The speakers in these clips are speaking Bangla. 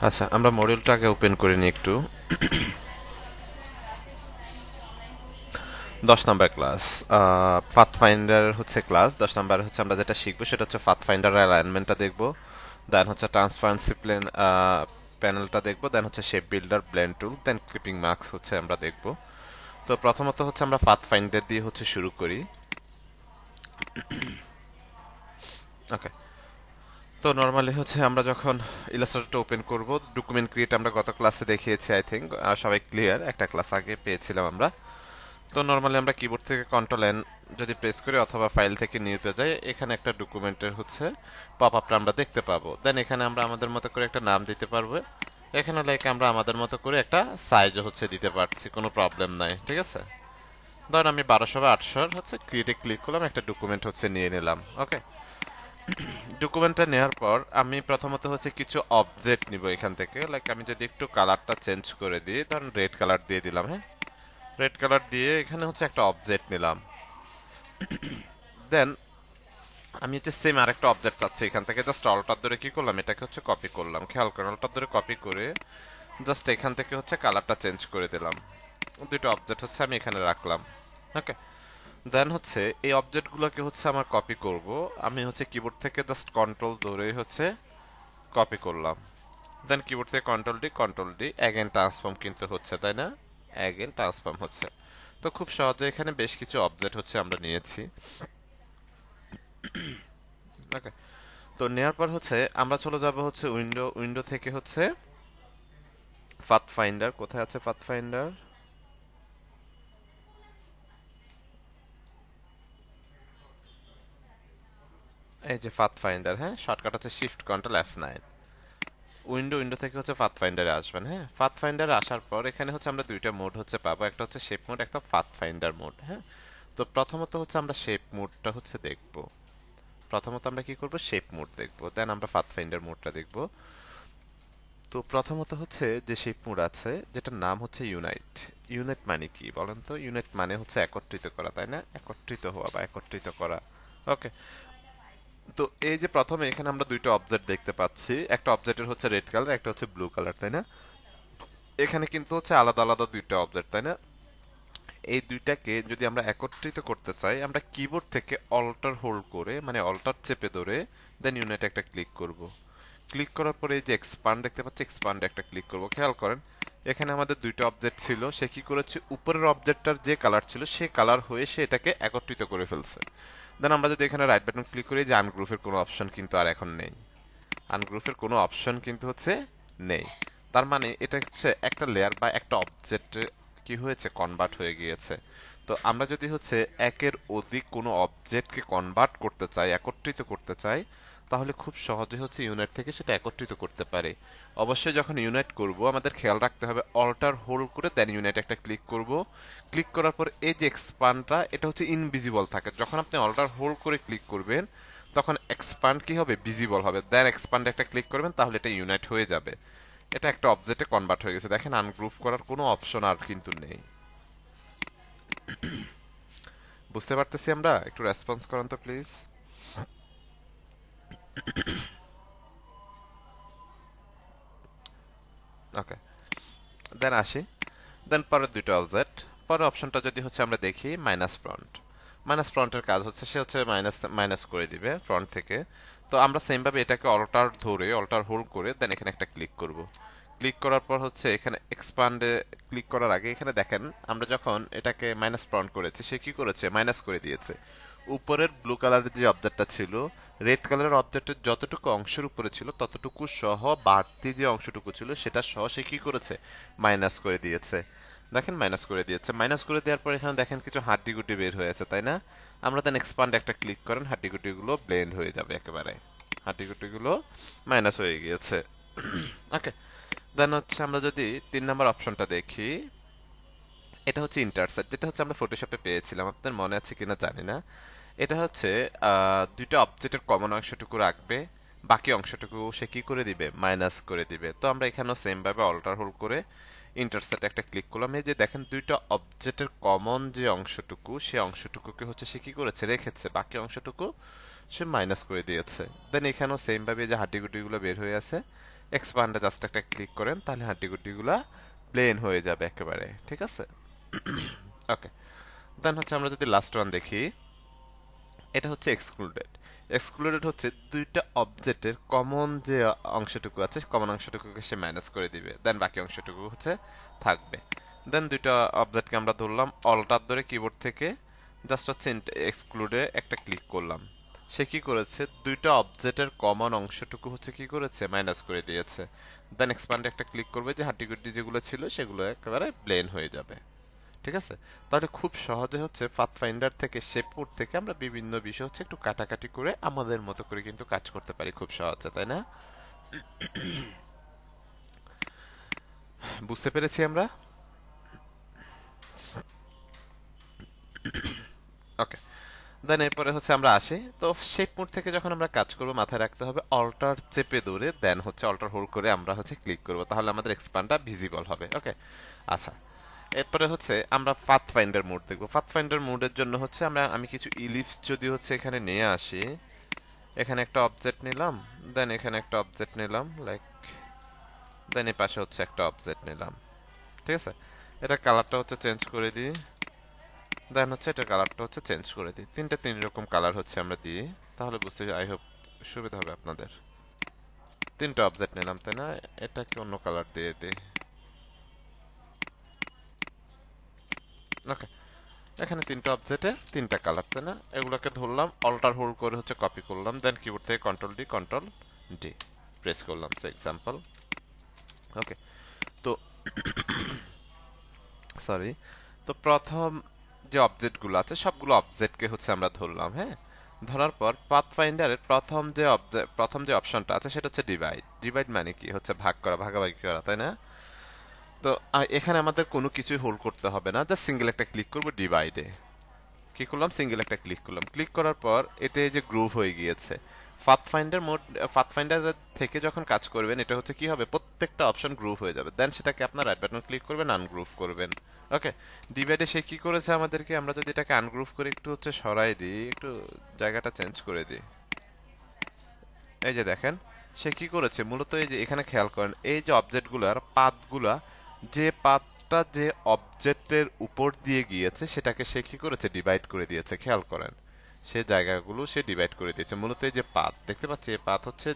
আচ্ছা, আমরা মডিউলটা আগে ওপেন করে নিই একটু। 10 নাম্বার ক্লাস, পাথফাইন্ডার হচ্ছে ক্লাস। 10 নাম্বার হচ্ছে আমরা যেটা শিখবো সেটা হচ্ছে পাথফাইন্ডার অ্যালাইনমেন্টটা দেখবো, দেন হচ্ছে ট্রান্সপারেন্সি প্লেন প্যানেলটা দেখবো, দেন হচ্ছে শেপ বিল্ডার, ব্লেন্ড টুল, দেন ক্লিপিং মার্কস হচ্ছে আমরা দেখবো। তো প্রথমত হচ্ছে আমরা পাথফাইন্ডার দিয়ে হচ্ছে শুরু করি। ওকে, তো নর্মালি হচ্ছে আমরা যখন ইলাস্ট্রেটরটা ওপেন করব, ডকুমেন্ট ক্রিয়েট আমরা গত ক্লাসে দেখিয়েছি, আই থিঙ্ক সবাই ক্লিয়ার, একটা ক্লাস আগে পেয়েছিলাম আমরা। তো নর্মালি আমরা কিবোর্ড থেকে কন্ট্রোল এন যদি প্রেস করি অথবা ফাইল থেকে নিউতে যাই, এখানে একটা ডকুমেন্টের হচ্ছে পপ আপটা আমরা দেখতে পাবো। দেন এখানে আমরা আমাদের মতো করে একটা নাম দিতে পারবো। এখানে লাইক আমরা আমাদের মতো করে একটা সাইজ হচ্ছে দিতে পারছি, কোনো প্রবলেম নাই, ঠিক আছে। ধরেন আমি 1200 বা 800 হচ্ছে ক্রিয়েটে ক্লিক করলাম, একটা ডকুমেন্ট হচ্ছে নিয়ে নিলাম। ওকে, ডকুমেন্টটা নেওয়ার পর আমি প্রথমত হচ্ছে কিছু অবজেক্ট নিব এখান থেকে। লাইক আমি যদি একটু কালারটা চেঞ্জ করে দিই, ধরেন রেড কালার দিয়ে দিলাম। হ্যাঁ, রেড কালার দিয়ে এখানে হচ্ছে একটা অবজেক্ট নিলাম। দেন আমি হচ্ছে সেম আরেকটা অবজেক্ট চাচ্ছি এখান থেকে। জাস্ট অলটার ধরে কি করলাম, এটাকে হচ্ছে কপি করলাম। খেয়াল করেন, অলটার ধরে কপি করে জাস্ট এখান থেকে হচ্ছে কালারটা চেঞ্জ করে দিলাম। দুটো অবজেক্ট হচ্ছে আমি এখানে রাখলাম। ওকে, দেন হচ্ছে এই অবজেক্টগুলোকে হচ্ছে আমার কপি করব। আমি হচ্ছে কিবোর্ড থেকে জাস্ট কন্ট্রোল ধরে হচ্ছে কপি করলাম। দেন কিবোর্ড থেকে কন্ট্রোল ডি অ্যাগেন ট্রান্সফর্ম কিন্তু হচ্ছে, তাই না? অ্যাগেন ট্রান্সফর্ম হচ্ছে। তো খুব সহজে এখানে বেশ কিছু অবজেক্ট হচ্ছে আমরা নিয়েছি। ওকে, তো নেওয়ার পর হচ্ছে আমরা চলে যাব হচ্ছে উইন্ডো থেকে হচ্ছে পাথফাইন্ডার। কোথায় আছে পাথফাইন্ডার? এই যে পাথফাইন্ডার। হ্যাঁ, শর্টকাট হচ্ছে শিফট কন্ট্রোল F9। উইন্ডো থেকে হচ্ছে পাথফাইন্ডারে আসবেন। হ্যাঁ, পাথফাইন্ডারে আসার পর এখানে হচ্ছে আমরা দুইটা মোড হচ্ছে পাবো, একটা হচ্ছে শেপ মোড, একটা পাথফাইন্ডার মোড। হ্যাঁ, তো প্রথমত হচ্ছে আমরা শেপ মোডটা হচ্ছে দেখব। প্রথমত আমরা কি করব, শেপ মোড দেখব, দেন আমরা পাথফাইন্ডার মোডটা দেখব। তো প্রথমত হচ্ছে যে শেপ মোড আছে, যেটার নাম হচ্ছে ইউনাইট। ইউনাইট মানে কি বলেন তো? ইউনাইট মানে হচ্ছে একত্রিত করা, তাই না? একত্রিত হওয়া বা একত্রিত করা। ওকে, তো এই যে প্রথমে এখানে আমরা দুইটা অবজেক্ট দেখতে পাচ্ছি, একটা অবজেক্টের হচ্ছে রেড কালার, একটা হচ্ছে ব্লু কালার, তাই না? এখানে কিন্তু হচ্ছে আলাদা আলাদা দুইটা অবজেক্ট, তাই না? এই দুইটাকে যদি আমরা একত্রিত করতে চাই, আমরা কিবোর্ড থেকে অল্টার হোল্ড করে, মানে অল্টার চেপে ধরে দেন ইউনাইট একটা ক্লিক করব। ক্লিক করার পরে এই যে এক্সপান্ড দেখতে পাচ্ছি, এক্সপান্ড একটা ক্লিক করব। খেয়াল করেন, এখানে আমাদের দুইটা অবজেক্ট ছিল, সে কি করেছে, উপরের অবজেক্টটার যে কালার ছিল সে কালার হয়ে সে এটাকে একত্রিত করে ফেলছে। দেন আমরা যদি এখানে রাইট বাটন ক্লিক করি, যে আনগ্রুপের কোনো অপশন কিন্তু আর এখন নেই। আনগ্রুপের কোনো অপশন কিন্তু হচ্ছে নেই। তার মানে এটা হচ্ছে একটা লেয়ার বা একটা অবজেক্ট কি হয়েছে, কনভার্ট হয়ে গিয়েছে। তো আমরা যদি হচ্ছে একের অধিক কোনো অবজেক্টকে কনভার্ট করতে চাই, একত্রিত করতে চাই, তাহলে খুব সহজে হচ্ছে ইউনাইট থেকে সেটা একত্রিত করতে পারে। অবশ্যই যখন ইউনাইট করব আমাদের খেয়াল রাখতে হবে, অল্টার হোল্ড করে দেন ইউনাইট একটা ক্লিক করব। ক্লিক করার পর এই যে এক্সপান্ডটা, এটা হচ্ছে ইনভিজিবল থাকে। যখন আপনি অল্টার হোল্ড করে ক্লিক করবেন তখন এক্সপান্ড কি হবে, ভিজিবল হবে। দেন এক্সপান্ড একটা ক্লিক করবেন, তাহলে এটা ইউনাইট হয়ে যাবে। এটা একটা অবজেক্টে কনভার্ট হয়ে গেছে। দেখেন, আনগ্রুপ করার কোনো অপশন আর কিন্তু নেই। বুঝতে পারতেছি আমরা? একটু রেসপন্স করেন তো প্লিজ। ওকে, দেন আসি। দেন পরের দুটো অবজেক্ট, পরের অপশনটা যদি হচ্ছে আমরা দেখি, মাইনাস ফ্রন্ট। মাইনাস ফ্রন্টের কাজ হচ্ছে সে হচ্ছে মাইনাস মাইনাস করে দিবে ফ্রন্ট থেকে। তো আমরা সেম ভাবে এটাকে অল্টার ধরে, অল্টার হোল্ড করে দেন এখানে একটা ক্লিক করব। ক্লিক করার পর হচ্ছে এখানে এক্সপান্ডে ক্লিক করার আগে এখানে দেখেন, আমরা যখন এটাকে মাইনাস ফ্রন্ট করেছি সে কি করেছে, মাইনাস করে দিয়েছে। উপরের ব্লু কালারের যে অবজেক্টটা ছিল, রেড কালারের অবজেক্টের যতটুকু অংশের উপরে ছিল ততটুকু সহ বাড়তি যে অংশটুকু ছিল সেটা সহ সে কি করেছে, মাইনাস করে দিয়েছে। দেখেন, মাইনাস করে দিয়েছে। মাইনাস করে দেওয়ার পর এখানে দেখেন কিছু হাড্ডি গুটি বের হয়েছে, তাই না? আমরা দেন এক্সপান্ড একটা ক্লিক করেন, হাড্ডি গুটিগুলো ব্লেন্ড হয়ে যাবে একেবারে। হাড্ডি গুটিগুলো মাইনাস হয়ে গিয়েছে। ওকে, দেন হচ্ছে আমরা যদি 3 নম্বর অপশনটা দেখি, এটা হচ্ছে ইন্টারসেক্ট, যেটা হচ্ছে আমরা ফটোশপে পেয়েছিলাম, আপনাদের মনে আছে কিনা জানি না। এটা হচ্ছে দুইটা অবজেক্টের কমন অংশটুকু রাখবে, বাকি অংশটুকু সে কি করে দিবে, মাইনাস করে দিবে। তো আমরা এখানেও সেম ভাবে অল্টার হোল্ড করে ইন্টারসেক্ট একটা ক্লিক করলাম। এই যে দেখেন, দুইটা অবজেক্টের কমন যে অংশটুকু সে অংশটুকুকে হচ্ছে সে কি করেছে, রেখেছে, বাকি অংশটুকু সে মাইনাস করে দিয়েছে। দেন এখানেও সেম ভাবে যে হাড্ডিগুটিগুলো বের হয়ে আছে, এক্সপান্ডে জাস্ট একটা ক্লিক করেন, তাহলে হাড্ডিগুড্ডিগুলা প্লেন হয়ে যাবে একেবারে, ঠিক আছে? ওকে, দেন হচ্ছে আমরা যদি লাস্ট ওয়ান দেখি, এটা হচ্ছে এক্সক্লুডেড। এক্সক্লুডেড হচ্ছে দুইটা অবজেক্টের কমন যে অংশটুকু আছে, কমন অংশটুকুকে সে মাইনাস করে দিবে, দেন বাকি অংশটুকু হচ্ছে থাকবে। দেন দুইটা অবজেক্টকে আমরা ধরলাম, অল্টার ধরে কিবোর্ড থেকে জাস্ট হচ্ছে এক্সক্লুডে একটা ক্লিক করলাম, সে কি করেছে দুইটা অবজেক্টের কমন অংশটুকু হচ্ছে কি করেছে মাইনাস করে দিয়েছে। দেন এক্সপান্ডে একটা ক্লিক করবে, যে হাড্ডিগুড্ডি যেগুলো ছিল সেগুলো একেবারে প্লেন হয়ে যাবে, ঠিক আছে? তাহলে খুব সহজে হচ্ছে পাথফাইন্ডার থেকে শেপউড থেকে আমরা বিভিন্ন বিষয় হচ্ছে একটু কাটাকাটি করে আমাদের মতো করে কিন্তু কাজ করতে পারি খুব সহজে, তাই না? বুঝতে পেরেছি আমরা? ওকে, দেন এরপরে হচ্ছে আমরা আসি তো শেপ মোড থেকে যখন আমরা কাজ করব মাথায় রাখতে হবে অল্টার চেপে ধরে দেন হচ্ছে অল্টার হোল্ড করে আমরা হচ্ছে ক্লিক করব, তাহলে আমাদের এক্সপান্ডটা ভিজিবল হবে। ওকে, আচ্ছা, এরপরে হচ্ছে আমরা পাথফাইন্ডার মোড দেখব। পাথফাইন্ডার মোডের জন্য হচ্ছে আমি কিছু ইলিপস যদি হচ্ছে এখানে নিয়ে আসি, এখানে একটা অবজেক্ট নিলাম, দেন এখানে একটা অবজেক্ট নিলাম, লাইক দেন এই পাশে হচ্ছে একটা অবজেক্ট নিলাম, ঠিক আছে? এটা কালারটা হচ্ছে চেঞ্জ করে দিই, দেন হচ্ছে এটা কালারটা হচ্ছে চেঞ্জ করে দিই, তিন রকম কালার হচ্ছে আমরা দিই, তাহলে বুঝতে আই হোপ সুবিধা হবে আপনাদের। তিনটা অবজেক্ট নিলাম, তাই না? এটাকে অন্য কালার দিয়ে দিই। ওকে, এখানে তিনটা অবজেক্টের তিনটা কালার, তাই না? এগুলোকে ধরলাম, অল্টার হোল্ড করে হচ্ছে কপি করলাম, দেন কিবোর্ড থেকে কন্ট্রোল ডি প্রেস করলাম, সে এক্সাম্পল। ওকে, তো সরি, তো প্রথম যে অবজেক্টগুলো আছে সবগুলো অবজেক্টকে হচ্ছে আমরা ধরলাম, হ্যাঁ? ধরার পর পাথফাইন্ডারের প্রথম যে অপশনটা আছে সেটা হচ্ছে ডিভাইড। ডিভাইড মানে কি হচ্ছে ভাগ করা, ভাগাভাগি করা, তাই না? তো এখানে আমাদের কোনো কিছুই হোল্ড করতে হবে না, জাস্ট সিঙ্গেল একটা ক্লিক করব ডিভাইডে, কি করলাম সিঙ্গেল একটা ক্লিক করলাম, ক্লিক করার পর এটা এই যে গ্রুপ হয়ে গিয়েছে। পাথফাইন্ডার থেকে যখন কাজ করবেন এটা হচ্ছে কি হবে, প্রত্যেকটা অপশন গ্রুপ হয়ে যাবে, দেন সেটাকে আপনার রাইট বাটন ক্লিক করবেন, আনগ্রুপ করবেন। ওকে, ডিভাইডে সে কি করেছে আমাদেরকে, আমরা যদি এটাকে আনগ্রুপ করে একটু হচ্ছে সরাই দিই, একটু জায়গাটা চেঞ্জ করে দিই, এই যে দেখেন সে কি করেছে মূলত, এই যে এখানে খেয়াল করেন এই যে অবজেক্টগুলোর পাথগুলা, যে পাথটা যে অবজেক্টের উপর দিয়ে গিয়েছে সেটাকে সে কি করেছে ডিভাইড করে দিয়েছে, খেয়াল করেন সে জায়গাগুলো সে ডিভাইড করে দিয়েছে। মূলত এই যে পাথ দেখতে পাচ্ছি, এই পাথ হচ্ছে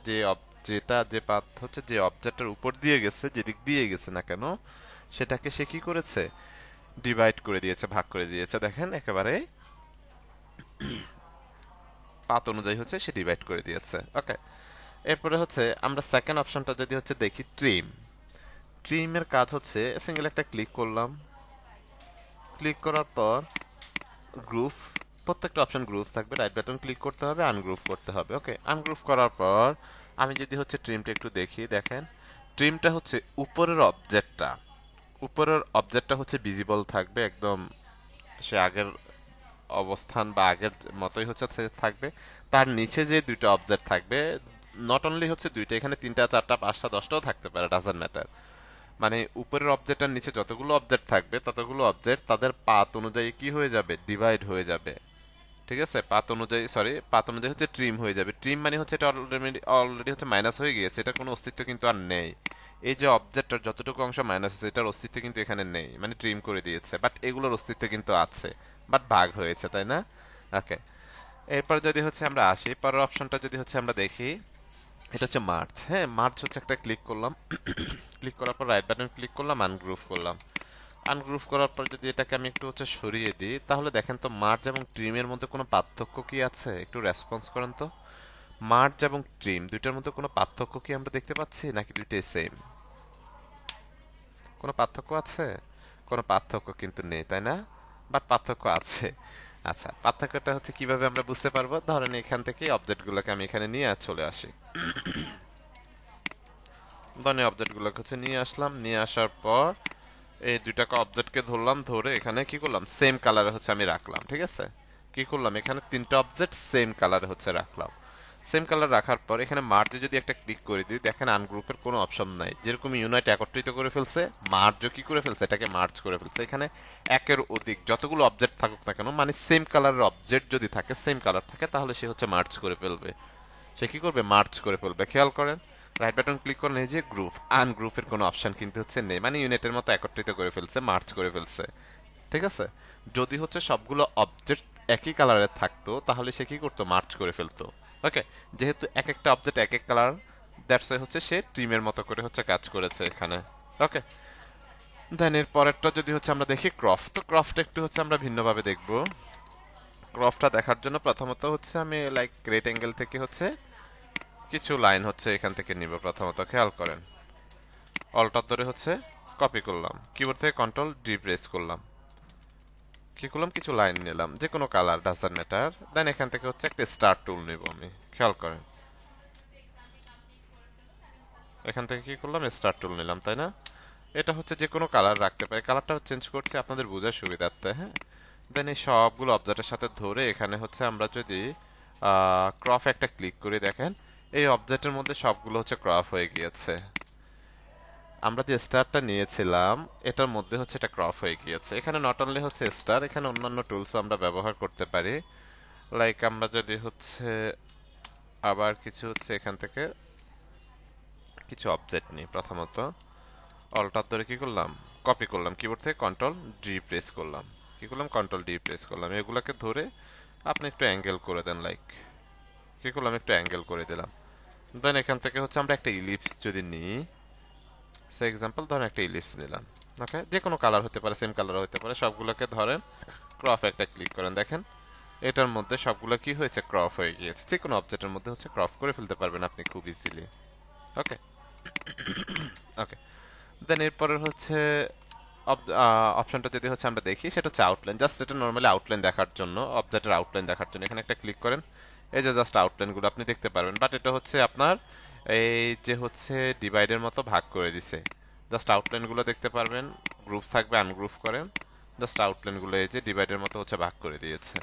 যে পাথ হচ্ছে যে অবজেক্টের উপর দিয়ে গেছে, যেদিক দিয়ে গেছে না কেন সেটাকে সে কি করেছে ডিভাইড করে দিয়েছে, ভাগ করে দিয়েছে, দেখেন একেবারে পাথ অনুযায়ী হচ্ছে সে ডিভাইড করে দিয়েছে। ওকে, এরপরে হচ্ছে আমরা সেকেন্ড অপশনটা যদি হচ্ছে দেখি ট্রিম। ট্রিমের কাজ হচ্ছে সিঙ্গেল একটা ক্লিক করলাম, ক্লিক করার পর গ্রুপ, প্রত্যেকটা অপশন গ্রুপ থাকবে, রাইট বাটন ক্লিক করতে হবে, আনগ্রুপ করতে হবে। ওকে, আনগ্রুপ করার পর আমি যদি হচ্ছে ট্রিমটা একটু দেখি, দেখেন ট্রিমটা হচ্ছে উপরের অবজেক্টটা হচ্ছে ভিজিবল থাকবে একদম, সে আগের অবস্থান বা আগের মতোই হচ্ছে থাকবে। তার নিচে যে দুইটা অবজেক্ট থাকবে, নট অনলি হচ্ছে দুইটা, এখানে তিনটা চারটা পাঁচটা দশটাও থাকতে পারে, ডাজন্ট ম্যাটার। মানে উপরের অবজেক্ট আর নিচে যতগুলো অবজেক্ট থাকবে ততগুলো অবজেক্ট তাদের পাথ অনুযায়ী কি হয়ে যাবে, ডিভাইড হয়ে যাবে, ঠিক আছে? পাথ অনুযায়ী হচ্ছে ট্রিম হয়ে যাবে। ট্রিম মানে হচ্ছে এটা অলরেডি হচ্ছে মাইনাস হয়ে গিয়েছে, এটার কোনো অস্তিত্ব কিন্তু আর নেই। এই যে অবজেক্টটার যতটুকু অংশ মাইনাস হয়েছে এটার অস্তিত্ব কিন্তু এখানে নেই, মানে ট্রিম করে দিয়েছে, বাট এগুলোর অস্তিত্ব কিন্তু আছে, বাট ভাগ হয়েছে, তাই না? ওকে, এরপর যদি হচ্ছে আমরা আসি পরের অপশনটা যদি হচ্ছে আমরা দেখি, এটা হচ্ছে মার্চ। হ্যাঁ, মার্চ হচ্ছে একটা ক্লিক করলাম, ক্লিক করার পর রাইট বাটন ক্লিক করলাম, আনগ্রুপ করলাম। আনগ্রুপ করার পর যদি এটাকে আমি একটু হচ্ছে সরিয়ে দিই, তাহলে দেখেন তো মার্চ এবং ট্রিমের মধ্যে কোনো পার্থক্য কি আছে, একটু রেসপন্স করেন তো। মার্চ এবং ট্রিম দুইটার মধ্যে কোনো পার্থক্য কি আমরা দেখতে পাচ্ছি, নাকি দুইটাই সেম? কোনো পার্থক্য আছে? কোনো পার্থক্য কিন্তু নেই, তাই না? বাট পার্থক্য আছে। আচ্ছা, পার্থক্যটা হচ্ছে কিভাবে আমরা বুঝতে পারবো, ধরেন এখান থেকে অবজেক্টগুলোকে আমি এখানে নিয়ে চলে আসি, ধরেন অবজেক্টগুলোকে হচ্ছে নিয়ে আসলাম, নিয়ে আসার পর এই দুইটাকে অবজেক্টকে ধরলাম, ধরে এখানে কি করলাম সেম কালারে হচ্ছে আমি রাখলাম, ঠিক আছে? কি করলাম এখানে তিনটা অবজেক্ট সেম কালারে হচ্ছে রাখলাম। সেম কালার রাখার পর এখানে মার্জে যদি একটা ক্লিক করে দিই, দেখেন আনগ্রুপের কোনো অপশন নাই, যেরকম ইউনাইট একত্রিত করে ফেলছে, মার্জও কি করে ফেলছে, এটাকে মার্জ করে ফেলছে। এখানে একের অধিক যতগুলো অবজেক্ট থাকুক না কেন, মানে সেম কালারের অবজেক্ট যদি থাকে, সেম কালার থাকে, তাহলে সে হচ্ছে মার্জ করে ফেলবে, সে কি করবে মার্জ করে ফেলবে, খেয়াল করেন। রাইট বাটন ক্লিক করলে এই যে গ্রুপ আনগ্রুপের কোনো অপশন কিন্তু হচ্ছে নেই, মানে ইউনিটের মতো একত্রিত করে ফেলছে, মার্চ করে ফেলছে। ঠিক আছে, যদি হচ্ছে সবগুলো অবজেক্ট একই কালারের থাকতো তাহলে সে কি করতো, মার্চ করে ফেলতো। ওকে, যেহেতু এক একটা অবজেক্ট এক এক কালার, দ্যাটস হচ্ছে সে টিমের মতো করে হচ্ছে কাজ করেছে এখানে। ওকে, দেন এর পরেরটা যদি হচ্ছে আমরা দেখি ক্রফ, তো ক্রফটা একটু হচ্ছে আমরা ভিন্নভাবে দেখব। ক্রফটা দেখার জন্য প্রথমত হচ্ছে আমি লাইক গ্রেট অ্যাঙ্গেল থেকে হচ্ছে কিছু লাইন হচ্ছে এখান থেকে নিব। প্রথমত খেয়াল করেন, অল্টার ধরে হচ্ছে কপি করলাম, কিবোর্ড থেকে কন্ট্রোল ডি প্রেস করলাম, কি করলাম, কিছু লাইন নিলাম, যে কোনো কালার ডাজন্ট ম্যাটার। দেন এখান থেকে হচ্ছে একটা স্টার টুল নিব আমি, খেয়াল করেন এখান থেকে কি করলাম, স্টার টুল নিলাম, তাই না? এটা হচ্ছে যে কোনো কালার রাখতে পারে, কালারটা চেঞ্জ করছি আপনাদের বোঝার সুবিধার্থে, হ্যাঁ। দেন এই সবগুলো অবজেক্টের সাথে ধরে এখানে হচ্ছে আমরা যদি ক্রপ একটা ক্লিক করে দেখেন, এই অবজেক্টের মধ্যে সবগুলো হচ্ছে ক্রপ হয়ে গিয়েছে। আমরা যে স্টারটা নিয়েছিলাম এটার মধ্যে হচ্ছে এটা ক্রপ হয়ে গিয়েছে। এখানে নট অনলি হচ্ছে স্টার, এখানে অন্যান্য টুলসও আমরা ব্যবহার করতে পারি। লাইক আমরা যদি হচ্ছে আবার কিছু হচ্ছে এখান থেকে কিছু অবজেক্ট নিই, প্রথমত অল্টার ধরে কি করলাম, কপি করলাম, কিবোর্ড থেকে কন্ট্রোল ডি প্রেস করলাম, কি করলাম, কন্ট্রোল ডি প্রেস করলাম, এগুলাকে ধরে আপনি একটু অ্যাঙ্গেল করে দেন, লাইক কি করলাম, একটু অ্যাঙ্গেল করে দিলাম। দেন এখান থেকে হচ্ছে আমরা একটা ইলিপস যদি নিই, সে এক্সাম্পল ধরেন একটা ইলিপস নিলাম। ওকে, যে কোনো কালার হতে পারে, সেম কালার হতে পারে, সবগুলোকে ধরেন ক্রপ একটা ক্লিক করেন, দেখেন এটার মধ্যে সবগুলো কি হয়েছে, ক্রপ হয়ে গিয়েছে। যে কোনো অবজেক্টের মধ্যে হচ্ছে ক্রপ করে ফেলতে পারবেন আপনি খুব ইজিলি। ওকে, ওকে, দেন এরপরের হচ্ছে অপশনটা যদি হচ্ছে আমরা দেখি, সেটা হচ্ছে আউটলাইন। জাস্ট এটা নর্মালি আউটলাইন দেখার জন্য, অবজেক্টের আউটলাইন দেখার জন্য এখানে একটা ক্লিক করেন, এই যে জাস্ট আউটলাইনগুলো আপনি দেখতে পারবেন। বাট এটা হচ্ছে আপনার এই যে হচ্ছে ডিভাইডের মতো ভাগ করে দিছে, জাস্ট আউটলাইনগুলো দেখতে পারবেন, গ্রুপ থাকবে আনগ্রুপ করেন, জাস্ট আউটলাইনগুলো এই যে ডিভাইডের মতো হচ্ছে ভাগ করে দিয়েছে।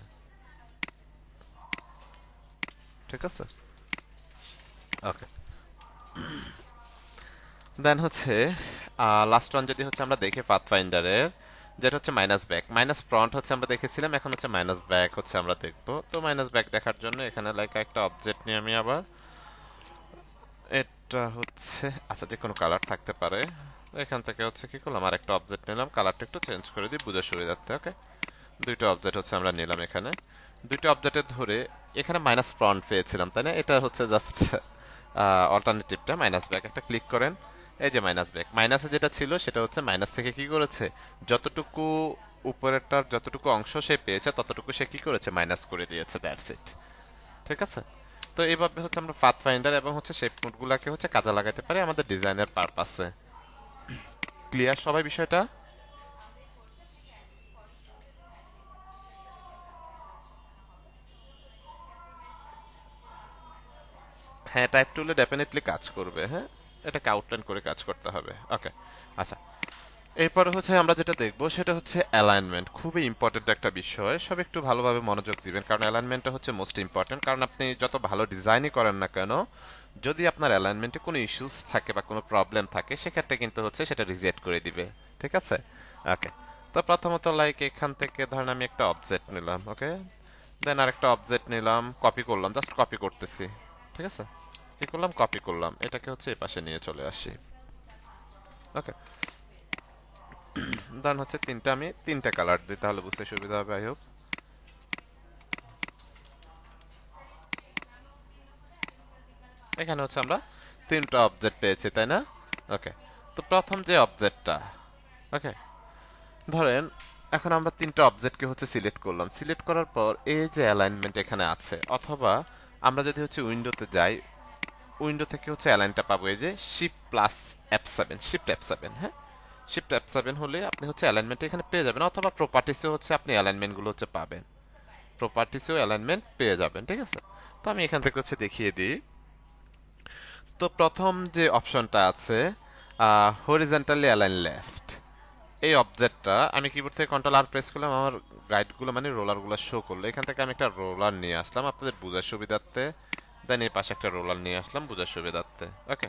ঠিক আছে, ওকে, দেন হচ্ছে লাস্ট ওয়ান যদি হচ্ছে আমরা দেখি পাথফাইন্ডারের, যেটা হচ্ছে মাইনাস ব্যাক, মাইনাস ফ্রন্ট হচ্ছে আমরা দেখেছিলাম, এখন হচ্ছে মাইনাস ব্যাক হচ্ছে আমরা দেখবো। তো মাইনাস ব্যাক দেখার জন্য এখানে লাইক একটা অবজেক্ট নিয়ে আমি আবার, এটা হচ্ছে আচ্ছা যে কোনো কালার থাকতে পারে, এখান থেকে হচ্ছে কি করলাম, আর একটা অবজেক্ট নিলাম, কালারটা একটু চেঞ্জ করে দিই বুঝার সুবিধার্থে। ওকে, দুইটা অবজেক্ট হচ্ছে আমরা নিলাম, এখানে দুইটা অবজেক্টে ধরে এখানে মাইনাস ফ্রন্ট পেয়েছিলাম, তাই না? এটা হচ্ছে জাস্ট অল্টারনেটিভটা মাইনাস ব্যাক, একটা ক্লিক করেন, এই যে মাইনাস ব্যাক, মাইনাসে যেটা ছিল সেটা হচ্ছে মাইনাস থেকে কি করেছে, যতটুকু উপরেরটার যতটুকু অংশ সে পেয়েছে ততটুকু সে কি করেছে, মাইনাস করে দিয়েছে, দ্যাটস ইট। ঠিক আছে, তো এইভাবে হচ্ছে আমরা পাথ ফাইন্ডার এবং হচ্ছে শেপ মোডগুলোকে হচ্ছে কাজে লাগাতে পারি আমাদের ডিজাইনের পারপাসে। ক্লিয়ার সবাই বিষয়টা? হ্যাঁ, টাইপ টুলে ডেফিনেটলি কাজ করবে, হ্যাঁ, এটাকে আউটলাইন করে কাজ করতে হবে। ওকে, আচ্ছা, এরপরে হচ্ছে আমরা যেটা দেখবো সেটা হচ্ছে অ্যালাইনমেন্ট, খুবই ইম্পর্টেন্ট একটা বিষয়, সব একটু ভালোভাবে মনোযোগ দিবেন, কারণ অ্যালাইনমেন্টটা হচ্ছে মোস্ট ইম্পর্টেন্ট। কারণ আপনি যত ভালো ডিজাইনই করেন না কেন, যদি আপনার অ্যালাইনমেন্টে কোনো ইস্যুস থাকে বা কোনো প্রবলেম থাকে, সেক্ষেত্রে কিন্তু হচ্ছে সেটা রিজেক্ট করে দিবে। ঠিক আছে, ওকে, তো প্রথমত লাইক এখান থেকে ধরেন আমি একটা অবজেক্ট নিলাম, ওকে, দেন আরেকটা অবজেক্ট নিলাম, কপি করলাম, জাস্ট কপি করতেছি। ঠিক আছে, কি করলাম, কপি করলাম, এটাকে হচ্ছে এই পাশে নিয়ে চলে আসি। ওকে, দেন হচ্ছে আমি তিনটা কালার দিই, তাহলে বুঝতে সুবিধা হবে, আই হোপ। এখানে হচ্ছে আমরা তিনটা অবজেক্ট পেয়েছি, তাই না? ওকে, তো প্রথম যে অবজেক্টটা, ওকে, ধরেন এখন আমরা তিনটা অবজেক্টকে হচ্ছে সিলেক্ট করলাম, সিলেক্ট করার পর এই যে অ্যালাইনমেন্ট এখানে আছে, অথবা আমরা যদি হচ্ছে উইন্ডোতে যাই, উইন্ডো থেকে হচ্ছে অ্যালাইনটা পাবো, এই যে shift plus F7, shift F7, হ্যাঁ, শিফট F7 হলে আপনি হচ্ছে অ্যালাইনমেন্ট এখানে পেয়ে যাবেন, অথবা প্রপার্টিসেও হচ্ছে আপনি অ্যালাইনমেন্টগুলো হচ্ছে পাবেন, প্রপার্টিসেও অ্যালাইনমেন্ট পেয়ে যাবেন। ঠিক আছে, তো আমি এখান থেকে হচ্ছে দেখিয়ে দিই। তো প্রথম যে অপশনটা আছে, হরিজন্টালি অ্যালাইন লেফট, এই অবজেক্টটা আমি কিবোর্ড থেকে কন্ট্রোল আর প্রেস করলাম, আমার গাইডগুলো মানে রোলারগুলো শো করলো, এখান থেকে আমি একটা রোলার নিয়ে আসলাম আপনাদের বোঝার সুবিধার্থে, দেন এই পাশে একটা রোলার নিয়ে আসলাম বোঝার সুবিধার্থে। ওকে,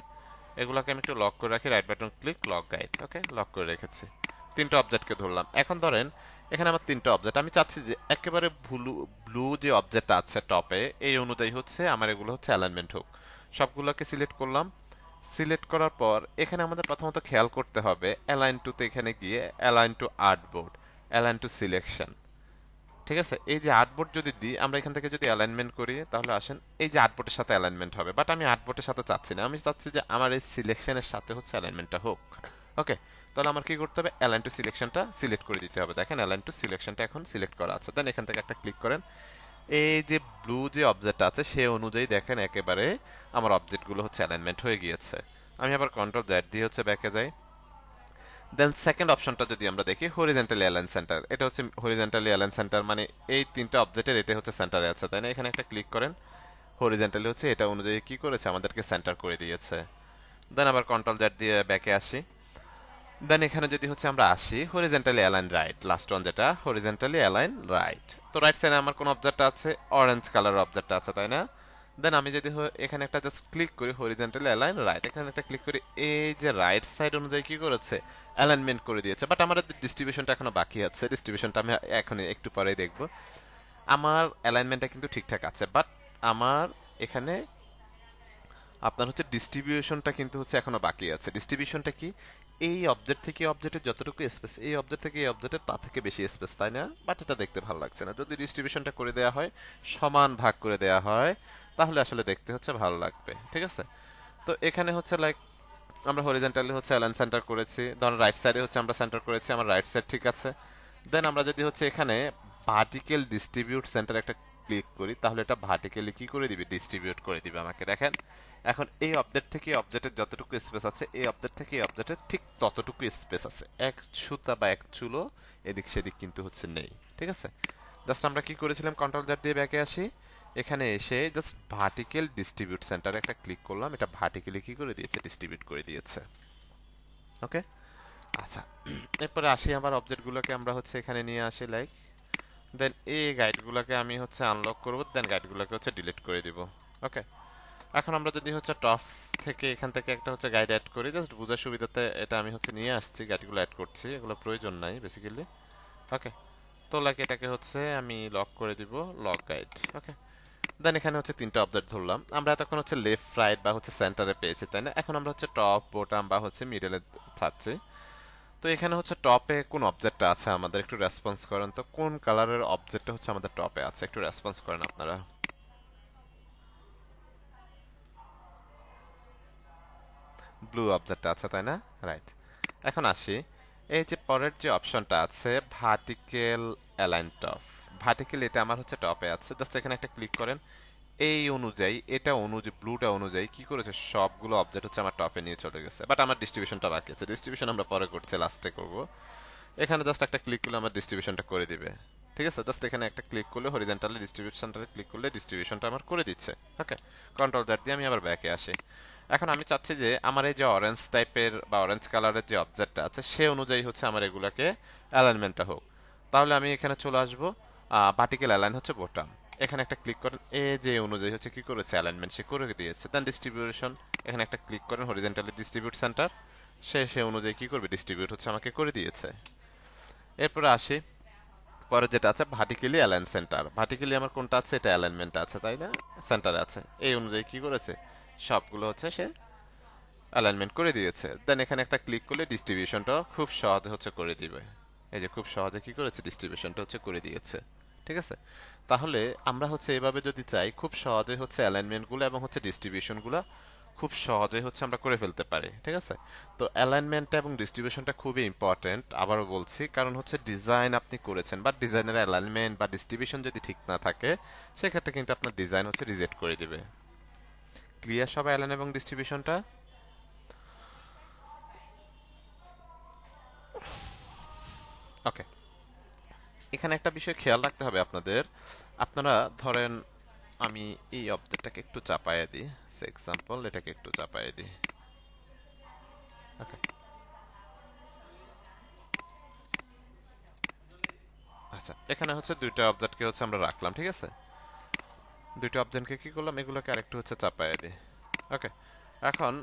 এগুলোকে আমি একটু লক করে রাখি, right button click, lock guide, okay, lock করে রেখেছি। তিনটা অবজেক্টকে ধরলাম, এখন ধরেন এখানে আমার তিনটা অবজেক্ট, আমি চাচ্ছি যে একেবারে ব্লু ব্লু যে অবজেক্টটা আছে টপে, এই অনুযায়ী হচ্ছে আমার এগুলো হচ্ছে অ্যালাইনমেন্ট হোক। সবগুলোকে সিলেক্ট করলাম, সিলেক্ট করার পর এখানে আমাদের প্রথমত খেয়াল করতে হবে অ্যালাইন টু তে এখানে গিয়ে align two artboard, align two selection. ঠিক আছে, এই যে আর্টবোর্ড যদি দিই আমরা এখান থেকে যদি অ্যালাইনমেন্ট করি তাহলে আসেন এই যে আর্টবোর্ডের সাথে অ্যালাইনমেন্ট হবে, বাট আমি আর্টবোর্ডের সাথে চাচ্ছি না, আমি চাচ্ছি যে আমার এই সিলেকশনের সাথে হচ্ছে অ্যালাইনমেন্টটা হোক। ওকে, তাহলে আমার কি করতে হবে, অ্যালাইন টু সিলেকশনটা সিলেক্ট করে দিতে হবে। দেখেন অ্যালাইন টু সিলেকশনটা এখন সিলেক্ট করা আছে, দেন এখান থেকে একটা ক্লিক করেন। এই যে ব্লু যে অবজেক্ট আছে সে অনুযায়ী দেখেন একেবারে আমার অবজেক্টগুলো হচ্ছে অ্যালাইনমেন্ট হয়ে গিয়েছে। আমি আবার কন্ট্রোল জেড দিয়ে হচ্ছে ব্যাকে যাই। দেন সেকেন্ড অপশনটা যদি আমরা দেখি হরিজেন্টালি অ্যালাইন সেন্টার, এটা হচ্ছে হরিজেন্টালি অ্যালাইন সেন্টার, মানে এই তিনটা অবজেক্টের এটা হচ্ছে সেন্টারে আছে, তাই না? এখানে একটা ক্লিক করেন, হরিজেন্টালি হচ্ছে এটা অনুযায়ী কি করেছে আমাদেরকে সেন্টার করে দিয়েছে। দেন আবার কন্ট্রোল জেড দিয়ে ব্যাকে আসি। দেন এখানে যদি হচ্ছে আমরা আসি horizontally align right, last one যেটা হরিজেন্টালি অ্যালাইন রাইট, তো রাইট সাইডে আমার কোন অবজেক্ট আছে, অরেঞ্জ কালার অবজেক্ট আছে, তাই না? দেন আমি যদি এখানে একটা জাস্ট ক্লিক করি হরিজেন্টালি অ্যালাইন রাইট, এখানে একটা ক্লিক করি, এই যে রাইট সাইড অনুযায়ী কি করেছে অ্যালাইনমেন্ট করে দিয়েছে, বাট আমার ডিস্ট্রিবিউশনটা এখনো বাকি আছে, ডিস্ট্রিবিউশনটা আমি এখন একটু পরেই দেখব। আমার অ্যালাইনমেন্টটা কিন্তু ঠিকঠাক আছে, বাট আমার এখানে আপনার হচ্ছে ডিস্ট্রিবিউশনটা কিন্তু হচ্ছে এখনো বাকি আছে। ডিস্ট্রিবিউশনটা কি, এই অবজেক্ট থেকে অবজেক্টের যতটুকু স্পেস, এই অবজেক্ট থেকে এই অবজেক্টের তা থেকে বেশি স্পেস, তাই না? বাট এটা দেখতে ভালো লাগছে না। যদি ডিস্ট্রিবিউশনটা করে দেওয়া হয়, সমান ভাগ করে দেওয়া হয়, তাহলে আসলে দেখতে হচ্ছে ভালো লাগবে। ঠিক আছে, তো এখানে হচ্ছে লাইক আমরা হরিজেন্টালি হচ্ছে অ্যালাইন সেন্টার করেছি, ধরুন রাইট সাইডে হচ্ছে আমরা সেন্টার করেছি, আমার রাইট সাইড ঠিক আছে। দেন আমরা যদি হচ্ছে এখানে ভার্টিক্যাল ডিস্ট্রিবিউট সেন্টার একটা ক্লিক করি তাহলে এটা ভার্টিক্যালি কি করে দিবে, ডিস্ট্রিবিউট করে দিবে আমাকে। দেখেন এখন এই অবজেক্ট থেকে অবজেক্টের যতটুকু স্পেস আছে এই অবজেক্ট থেকে এই অবজেক্টের ঠিক ততটুকু স্পেস আছে, এক সুতা বা এক চুলো এদিক সেদিক কিন্তু হচ্ছে নেই। ঠিক আছে, জাস্ট আমরা কি করেছিলাম, কন্ট্রোল জেড দিয়ে ব্যাকে আসি, এখানে এসে জাস্ট ভার্টিক্যাল ডিস্ট্রিবিউট সেন্টারে একটা ক্লিক করলাম, এটা ভার্টিক্যালি কি করে দিয়েছে, ডিস্ট্রিবিউট করে দিয়েছে। ওকে, আচ্ছা, এরপরে আসি আবার অবজেক্টগুলোকে আমরা হচ্ছে এখানে নিয়ে আসি লাইক, দেন এই গাইডগুলোকে আমি হচ্ছে আনলক করব, দেন গাইডগুলোকে হচ্ছে ডিলিট করে দিব। ওকে, এখন আমরা যদি হচ্ছে টপ থেকে এখান থেকে একটা হচ্ছে গাইড অ্যাড করি, জাস্ট বোঝার সুবিধাতে এটা আমি হচ্ছে নিয়ে আসছি, গাইডগুলো অ্যাড করছি, এগুলো প্রয়োজন নাই বেসিক্যালি। ওকে, তো লাইক এটাকে হচ্ছে আমি লক করে দিব, লক গাইড। ওকে, দেন এখানে হচ্ছে তিনটা অবজেক্ট ধরলাম, আমরা এতক্ষণ হচ্ছে লেফট রাইট বা হচ্ছে সেন্টারে পেয়েছি, তাই না? এখন আমরা হচ্ছে টপ বোটাম বা হচ্ছে মিডলে চাচ্ছি। তো এখানে হচ্ছে টপে কোন অবজেক্টটা আছে আমাদের একটু রেসপন্স করেন তো, কোন কালারের অবজেক্টটা হচ্ছে আমাদের টপে আছে একটু রেসপন্স করেন আপনারা। ব্লু অবজেক্টটা আছে, তাই না? রাইট, এখন আসি এই যে পরের যে অপশনটা আছে ভার্টিক্যাল অ্যালাইন টপ, ভার্টিক্যাল এটা আমার হচ্ছে টপে আছে, জাস্ট এখানে একটা ক্লিক করেন, এই অনুযায়ী এটা অনুযায়ী ব্লুটা অনুযায়ী কি করেছে সবগুলো অবজেক্ট হচ্ছে আমার টপে নিয়ে চলে গেছে, বাট আমার ডিস্ট্রিবিউশনটা বাকি আছে, ডিস্ট্রিবিউশন আমরা পরে করছি, লাস্টে করব। এখানে জাস্ট একটা ক্লিক করলে আমার ডিস্ট্রিবিউশনটা করে দিবে। ঠিক আছে, জাস্ট এখানে একটা ক্লিক করলে হরিজন্টালি ডিস্ট্রিবিউশনটা ক্লিক করলে ডিস্ট্রিবিউশনটা আমার করে দিচ্ছে। ওকে, কন্ট্রোল জেড দিয়ে আমি আবার ব্যাকে আসি। এখন আমি চাচ্ছি যে আমার এই যে অরেঞ্জ টাইপের বা অরেঞ্জ কালারের যে অবজেক্টটা আছে সে অনুযায়ী হচ্ছে আমার এগুলাকে অ্যালাইনমেন্টটা হোক, তাহলে আমি এখানে চলে আসবো, ভার্টিক্যাল অ্যালাইন হচ্ছে বোটাম, এখানে একটা ক্লিক করেন, এ যে অনুযায়ী হচ্ছে কি করেছে অ্যালাইনমেন্ট সে করে দিয়েছে। দেন ডিস্ট্রিবিউশন, এখানে একটা ক্লিক করেন হরিজন্টালি ডিস্ট্রিবিউট সেন্টার, সে অনুযায়ী কি করবে ডিস্ট্রিবিউট হচ্ছে আমাকে করে দিয়েছে। এরপরে আসি পরে যেটা আছে ভার্টিক্যালি অ্যালাইন সেন্টার, ভার্টিক্যালি আমার কোনটা আছে, এটা অ্যালাইনমেন্ট আছে, তাই না? সেন্টারে আছে, এই অনুযায়ী কি করেছে সবগুলো হচ্ছে সে অ্যালাইনমেন্ট করে দিয়েছে। দেন এখানে একটা ক্লিক করলে ডিস্ট্রিবিউশনটা খুব সহজে হচ্ছে করে দিবে, এই যে খুব সহজে কি করেছে ডিস্ট্রিবিউশনটা হচ্ছে করে দিয়েছে। ঠিক আছে, তাহলে আমরা হচ্ছে এভাবে যদি চাই খুব সহজে হচ্ছে অ্যালাইনমেন্টগুলো এবং হচ্ছে ডিস্ট্রিবিউশনগুলো খুব সহজে হচ্ছে আমরা করে ফেলতে পারি। ঠিক আছে, তো অ্যালাইনমেন্টটা এবং ডিস্ট্রিবিউশনটা খুবই ইম্পর্টেন্ট, আবারও বলছি, কারণ হচ্ছে ডিজাইন আপনি করেছেন বাট ডিজাইনের অ্যালাইনমেন্ট বা ডিস্ট্রিবিউশন যদি ঠিক না থাকে সেক্ষেত্রে কিন্তু আপনার ডিজাইন হচ্ছে রিজেক্ট করে দিবে। ক্লিয়ার সবাই অ্যালাইন এবং ডিস্ট্রিবিউশনটা? ওকে, এখানে একটা বিষয় খেয়াল রাখতে হবে আপনাদের, আপনারা ধরেন আমি এই অবজেক্টটাকে একটু চাপায়ে দিই, সে এক্সাম্পল এটাকে একটু চাপায়ে দিই। ওকে, আচ্ছা, এখানে হচ্ছে দুইটা অবজেক্টকে হচ্ছে আমরা রাখলাম, ঠিক আছে, দুইটা অবজেক্টকে কি করলাম এগুলোকে আরেকটু হচ্ছে চাপায়ে দিই। ওকে, এখন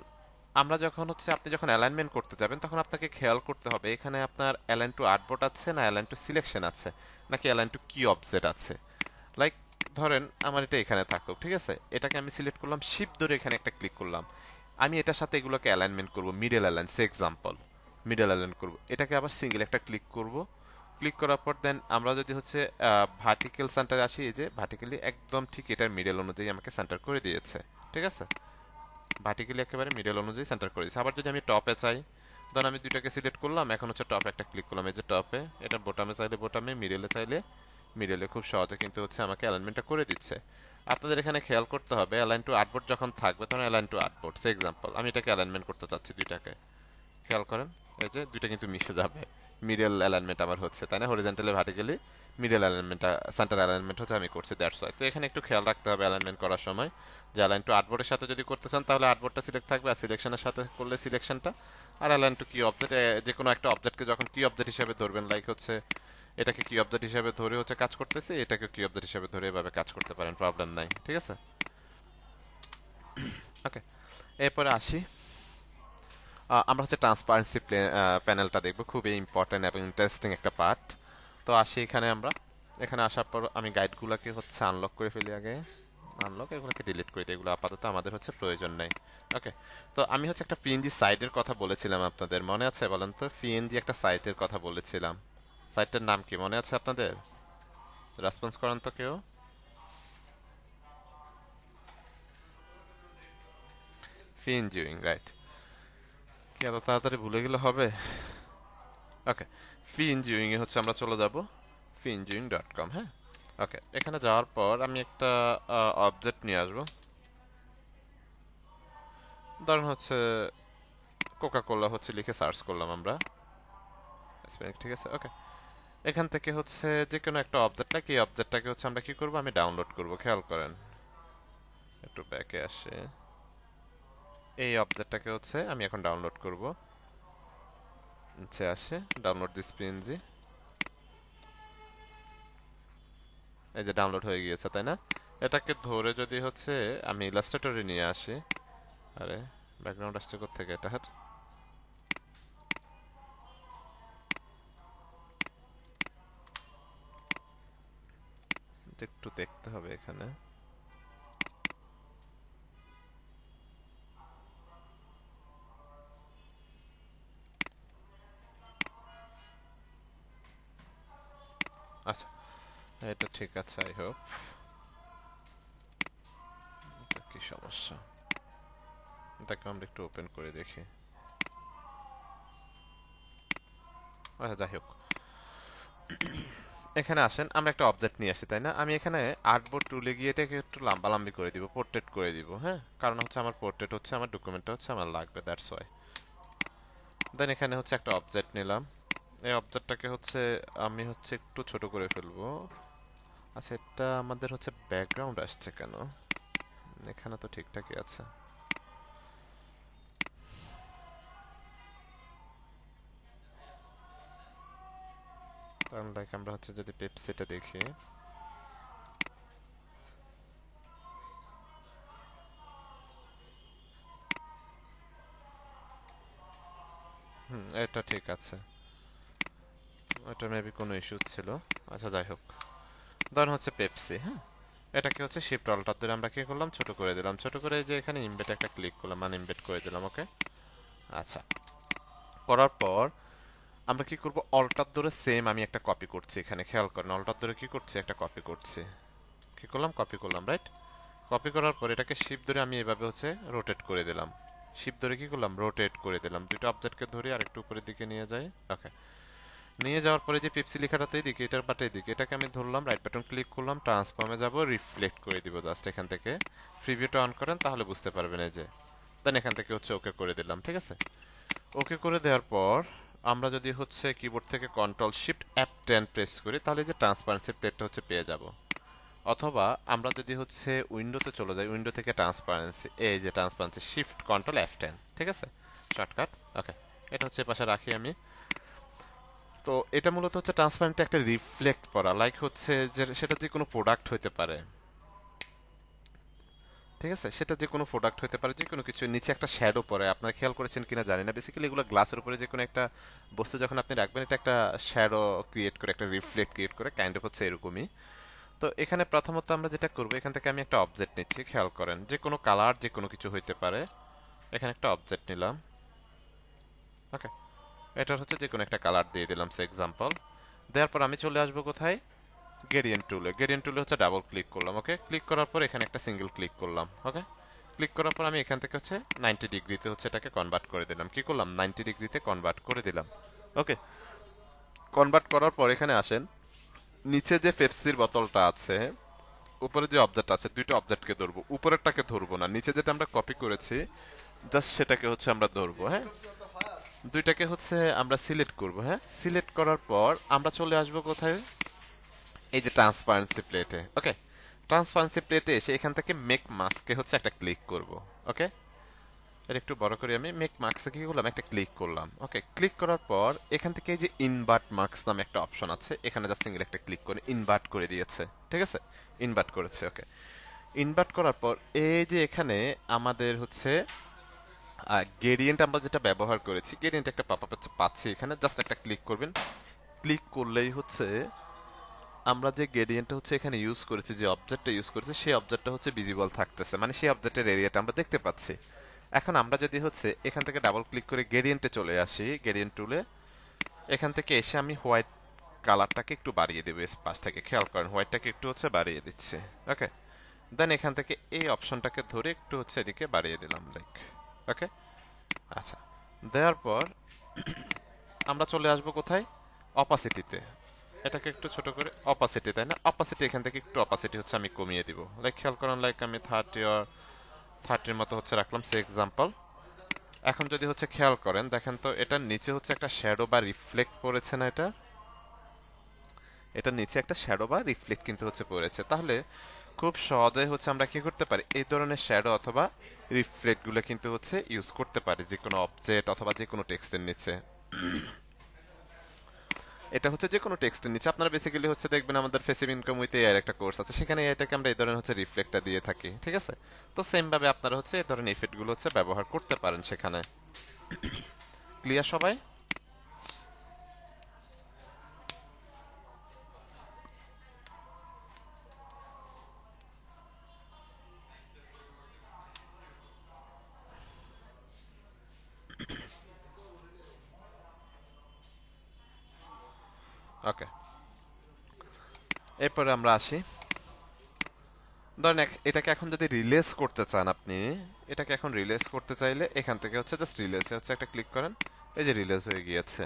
আমরা যখন হচ্ছে আপনি যখন অ্যালাইনমেন্ট করতে যাবেন তখন আপনাকে খেয়াল করতে হবে এখানে আপনার অ্যালাইন টু আর্টবোর্ড আছে না অ্যালাইন টু সিলেকশন আছে নাকি অ্যালাইন টু কি অবজেক্ট আছে। লাইক ধরেন আমার এটা এখানে থাকুক, ঠিক আছে, এটাকে আমি সিলেক্ট করলাম, শিফট ধরে এখানে একটা ক্লিক করলাম, আমি এটার সাথে এগুলোকে অ্যালাইনমেন্ট করব, মিডল অ্যালাইন সে এক্সাম্পল, মিডল অ্যালাইন করব, এটাকে আবার সিঙ্গেল একটা ক্লিক করব। ক্লিক করার পর দেন আমরা যদি হচ্ছে ভার্টিক্যাল সেন্টারে আসি, এই যে ভার্টিক্যালি একদম ঠিক এটার মিডল অনুযায়ী আমাকে সেন্টার করে দিয়েছে, ঠিক আছে, ভার্টিক্যালি একেবারে মিডল অনুযায়ী সেন্টার করে দিয়েছে। আবার যদি আমি টপে চাই, ধরুন আমি দুইটাকে সিলেক্ট করলাম, এখন হচ্ছে টপে একটা ক্লিক করলাম, এই যে টপে, এটা বোটামে চাইলে বোটামে, মিডলে চাইলে মিডলে, খুব সহজে কিন্তু হচ্ছে আমাকে অ্যালাইনমেন্টটা করে দিচ্ছে। আপনাদের এখানে খেয়াল করতে হবে, অ্যালাইন টু আর্টবোর্ড যখন থাকবে তখন অ্যালাইন টু আর্টবোর্ড সে এক্সাম্পল, আমি এটাকে অ্যালাইনমেন্ট করতে চাচ্ছি দুইটাকে, খেয়াল করেন এই যে দুইটা কিন্তু মিশে যাবে, মিডল অ্যালাইনমেন্ট আমার হচ্ছে, তাই না, হরিজন্টালি ভার্টিক্যালি মিডল অ্যালাইনমেন্টটা, সেন্টার অ্যালাইনমেন্ট হচ্ছে আমি করছি, দ্যাটস ওয়াই। তো এখানে একটু খেয়াল রাখতে হবে অ্যালাইনমেন্ট করার সময়, যে অ্যালাইন টু আর্টবোর্ডের সাথে যদি করতে চান তাহলে আর্টবোর্ডটা সিলেক্ট থাকবে, আর সিলেকশনের সাথে করলে সিলেকশনটা, আর অ্যালাইন টু কি অবজেক্ট, যে কোনো একটা অবজেক্টকে যখন কি অবজেক্ট হিসেবে ধরবেন, লাইক হচ্ছে এটাকে কি অবজেক্ট হিসেবে ধরে হচ্ছে কাজ করতেছে, এটাকে কি অবজেক্ট হিসেবে ধরে এভাবে কাজ করতে পারেন, প্রবলেম নাই, ঠিক আছে। ওকে, এরপরে আসি, আমরা হচ্ছে ট্রান্সপারেন্সি প্যানেলটা দেখবো, খুবই ইম্পর্টেন্ট এবং ইন্টারেস্টিং একটা পার্ট। তো আসি এখানে, আমরা এখানে আসার পর আমি গাইডগুলোকে হচ্ছে আনলক করে ফেলি আগে, আনলক, এগুলোকে ডিলিট করে দিই, এগুলো আপাতত আমাদের হচ্ছে প্রয়োজন নেই। ওকে, তো আমি হচ্ছে একটা পিএনজি সাইটের কথা বলেছিলাম আপনাদের, মনে আছে বলেন তো, পিএনজি একটা সাইটের কথা বলেছিলাম, সাইটটার নাম কি মনে আছে আপনাদের? রেসপন্স করেন তো কেউ। পিএনজিউইং, রাইট, কি এত তাড়াতাড়ি ভুলে গেলে হবে? ওকে, পিএনজিউইং এ হচ্ছে আমরা চলে যাব pienviewing.com, হ্যাঁ। ওকে, এখানে যাওয়ার পর আমি একটা অবজেক্ট নিয়ে আসবো, ধরুন হচ্ছে কোকা কোলা হচ্ছে লিখে সার্চ করলাম আমরা, ঠিক আছে। ওকে, এখান থেকে হচ্ছে যে কোনো একটা অবজেক্টটা, কি অবজেক্টটাকে হচ্ছে আমরা কি করব, আমি ডাউনলোড করব, খেয়াল করেন, একটু ব্যাকে আসে, এই অবজেক্টটাকে হচ্ছে আমি এখন ডাউনলোড করব, নিচে আসে ডাউনলোড দিস পিএনজি, এই যে ডাউনলোড হয়ে গিয়েছে, তাই না। এটাকে ধরে যদি হচ্ছে আমি ইলাস্ট্রেটরে নিয়ে আসি, আরে ব্যাকগ্রাউন্ড আসছে কোত্থেকে এটা, একটু দেখতে হবে এখানে, আচ্ছা এটা ঠিক আছে, আই হোপ, এটা কি সমস্যা, এটাকে আমরা একটু ওপেন করে দেখি, আচ্ছা যাই হোক, এখানে আসেন, আমরা একটা অবজেক্ট নিয়ে আসি, তাই না, আমি এখানে আর্টবোর্ড টুলে গিয়ে এটাকে একটু লম্বালম্বি করে দিব, পোর্ট্রেট করে দিব, হ্যাঁ, কারণ হচ্ছে আমার পোর্ট্রেট হচ্ছে আমার ডকুমেন্টটা হচ্ছে আমার লাগবে, দ্যাটস ওয়াই। দেন এখানে হচ্ছে একটা অবজেক্ট নিলাম, এই অবজেক্টটাকে হচ্ছে আমি হচ্ছে একটু ছোট করে ফেলবো, আচ্ছা এটা আমাদের হচ্ছে ব্যাকগ্রাউন্ড আসছে কেন, এখানে তো ঠিকঠাকই আছে, লাইক আমরা হচ্ছে যদি পেপসিটা দেখি, এটা ঠিক আছে, এটা মেবি কোনো ইস্যু ছিল, আচ্ছা যাই হোক, ধরুন হচ্ছে পেপসি, হ্যাঁ, এটাকে হচ্ছে শিফট অল্টার ধরে আমরা কি করলাম, ছোট করে দিলাম, ছোট করে যে এখানে ইমবেড একটা ক্লিক করলাম, মানে ইমবেড করে দিলাম, ওকে। আচ্ছা, করার পর আমরা কি করব, অল্টার ধরে সেম আমি একটা কপি করছি, এখানে খেয়াল করেন, অল্টার ধরে কি করছি, একটা কপি করছি, কি করলাম, কপি করলাম, রাইট। কপি করার পর এটাকে শিফট ধরে আমি এভাবে হচ্ছে রোটেট করে দিলাম, শিফট ধরে কি করলাম, রোটেট করে দিলাম, দুটো অবজেক্টকে ধরে আর একটু উপরের দিকে নিয়ে যাই, ওকে। নিয়ে যাওয়ার পরে যে পেপসি লেখাটা তো এদিকে, এটার পাটে এদিকে, এটাকে আমি ধরলাম, রাইট বাটন ক্লিক করলাম, ট্রান্সফর্মে যাব, রিফ্লেক্ট করে দিব জাস্ট এখান থেকে, প্রিভিউটা অন করেন তাহলে বুঝতে পারবেন, এই যে দেন এখান থেকে হচ্ছে ওকে করে দিলাম, ঠিক আছে। ওকে করে দেওয়ার পর আমরা যদি হচ্ছে কিবোর্ড থেকে কন্ট্রোল শিফট F10 প্রেস করি তাহলে যে ট্রান্সপারেন্সি প্লেটটা হচ্ছে পেয়ে যাব, অথবা আমরা যদি হচ্ছে উইন্ডোতে চলে যাই, উইন্ডো থেকে ট্রান্সপারেন্সি, এই যে ট্রান্সপারেন্সি শিফট কন্ট্রোল F10, ঠিক আছে, শর্টকাট, ওকে। এটা হচ্ছে পাশে রাখি আমি। তো এটা মূলত হচ্ছে ট্রান্সপারেন্ট একটা রিফ্লেক্ট করা, লাইক হচ্ছে যে সেটা যে কোনো প্রোডাক্ট হতে পারে, ঠিক আছে, সেটা যে কোনো প্রোডাক্ট হতে পারে, যে কোনো কিছু নিচে একটা শ্যাডো পড়ে, আপনারা খেয়াল করেছেন কিনা জানি না, বেসিক্যালি এগুলো গ্লাসের উপরে যে কোনো একটা বস্তু যখন আপনি রাখবেন এটা একটা শ্যাডো ক্রিয়েট করে, একটা রিফ্লেক্ট ক্রিয়েট করে, কাইন্ড অফ হচ্ছে এরকমই। তো এখানে প্রথমত আমরা যেটা করবো, এখান থেকে আমি একটা অবজেক্ট নিচ্ছি, খেয়াল করেন, যে কোনো কালার যে কোনো কিছু হইতে পারে, এখানে একটা অবজেক্ট নিলাম। ওকে, এটার হচ্ছে যে কোনো একটা কালার দিয়ে দিলাম সে এক্সাম্পল। দেওয়ার পর আমি চলে আসবো কোথায়, গ্রেডিয়েন্ট টুলে। গ্রেডিয়েন্ট টুলে হচ্ছে ডাবল ক্লিক করলাম। ওকে, ক্লিক করার পর এখানে একটা সিঙ্গেল ক্লিক করলাম। ওকে, ক্লিক করার পর আমি এখান থেকে হচ্ছে 90 ডিগ্রিতে হচ্ছে এটাকে কনভার্ট করে দিলাম। কি করলাম, 90 ডিগ্রিতে কনভার্ট করে দিলাম। ওকে, কনভার্ট করার পর এখানে আসেন, নিচে যে পেপসির বোতলটা আছে, উপরে যে অবজেক্ট আছে, দুইটা অবজেক্টকে ধরবো, উপরেরটাকে ধরবো না, নিচে যেটা আমরা কপি করেছি জাস্ট সেটাকে হচ্ছে আমরা ধরবো। হ্যাঁ, দুইটাকে হচ্ছে আমরা সিলেক্ট করব। হ্যাঁ, সিলেক্ট করার পর আমরা চলে আসবো কোথায়, এই যে ট্রান্সপারেন্সি প্লেটে। ওকে, ট্রান্সপারেন্সি প্লেটে এসে এখান থেকে মেক মাস্কে হচ্ছে একটা ক্লিক করব। ওকে, এটা একটু বড় করে আমি মেক মার্কসে কি করলাম, একটা ক্লিক করলাম। ওকে, ক্লিক করার পর এখান থেকে এই যে ইনভার্ট মার্কস নামে একটা অপশন আছে, এখানে জাস্ট সিঙ্গেল একটা ক্লিক করে ইনভার্ট করে দিয়েছে। ঠিক আছে, ইনভার্ট করেছে। ওকে, ইনভার্ট করার পর এই যে এখানে আমাদের হচ্ছে গ্রেডিয়েন্ট আমরা যেটা ব্যবহার করেছি, গ্রেডিয়েন্ট একটা পপ আপ পাচ্ছি এখানে, জাস্ট একটা ক্লিক করবেন। ক্লিক করলেই হচ্ছে আমরা যে গ্রেডিয়েন্টটা হচ্ছে এখানে ইউজ করেছি, যে অবজেক্টটা ইউজ করেছি, সেই অবজেক্টটা হচ্ছে ভিজিবল থাকতেছে, মানে সেই অবজেক্টের এরিয়াটা আমরা দেখতে পাচ্ছি। এখন আমরা যদি হচ্ছে এখান থেকে ডাবল ক্লিক করে গ্রেডিয়েন্টে চলে আসি, গ্রেডিয়েন্ট টুলে, এখান থেকে এসে আমি হোয়াইট কালারটাকে একটু বাড়িয়ে দেবো পাশ থেকে, খেয়াল করেন হোয়াইটটাকে একটু হচ্ছে বাড়িয়ে দিচ্ছে। ওকে, দেন এখান থেকে এই অপশনটাকে ধরে একটু হচ্ছে এদিকে বাড়িয়ে দিলাম, লাইক। ওকে, আচ্ছা, দেওয়ার পর আমরা চলে আসবো কোথায়, অপাসিটিতে। এটাকে একটু ছোট করে অপাসিটি, তাই না, অপাসিটি এখান থেকে একটু অপাসিটি হচ্ছে আমি কমিয়ে দিব। লাইক খেয়াল করেন, লাইক আমি 30 অর 30 মতো হচ্ছে রাখলাম সে এক্সাম্পল। এখন যদি হচ্ছে খেয়াল করেন, দেখেন তো এটার নিচে হচ্ছে একটা শ্যাডো বা রিফ্লেক্ট পড়েছে না, এটার নিচে একটা শ্যাডো বা রিফ্লেক্ট কিন্তু হচ্ছে পড়েছে। তাহলে খুব সহজে হচ্ছে আমরা কি করতে পারি, এই ধরনের শ্যাডো অথবা রিফ্লেক্ট গুলো কিন্তু হচ্ছে ইউজ করতে পারি যে কোনো অবজেক্ট অথবা যে কোনো টেক্সটের নিচে। এটা হচ্ছে যে কোনো টেক্সটের নিচে আপনারা বেসিক্যালি হচ্ছে দেখবেন আমাদের ফেসিভ ইনকাম উইথ এআই একটা কোর্স আছে, সেখানে এটাকে আমরা এই ধরনের হচ্ছে রিফ্লেক্টটা দিয়ে থাকি। ঠিক আছে, তো সেম ভাবে আপনারা হচ্ছে এই ধরনের ইফেক্ট গুলো হচ্ছে ব্যবহার করতে পারেন সেখানে। ক্লিয়ার সবাই? ওকে, এরপরে আমরা আসি, ধরেন এটাকে এখন যদি রিলেজ করতে চান আপনি, এটাকে এখন রিলেজ করতে চাইলে এখান থেকে হচ্ছে জাস্ট রিলেজে হচ্ছে একটা ক্লিক করেন, এই যে রিলেজ হয়ে গিয়েছে,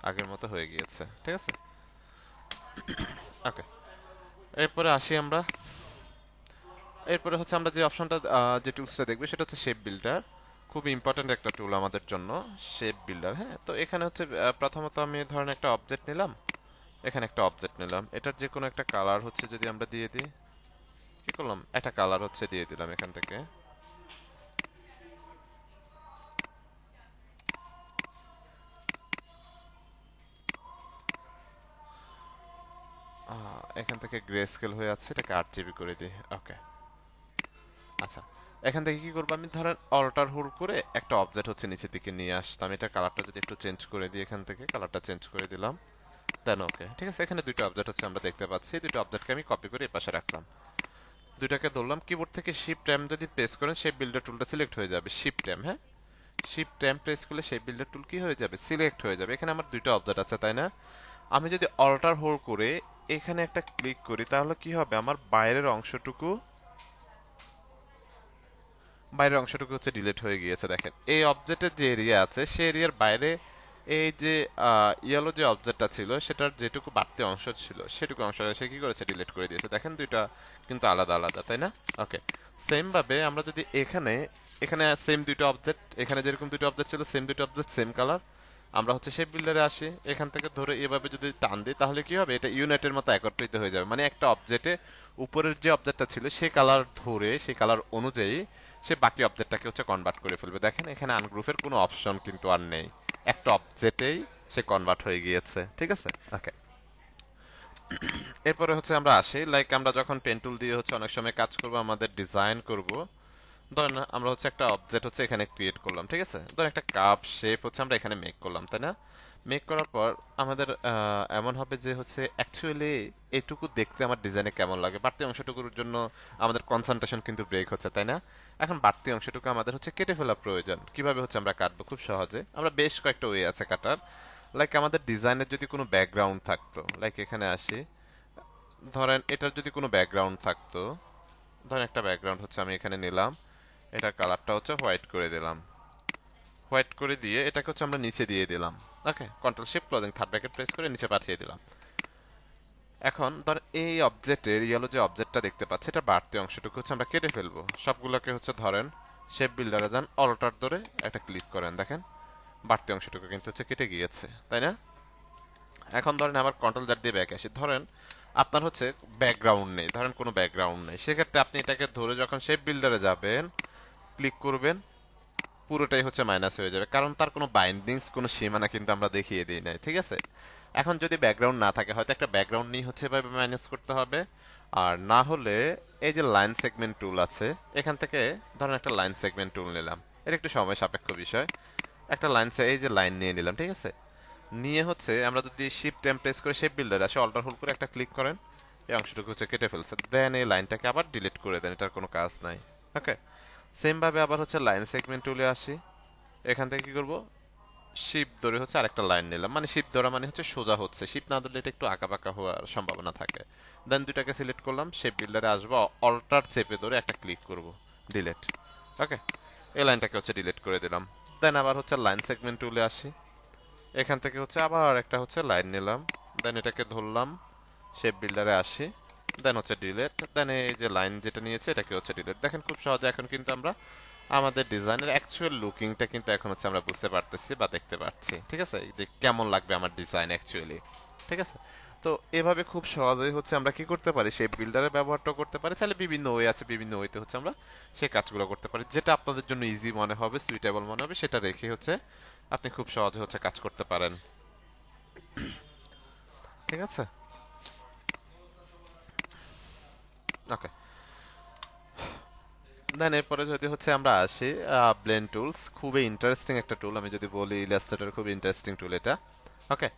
আগের মতো হয়ে গিয়েছে। ঠিক আছে, ওকে, এরপরে আসি আমরা, এরপরে হচ্ছে আমরা যে অপশনটা যে টুলসটা দেখবে সেটা হচ্ছে শেপ বিল্ডার। খুব ইম্পর্ট্যান্ট একটা টুল আমাদের জন্য, শেপ বিল্ডার। হ্যাঁ, তো এখানে হচ্ছে প্রথমত আমি ধরেন একটা অবজেক্ট নিলাম, এখানে একটা অবজেক্ট নিলাম, এটার যে কোনো একটা কালার হচ্ছে যদি আমরা দিয়ে দিই, কি করলাম, একটা কালার হচ্ছে দিয়ে দিলাম এখান থেকে। এখান থেকে গ্রে স্কেল হয়ে যাচ্ছে, এটাকে 8 GB করে দিই। ওকে, আচ্ছা, এখান থেকে কি করবো, আমি ধরেন অল্টার হোল্ড করে একটা অবজেক্ট হচ্ছে নিচের দিকে নিয়ে আসলাম, এটা কালারটা যদি একটু চেঞ্জ করে দিই, এখান থেকে কালারটা চেঞ্জ করে দিলাম, দেন ওকে। ঠিক আছে, এখানে দুটো অবজেক্ট হচ্ছে আমরা দেখতে পাচ্ছি, দুটো অবজেক্টকে আমি কপি করে এই পাশে রাখলাম, দুইটাকে ধরলাম, কিবোর্ড থেকে শিফট ট্যাম যদি প্রেস করেন শেপ বিল্ডার টুলটা সিলেক্ট হয়ে যাবে, শিফট ট্যাম। হ্যাঁ, শিফট ট্যাম প্রেস করলে শেপ বিল্ডার টুল কি হয়ে যাবে, সিলেক্ট হয়ে যাবে। এখানে আমার দুটো অবজেক্ট আছে, তাই না, আমি যদি অল্টার হোল্ড করে এখানে একটা ক্লিক করি, তাহলে কি হবে, আমার বাইরের অংশটুকু হচ্ছে ডিলিট হয়ে গিয়েছে। দেখেন এই অবজেক্টের যে এরিয়া আছে সেই এরিয়ার বাইরে এই যে ইয়েলো যে অবজেক্টটা ছিল সেটার যেটুকু বাড়তি অংশ ছিল সেটুকু অংশ সে কি করেছে, ডিলিট করে দিয়েছে। দেখেন দুইটা কিন্তু আলাদা আলাদা, তাই না। ওকে, সেম ভাবে আমরা যদি এখানে এখানে সেম দুটো অবজেক্ট, এখানে যেরকম দুটো অবজেক্ট ছিল সেম দুটো অবজেক্ট সেম কালার, আমরা হচ্ছে শেপ বিল্ডারে আসি, এখান থেকে ধরে এভাবে যদি টান দিই তাহলে কি হবে, এটা ইউনিটের মতো একত্রিত হয়ে যাবে। মানে একটা অবজেক্টে উপরের যে অবজেক্টটা ছিল সেই কালার ধরে সেই কালার অনুযায়ী সে বাকি অবজেক্টটাকে হচ্ছে কনভার্ট করে ফেলবে। দেখেন এখানে আনগ্রুপের কোনো অপশন কিন্তু আর নেই, একটা অবজেক্টেই সে কনভার্ট হয়ে গিয়েছে। ঠিক আছে, ওকে, এরপরে হচ্ছে আমরা আসি, লাইক আমরা যখন পেন টুল দিয়ে হচ্ছে অনেক সময় কাজ করব, আমাদের ডিজাইন করব, ধরেন আমরা হচ্ছে একটা অবজেক্ট হচ্ছে এখানে ক্রিয়েট করলাম। ঠিক আছে, ধরেন একটা কাপ শেপ হচ্ছে আমরা এখানে মেক করলাম, তাই না। মেক করার পর আমাদের এমন হবে যে হচ্ছে অ্যাকচুয়ালি এইটুকু দেখতে আমার ডিজাইনে কেমন লাগে, বাড়তি অংশটুকুর জন্য আমাদের কনসেন্ট্রেশন কিন্তু ব্রেক হচ্ছে, তাই না? এখন বাড়তি অংশটুকু আমাদের হচ্ছে কেটে ফেলা প্রয়োজন। কিভাবে হচ্ছে আমরা কাটবো? খুব সহজে, আমরা বেশ কয়েকটা ওয়ে আছে কাটার। লাইক আমাদের ডিজাইনের যদি কোনো ব্যাকগ্রাউন্ড থাকতো, লাইক এখানে আসি, ধরেন এটার যদি কোনো ব্যাকগ্রাউন্ড থাকতো, ধরেন একটা ব্যাকগ্রাউন্ড হচ্ছে আমি এখানে নিলাম, এটার কালারটা হচ্ছে হোয়াইট করে দিলাম, হোয়াইট করে দিয়ে এটাকে হচ্ছে আমরা নিচে দিয়ে দিলাম। Okay, control shift closing third bracket press করে নিচে পাঠিয়ে দিলাম। এখন ধর এই অবজেক্টের ইয়েলো যে অবজেক্টটা দেখতে পাচ্ছি, এটা বাড়তি অংশটুকু হচ্ছে আমরা কেটে ফেলবো সবগুলোকে। হচ্ছে ধরেন শেপ বিল্ডারে যান, অল্টার ধরে একটা ক্লিক করেন, দেখেন বাড়তি অংশটুকু কিন্তু হচ্ছে কেটে গিয়েছে, তাই না? এখন ধরেন আবার কন্ট্রোল জার দিয়ে ব্যাক আসি, ধরেন আপনার হচ্ছে ব্যাকগ্রাউন্ড নেই, ধরেন কোনো ব্যাকগ্রাউন্ড নেই, সেক্ষেত্রে আপনি এটাকে ধরে যখন শেপ বিল্ডারে যাবেন, ক্লিক করবেন, পুরোটাই হচ্ছে মাইনাস হয়ে যাবে, কারণ তার কোনো বাইন্ডিংস, কোনো সীমানা কিন্তু আমরা দেখিয়ে দিই নাই, ঠিক আছে? এখন যদি ব্যাকগ্রাউন্ড না থাকে, হয়তো একটা ব্যাকগ্রাউন্ড নিয়ে হচ্ছে এভাবে মাইনাস করতে হবে। আর না হলে এই যে লাইন সেগমেন্ট টুল আছে, এখান থেকে ধরেন একটা লাইন সেগমেন্ট টুল নিলাম, এটা একটু সময় সাপেক্ষ বিষয়। একটা লাইন, এই যে লাইন নিয়ে নিলাম, ঠিক আছে? নিয়ে হচ্ছে আমরা যদি শিফট টেম প্রেস করে শেপ বিল্ডার আসে, অল্টার হোল্ড করে একটা ক্লিক করেন, এই অংশটুকু হচ্ছে কেটে ফেলছে, দেন এই লাইনটাকে আবার ডিলিট করে দেন, এটার কোনো কাজ নাই। ওকে, সেম ভাবে আবার হচ্ছে লাইন সেগমেন্ট টুলে আসি, এখান থেকে কি করব, শিপ ধরে হচ্ছে আরেকটা লাইন নিলাম, মানে শিপ ধরা মানে হচ্ছে সোজা হচ্ছে, শিপ না ধরলে এটা একটু আঁকা বাঁকা হওয়ার সম্ভাবনা থাকে। দেন দুটাকে সিলেক্ট করলাম, শেপ বিল্ডারে আসবো, অল্টার চেপে ধরে একটা ক্লিক করব, ডিলিট। ওকে, এই লাইনটাকে হচ্ছে ডিলিট করে দিলাম। দেন আবার হচ্ছে লাইন সেগমেন্ট টুলে আসি, এখান থেকে হচ্ছে আবার একটা হচ্ছে লাইন নিলাম, দেন এটাকে ধরলাম, শেপ বিল্ডারে আসি, দেন হচ্ছে ডিলিট, দেন এই যে লাইন যেটা নিয়েছে এটাকে হচ্ছে ডিলিট। দেখেন খুব সহজে এখন কিন্তু আমরা আমাদের ডিজাইনের অ্যাকচুয়াল লুকিংটা কিন্তু এখন হচ্ছে আমরা বুঝতে পারতেছি বা দেখতে পাচ্ছি, ঠিক আছে, যে কেমন লাগবে আমার ডিজাইন অ্যাকচুয়ালি, ঠিক আছে? তো এভাবে খুব সহজেই হচ্ছে আমরা কি করতে পারি, সেই বিল্ডারের ব্যবহারটা করতে পারি। তাহলে বিভিন্ন ওয়ে আছে, বিভিন্ন ওয়েতে হচ্ছে আমরা সেই কাজগুলো করতে পারি, যেটা আপনাদের জন্য ইজি মনে হবে, সুইটেবল মনে হবে, সেটা রেখে হচ্ছে আপনি খুব সহজে হচ্ছে কাজ করতে পারেন, ঠিক আছে? ওকে, দেন এরপরে যদি হচ্ছে আমরা আসি ব্লেন্ড টুলস, খুবই ইন্টারেস্টিং একটা টুল, আমি যদি বলি ইলাস্ট্রেটর খুবই ইন্টারেস্টিং টুল এটা। ওকে,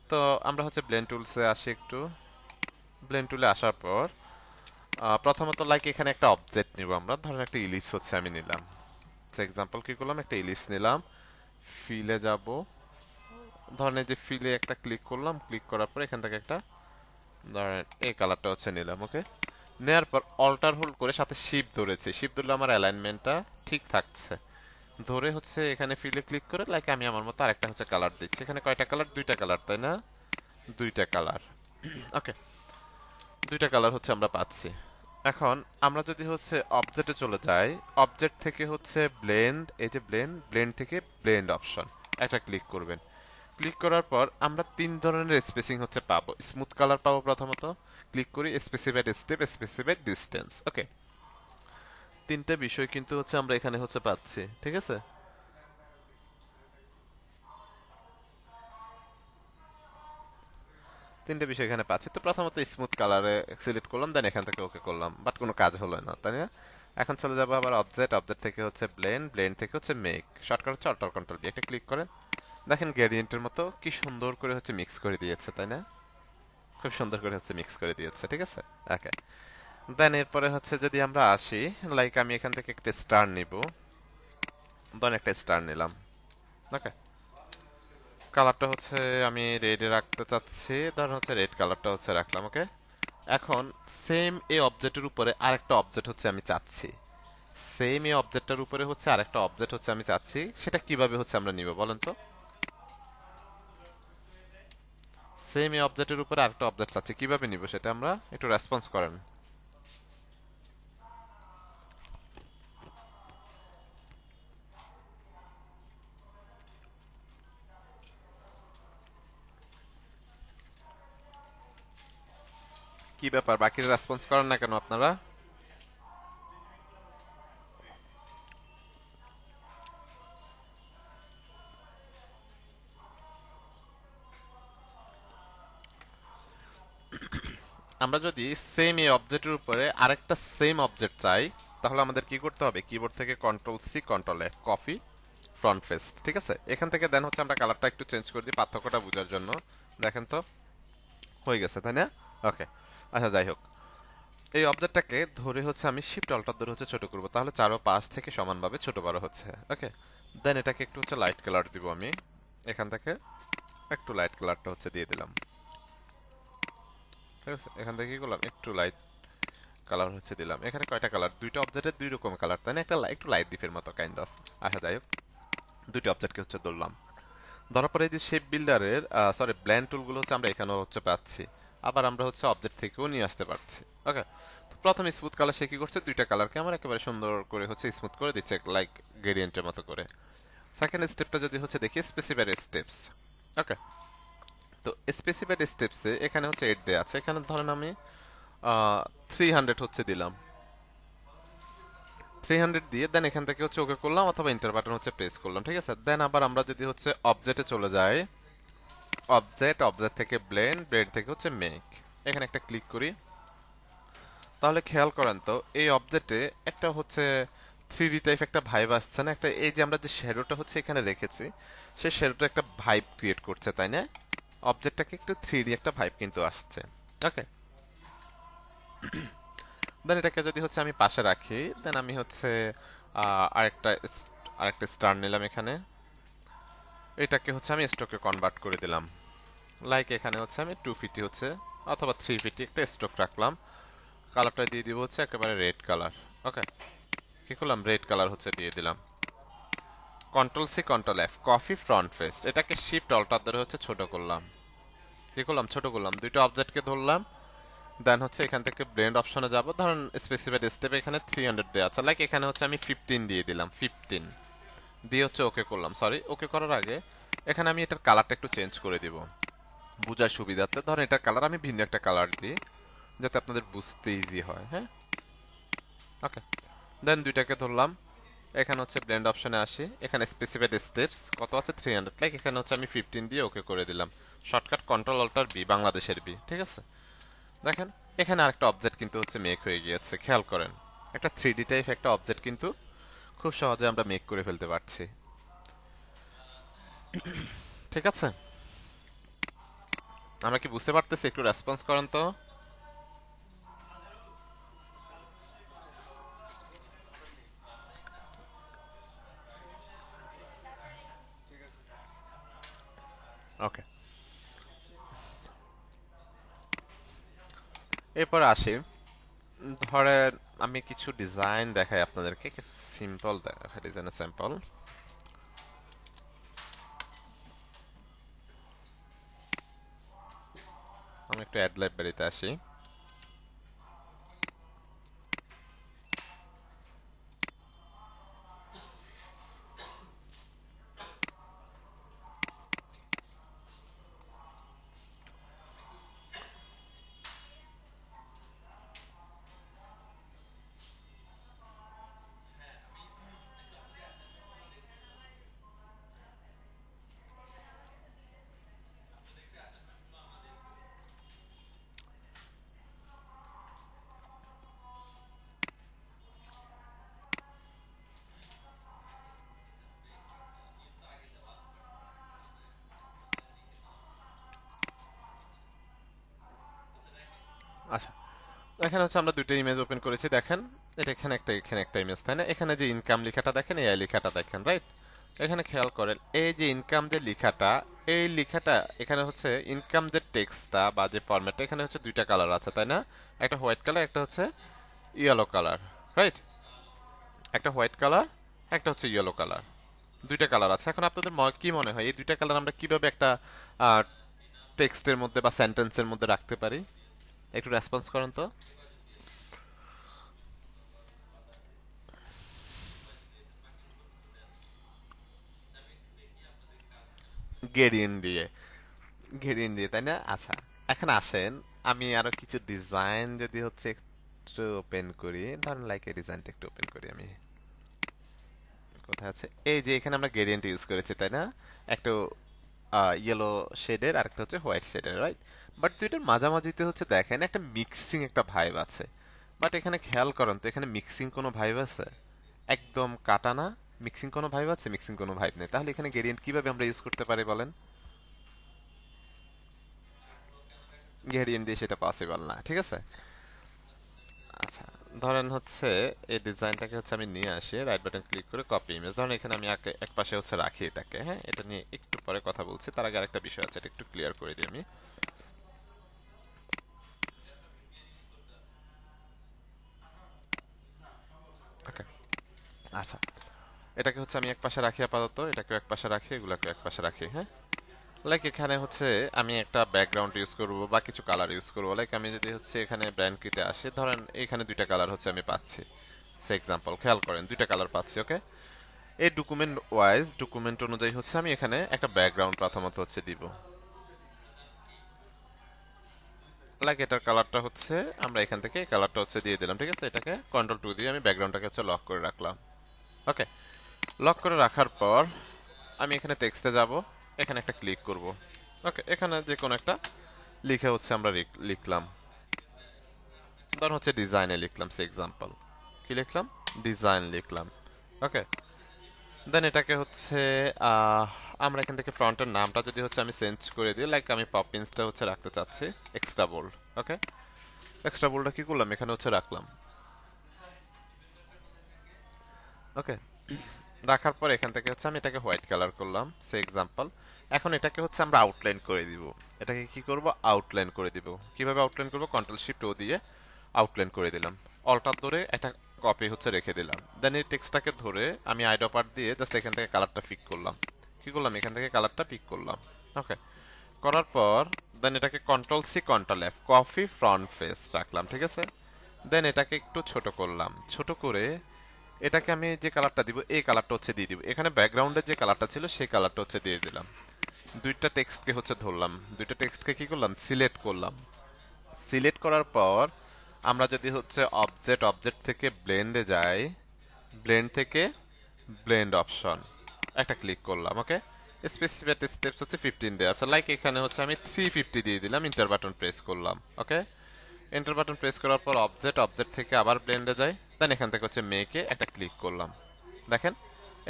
তো আমরা হচ্ছে ব্লেন্ড টুলসে আসি একটু। ব্লেন্ড টুলে আসার পর প্রথমত লাইক এখানে একটা অবজেক্ট নিব আমরা, ধরেন একটা ইলিপস হচ্ছে আমি নিলাম, এক্সাম্পল কি করলাম, একটা ইলিপস নিলাম, ফিলে যাব, ধরেন এই যে ফিলে একটা ক্লিক করলাম, ক্লিক করার পর এখান থেকে একটা ধরেন এই কালারটা হচ্ছে নিলাম। ওকে, নেয়ার পর অল্টার হোল্ড করে সাথে শিপ ধরেছি, শিপ ধরলে আমার অ্যালাইনমেন্টটা ঠিক থাকছে, ধরে হচ্ছে এখানে ফিলে ক্লিক করে লাইক আমি আমার মতো আরেকটা হচ্ছে কালার দিচ্ছি। এখানে কয়টা কালার? দুইটা কালার, তাই না? দুইটা কালার। ওকে, দুইটা কালার হচ্ছে আমরা পাচ্ছি। এখন আমরা যদি হচ্ছে অবজেক্টে চলে যাই, অবজেক্ট থেকে হচ্ছে ব্লেন্ড, এই যে ব্লেন্ড, ব্লেন্ড থেকে ব্লেন্ড অপশন একটা ক্লিক করবেন। ক্লিক করার পর আমরা তিন ধরনের স্পেসিং হচ্ছে পাবো। স্মুথ কালার পাবো প্রথমত, ক্লিক করি, স্পেসিফাইড স্টেপ, স্পেসিফাইড ডিস্টেন্স। ওকে, তিনটা বিষয় কিন্তু হচ্ছে আমরা এখানে হচ্ছে পাচ্ছি, ঠিক আছে? তিনটে বিষয় এখানে পাচ্ছি। তো প্রথমত স্মুথ কালারে সিলেক্ট করলাম, দেন এখান থেকে ওকে করলাম, বাট কোনো কাজ হলো না, তাই না? এখন চলে যাবো আবার অবজেক্ট, অবজেক্ট থেকে হচ্ছে ব্লেন্ড, ব্লেন্ড থেকে হচ্ছে মেক, শর্টকাট হচ্ছে অল্টার কন্ট্রোল বি, একটা ক্লিক করেন, দেখেন গ্রেডিয়েন্টের মতো কি সুন্দর করে হচ্ছে মিক্স করে দিয়েছে, তাই না? খুব সুন্দর করে হচ্ছে মিক্স করে দিয়েছে, ঠিক আছে? ওকে, দেন এরপরে হচ্ছে যদি আমরা আসি, লাইক আমি এখান থেকে একটা স্টার নিব, দেন একটা স্টার নিলাম। ওকে, কালারটা হচ্ছে আমি রেডে রাখতে চাচ্ছি, ধরেন হচ্ছে রেড কালারটা হচ্ছে রাখলাম। ওকে, এখন সেম এই অবজেক্টের উপরে আরেকটা অবজেক্ট হচ্ছে আমি চাচ্ছি, সেম এই অবজেক্টটার উপরে হচ্ছে আরেকটা অবজেক্ট হচ্ছে আমি চাচ্ছি, সেটা কিভাবে হচ্ছে আমরা নিব বলেন তো? সেম এই অবজেক্টের উপরে আরেকটা অবজেক্ট চাচ্ছি, কিভাবে নিব সেটা আমরা, একটু রেসপন্স করেন। কি ব্যাপার, বাকি রেসপন্স করেন না কেন আপনারা? আমরা যদি সেম এই অবজেক্টের উপরে আরেকটা সেম অবজেক্ট চাই, তাহলে আমাদের কি করতে হবে? কিবোর্ড থেকে control C, control F, copy, front face, ঠিক আছে। এখান থেকে দেন হচ্ছে আমরা কালারটা একটু চেঞ্জ করে দিই পার্থক্যটা বোঝার জন্য। দেখেন তো হয়ে গেছে তাই না? ওকে, আচ্ছা যাই হোক, এই অবজেক্টটাকে ধরে হচ্ছে আমি শিফট অল্টার ধরে হচ্ছে ছোট করব, তাহলে চারো পাশ থেকে সমানভাবে ছোট বড় হচ্ছে। ওকে, দেন এটাকে একটু হচ্ছে লাইট কালার দিব আমি, এখান থেকে একটু লাইট কালারটা হচ্ছে দিয়ে দিলাম, ঠিক আছে। এখান থেকে কি করলাম, একটু লাইট কালার হচ্ছে দিলাম। এখানে কয়টা কালার, দুইটা অবজেক্টের দুই রকম কালার তাই না, একটা একটু লাইট ডিপের মতো কাইন্ড অফ। আচ্ছা যাই হোক, দুইটা অবজেক্টকে হচ্ছে ধরলাম, ধরার পরে এই যে শেপ বিল্ডারের সরি ব্ল্যান্ড টুলগুলো হচ্ছে আমরা এখানেও হচ্ছে পাচ্ছি, আবার আমরা হচ্ছে অবজেক্ট থেকেও নিয়ে আসতে পারছি। ওকে, তো প্রথমে স্মুথ কালার সে কি করছে, দুইটা কালারকে আমার একেবারে সুন্দর করে হচ্ছে স্মুথ করে দিচ্ছে লাইক গ্রেডিয়েন্টের মতো করে। সেকেন্ড স্টেপটা যদি হচ্ছে দেখি স্পেসিফাইড স্টেপস। ওকে, তো স্পেসিফাইড স্টেপসে এখানে হচ্ছে 8 দেয়া আছে, এখানে ধরেন আমি 300 হচ্ছে দিলাম, 300 দিয়ে দেন এখান থেকে হচ্ছে ওকে করলাম অথবা এন্টার বাটন হচ্ছে প্রেস করলাম, ঠিক আছে। দেন আবার আমরা যদি হচ্ছে অবজেক্টে চলে যাই, অবজেক্ট থেকে ব্লেন্ড, ব্লেন্ড থেকে হচ্ছে মেক, এখানে একটা ক্লিক করি, তাহলে খেয়াল করেন তো এই অবজেক্টে একটা হচ্ছে 3D টাইপ একটা ভাইব আসছে না, একটা এই যে আমরা যে শ্যাডোটা হচ্ছে এখানে রেখেছি সেই শ্যাডোটা একটা ভাইব ক্রিয়েট করছে তাই না, অবজেক্টটাকে একটু 3D একটা ভাইব কিন্তু আসছে। ওকে, দেন এটাকে যদি হচ্ছে আমি পাশে রাখি, দেন আমি হচ্ছে আরেকটা আরেকটা স্টার নিলাম এখানে, এটাকে হচ্ছে আমি স্ট্রোকে কনভার্ট করে দিলাম, লাইক এখানে হচ্ছে আমি 250 হচ্ছে অথবা 350 একটা স্ট্রোক রাখলাম, কালারটা দিয়ে দিব হচ্ছে একেবারে রেড কালার। ওকে, কি করলাম, রেড কালার হচ্ছে দিয়ে দিলাম, control C control F copy front face, এটাকে শিফট অল্টার ধরে হচ্ছে ছোট করলাম, কি করলাম, ছোট করলাম, দুইটা অবজেক্টকে ধরলাম, দেন হচ্ছে এখান থেকে ব্লেন্ড অপশনে যাব, ধরুন স্পেসিফাইড স্টেপ এখানে 300 দেওয়া আছে, লাইক এখানে হচ্ছে আমি 15 দিয়ে দিলাম, 15 দিয়ে হচ্ছে ওকে করলাম। সরি, ওকে করার আগে এখানে আমি এটার কালারটা একটু চেঞ্জ করে দিব বুঝার সুবিধার্থে, ধরেন এটার কালার আমি ভিন্ন একটা কালার দিই যাতে আপনাদের বুঝতে ইজি হয়। হ্যাঁ, ওকে, দেন দুইটাকে ধরলাম, এখানে হচ্ছে ব্লেন্ড অপশনে আসি, এখানে স্পেসিফাইড স্টেপস কত আছে 300, লাইক এখানে হচ্ছে আমি 15 দিয়ে ওকে করে দিলাম, শর্টকাট কন্ট্রোল অল্টার বি, বাংলাদেশের বি, ঠিক আছে। দেখেন এখানে আরেকটা অবজেক্ট কিন্তু হচ্ছে মেক হয়ে গিয়েছে, খেয়াল করেন একটা 3D টাইপ একটা অবজেক্ট কিন্তু খুব সহজে আমরা মেক করে ফেলতে পারছি, ঠিক আছে। আমরা কি বুঝতে পারতেছি, একটু রেসপন্স করেন তো। ওকে, এরপর আসি, ধরেন আমি কিছু ডিজাইন দেখাই আপনাদেরকে, কিছু সিম্পল দেখাই, ডিজাইনের স্যাম্পল। আমি একটু অ্যাড লাইব্রেরিতে আসি, আচ্ছা। এখানে হচ্ছে আমরা দুটো ইমেজ ওপেন করেছি, দেখেন এটা এখানে একটা ইমেজ তাই না, এখানে যে ইনকাম লেখাটা দেখেন, এই লেখাটা দেখেন, রাইট। এখানে খেয়াল করেন এই যে ইনকাম যে লেখাটা, এই লেখাটা এখানে হচ্ছে ইনকাম যে টেক্সটটা বা যে ফরম্যাটটা, এখানে হচ্ছে দুইটা কালার আছে তাই না, একটা হোয়াইট কালার একটা হচ্ছে ইয়েলো কালার, রাইট। একটা হোয়াইট কালার একটা হচ্ছে ইয়েলো কালার, দুইটা কালার আছে। এখন আপনাদের কি মনে হয় এই দুইটা কালার আমরা কিভাবে একটা টেক্সটের মধ্যে বা সেন্টেন্সের মধ্যে রাখতে পারি, একটু রেসপন্স করেন তো। গেরিয়েন্ট দিয়ে, গেরিয়েন্ট দিয়ে তাই না। আচ্ছা, এখন আসেন আমি আরো কিছু ডিজাইন যদি হচ্ছে একটু ওপেন করি, ধরুন লাইক এই ডিজাইনটা একটু ওপেন করি আমি, কোথায় আছে, এই যে এখানে আমরা গ্রেডিয়েন্ট ইউজ করেছি তাই না, একটা ইয়েলো শেডের আর একটা হচ্ছে হোয়াইট শেডের, রাইট। বাট দুইটার মাঝামাঝিতে হচ্ছে দেখেন একটা মিক্সিং একটা ভাইব আছে, বাট এখানে খেয়াল করেন তো এখানে মিক্সিং কোনো ভাইব আছে, একদম কাটা না, মিক্সিং কোনো ভাইব আছে? মিক্সিং কোনো ভাইব নেই। তাহলে এখানে গ্রেডিয়েন্ট কিভাবে আমরা ইউজ করতে পারি বলেন? গ্রেডিয়েন্ট দিয়ে সেটা পসিবল না, ঠিক আছে? আচ্ছা, ধরেন হচ্ছে এই ডিজাইনটাকে হচ্ছে আমি নিয়ে আসি, রাইট বাটন ক্লিক করে কপি ইমেজ। ধরেন এখানে আমি এক পাশে হচ্ছে রাখি এটাকে, হ্যাঁ? এটা নিয়ে একটু পরে কথা বলছি, তার আগে আরেকটা বিষয় আছে, এটা একটু ক্লিয়ার করে দিই আমি। ওকে, আচ্ছা, এটাকে হচ্ছে আমি এক পাশে রাখি আপাতত, এটাকে এক পাশে রাখি, এগুলাকে এক পাশে রাখি, হ্যাঁ? লাইক এখানে হচ্ছে আমি একটা ব্যাকগ্রাউন্ড ইউজ করব বা কিছু কালার ইউজ করব। লাইক আমি যদি হচ্ছে এখানে ব্র্যান্ড কিটে আসি, ধরেন এখানে দুইটা কালার হচ্ছে আমি পাচ্ছি, সে এক্সাম্পল, খেয়াল করেন দুইটা কালার পাচ্ছি। ওকে, এই ডকুমেন্ট অনুযায়ী হচ্ছে আমি এখানে একটা ব্যাকগ্রাউন্ড প্রথমত হচ্ছে দিব। লাইক এটার কালারটা হচ্ছে আমরা এখান থেকে এই কালারটা হচ্ছে দিয়ে দিলাম, ঠিক আছে? এটাকে কন্ট্রোল 2 দিয়ে আমি ব্যাকগ্রাউন্ডটাকে হচ্ছে লক করে রাখলাম। ওকে, লক করে রাখার পর আমি এখানে টেক্সটে যাব, এখানে একটা ক্লিক করব। ওকে, এখানে যে কোনো একটা লিখে হচ্ছে আমরা লিখলাম, ধরুন হচ্ছে ডিজাইনে লিখলাম, সে এক্সাম্পল। কি লিখলাম? ডিজাইন লিখলাম। ওকে, দেন এটাকে হচ্ছে আমরা এখান থেকে ফ্রন্টের নামটা যদি হচ্ছে আমি চেঞ্জ করে দিই, লাইক আমি পপিন্সটা হচ্ছে রাখতে চাচ্ছি এক্সট্রা বোল্ড। ওকে, এক্সট্রা বোল্ডটা কি করলাম? এখানে হচ্ছে রাখলাম। ওকে, রাখার পর এখান থেকে হচ্ছে আমি এটাকে হোয়াইট কালার করলাম, সে এক্সাম্পল। এখন এটাকে হচ্ছে আমরা আউটলাইন করে দিব। এটাকে কি করব? আউটলাইন করে দিব। কিভাবে আউটলাইন করব? কন্ট্রোল শিফট ও দিয়ে আউটলাইন করে দিলাম। অল্টার ধরে একটা কপি হচ্ছে রেখে দিলাম। দেন এই টেক্সটটাকে ধরে আমি আইডপার দিয়ে জাস্ট এখান থেকে কালারটা পিক করলাম। কি করলাম? এখান থেকে কালারটা পিক করলাম। ওকে, করার পর দেন এটাকে control C control F copy front face রাখলাম, ঠিক আছে? দেন এটাকে একটু ছোট করলাম, ছোট করে এটাকে আমি যে কালারটা দিব এই কালারটা হচ্ছে দিয়ে দিব। এখানে ব্যাকগ্রাউন্ডের যে কালারটা ছিল সেই কালারটা হচ্ছে দিয়ে দিলাম। দুইটা টেক্সটকে হচ্ছে ধরলাম, দুইটা টেক্সটকে কি করলাম? সিলেক্ট করলাম। সিলেক্ট করার পর আমরা যদি হচ্ছে অবজেক্ট থেকে ব্লেন্ডে যাই, ব্লেন্ড থেকে ব্লেন্ড অপশন একটা ক্লিক করলাম। ওকে, স্পেসিফাইড স্টেপস হচ্ছে 15 দেওয়া আছে, লাইক এখানে হচ্ছে আমি 350 দিয়ে দিলাম, ইন্টার বাটন প্রেস করলাম। ওকে, এন্টার বাটন প্রেস করার পর অবজেক্ট থেকে আবার ব্লেন্ডে যাই, দেন এখান থেকে হচ্ছে মেকে একটা ক্লিক করলাম। দেখেন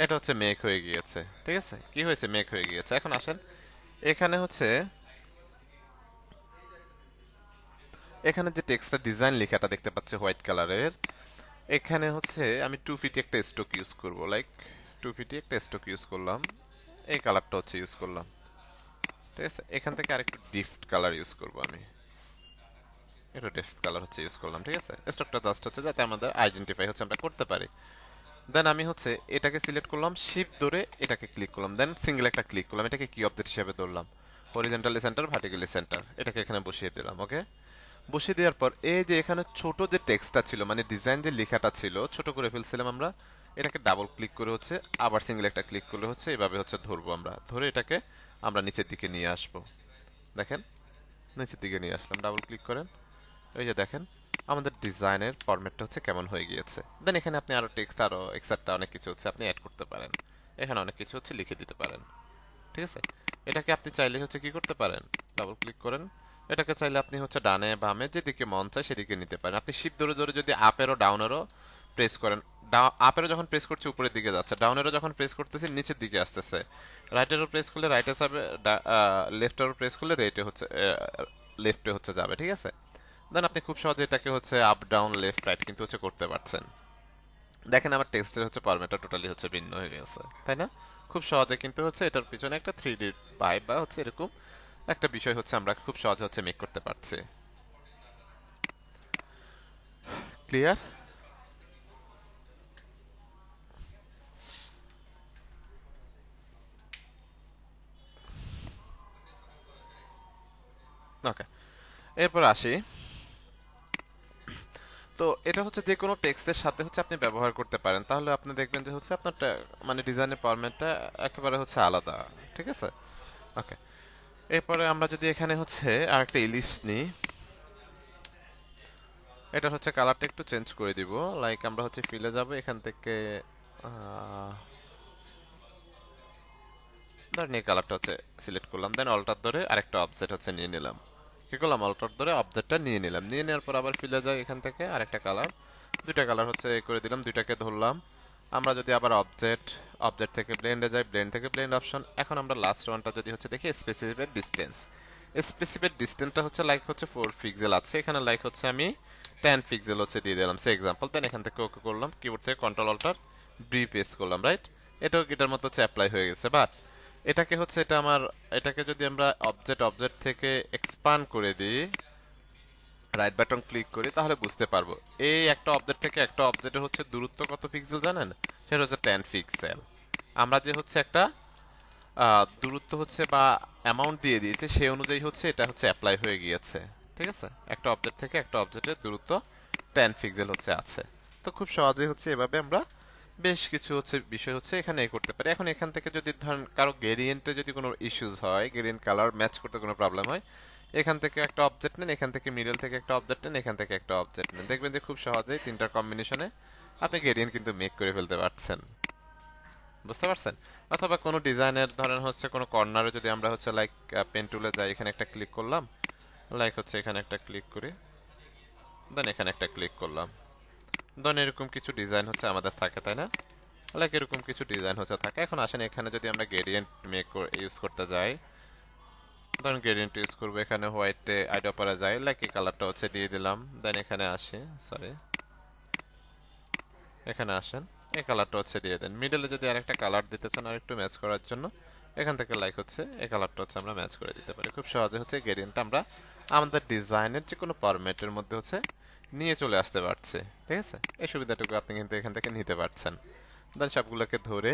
এটা হচ্ছে মেক হয়ে গিয়েছে, ঠিক আছে? কি হয়েছে? মেক হয়ে গিয়েছে। এখন আসেন এখানে হচ্ছে এখানে যে টেক্সটটা ডিজাইন লেখাটা দেখতে পাচ্ছি হোয়াইট কালারের, এখানে হচ্ছে আমি 250 একটা স্ট্রোক ইউজ করব, লাইক 250 একটা স্ট্রোক ইউজ করলাম, এই কালারটা হচ্ছে ইউজ করলাম, ঠিক আছে? এখান থেকে আরেকটু ডিফট কালার ইউজ করব আমি, একটু ডিফট কালার হচ্ছে ইউজ করলাম, ঠিক আছে? স্ট্রোকটা জাস্ট হচ্ছে যাতে আমাদের আইডেন্টিফাই হচ্ছে আমরা করতে পারি। দেন আমি হচ্ছে এটাকে সিলেক্ট করলাম, শিফট ধরে এটাকে ক্লিক করলাম, দেন সিঙ্গেল একটা ক্লিক করলাম, এটাকে কি অবজেক্ট হিসেবে ধরলাম, হরিজন্টালি সেন্টার ভার্টিক্যালি সেন্টার, এটাকে এখানে বসিয়ে দিলাম। ওকে, বসিয়ে দেওয়ার পর এই যে এখানে ছোট যে টেক্সটটা ছিল, মানে ডিজাইন যে লেখাটা ছিল, ছোট করে ফেলছিলাম আমরা, এটাকে ডাবল ক্লিক করে হচ্ছে আবার সিঙ্গেল একটা ক্লিক করলে হচ্ছে এভাবে হচ্ছে ধরবো আমরা, ধরে এটাকে আমরা নিচের দিকে নিয়ে আসবো। দেখেন নিচের দিকে নিয়ে আসলাম, ডাবল ক্লিক করেন, ওই যে দেখেন আমাদের ডিজাইনের ফরম্যাটটা হচ্ছে কেমন হয়ে গিয়েছে। দেন এখানে আপনি আরো টেক্সট, আরো এক্সট্রা অনেক কিছু হচ্ছে আপনি অ্যাড করতে পারেন, এখানে অনেক কিছু হচ্ছে লিখে দিতে পারেন, ঠিক আছে? এটাকে আপনি চাইলে হচ্ছে কি করতে পারেন? ডাবল ক্লিক করেন, এটাকে চাইলে আপনি হচ্ছে ডানে বামে যেদিকে মন চায় সেদিকে নিতে পারেন। আপনি শিফট ধরে ধরে যদি আপেরও ডাউনেরও প্রেস করেন, আপেরও যখন প্রেস করছি উপরের দিকে যাচ্ছে, ডাউনেরও যখন প্রেস করতেছি নিচের দিকে আসতেছে, রাইটেরও প্রেস করলে রাইটে যাবে, লেফটেরও প্রেস করলে রেটে হচ্ছে লেফটে হচ্ছে যাবে, ঠিক আছে? দেন আপনি খুব সহজে এটাকে হচ্ছে আপ ডাউন লেফট রাইট কিন্তু হচ্ছে করতে পারছেন। দেখেন আমার টেক্সটের হচ্ছে ফরম্যাটটা টোটালি হচ্ছে ভিন্ন হয়ে গেছে, তাই না? খুব সহজে কিন্তু হচ্ছে এটার পিছনে একটা 3D পাইপ বা হচ্ছে এরকম একটা বিষয় হচ্ছে আমরা খুব সহজে হচ্ছে মেক করতে পারছি। ক্লিয়ার? ওকে, এরপর আসি। তো এটা হচ্ছে যে কোনো টেক্সটের সাথে হচ্ছে আপনি ব্যবহার করতে পারেন, তাহলে আপনি দেখবেন যে হচ্ছে আপনার মানে ডিজাইনের ফরম্যাটটা একেবারে হচ্ছে আলাদা, ঠিক আছে? ওকে, এরপরে আমরা যদি এখানে হচ্ছে আরেকটা ইলিশ নিই, এটা হচ্ছে কালারটা একটু চেঞ্জ করে দিব, লাইক আমরা হচ্ছে ফিলে যাব, এখান থেকে ধরেন এই কালারটা হচ্ছে সিলেক্ট করলাম, দেন অল্টার ধরে আরেকটা অবজেক্ট হচ্ছে নিয়ে নিলাম। কি করলাম? অল্টার ধরে অবজেক্টটা নিয়ে নিলাম, নিয়ে নেওয়ার পর আবার ফিলে যাই, এখান থেকে আরেকটা কালার, দুইটা কালার হচ্ছে করে দিলাম, দুইটাকে ধরলাম, আমরা যদি আবার অবজেক্ট অবজেক্ট থেকে ব্লেন্ডে যাই, ব্লেন্ড থেকে ব্লেন্ড অপশন, এখন আমরা লাস্ট ওয়ানটা যদি হচ্ছে দেখি স্পেসিফিক ডিসটেন্স। স্পেসিফিক ডিসটেন্সটা হচ্ছে লাইক হচ্ছে 4 পিক্সেল আছে, এখানে লাইক হচ্ছে আমি 10 পিক্সেল হচ্ছে দিয়ে দিলাম সে এক্সাম্পল। দেন এখান থেকে ওকে করলাম, কিবোর্ড থেকে কন্ট্রোল অল্টার বি প্রেস করলাম, রাইট? এটাও এটার মতো হচ্ছে অ্যাপ্লাই হয়ে গেছে। বাট এটাকে হচ্ছে এটা আমার, এটাকে যদি আমরা অবজেক্ট থেকে এক্সপান্ড করে দিই, রাইট বাটন ক্লিক করি, তাহলে বুঝতে পারবো এই একটা অবজেক্ট থেকে একটা অবজেক্টের হচ্ছে দূরত্ব কত পিক্সেল জানেন? সেটা হচ্ছে 10 পিক্সেল। আমরা যে হচ্ছে একটা দূরত্ব হচ্ছে বা অ্যামাউন্ট দিয়ে দিয়েছে, সেই অনুযায়ী হচ্ছে এটা হচ্ছে অ্যাপ্লাই হয়ে গিয়েছে। ঠিক আছে, একটা অবজেক্ট থেকে একটা অবজেক্টের দূরত্ব 10 পিক্সেল হচ্ছে আছে। তো খুব সহজেই হচ্ছে এভাবে আমরা বেশ কিছু হচ্ছে বিষয় হচ্ছে এখানে করতে পারি। এখন এখান থেকে যদি ধরেন কারো গ্রেডিয়েন্টে যদি কোনো ইস্যুস হয়, গ্রেডিয়েন্ট কালার ম্যাচ করতে কোনো প্রবলেম হয়, এখান থেকে একটা অবজেক্ট নেন, এখান থেকে মিডল থেকে একটা অবজেক্ট নেন, এখান থেকে একটা অবজেক্ট নেন, দেখবেন যে খুব সহজেই তিনটার কম্বিনেশনে আপনি গ্রেডিয়েন্ট কিন্তু মেক করে ফেলতে পারছেন। বুঝতে পারছেন? অথবা কোনো ডিজাইনের ধরেন হচ্ছে কোনো কর্নারে যদি আমরা হচ্ছে লাইক পেন টুলে যাই, এখানে একটা ক্লিক করলাম, লাইক হচ্ছে এখানে একটা ক্লিক করি, দেন এখানে একটা ক্লিক করলাম, দেন এরকম কিছু ডিজাইন হচ্ছে আমাদের থাকে, তাই না? লাইক এরকম কিছু ডিজাইন হচ্ছে থাকে। এখন আসেন এখানে যদি আমরা গ্রেডিয়েন্ট মেক ইউজ করতে যাই, ধরুন গ্রেডিয়েন্ট ইউজ করবো, এখানে হোয়াইটে আইড অপারে যাই, লাইক এই কালারটা হচ্ছে দিয়ে দিলাম, দেন এখানে আসি, সরি এখানে আসেন, এই কালারটা হচ্ছে দিয়ে দেন। মিডলে যদি আরেকটা কালার দিতে চান আর একটু ম্যাচ করার জন্য, এখান থেকে লাইক হচ্ছে এই কালারটা হচ্ছে আমরা ম্যাচ করে দিতে পারি। খুব সহজে হচ্ছে গ্রেডিয়েন্টটা আমরা আমাদের ডিজাইনের যে কোনো ফরম্যাটের মধ্যে হচ্ছে নিয়ে চলে আসতে পারছি। ঠিক আছে, এই সুবিধাটুকু আপনি কিন্তু এখান থেকে নিতে পারছেন। দেন সবগুলোকে ধরে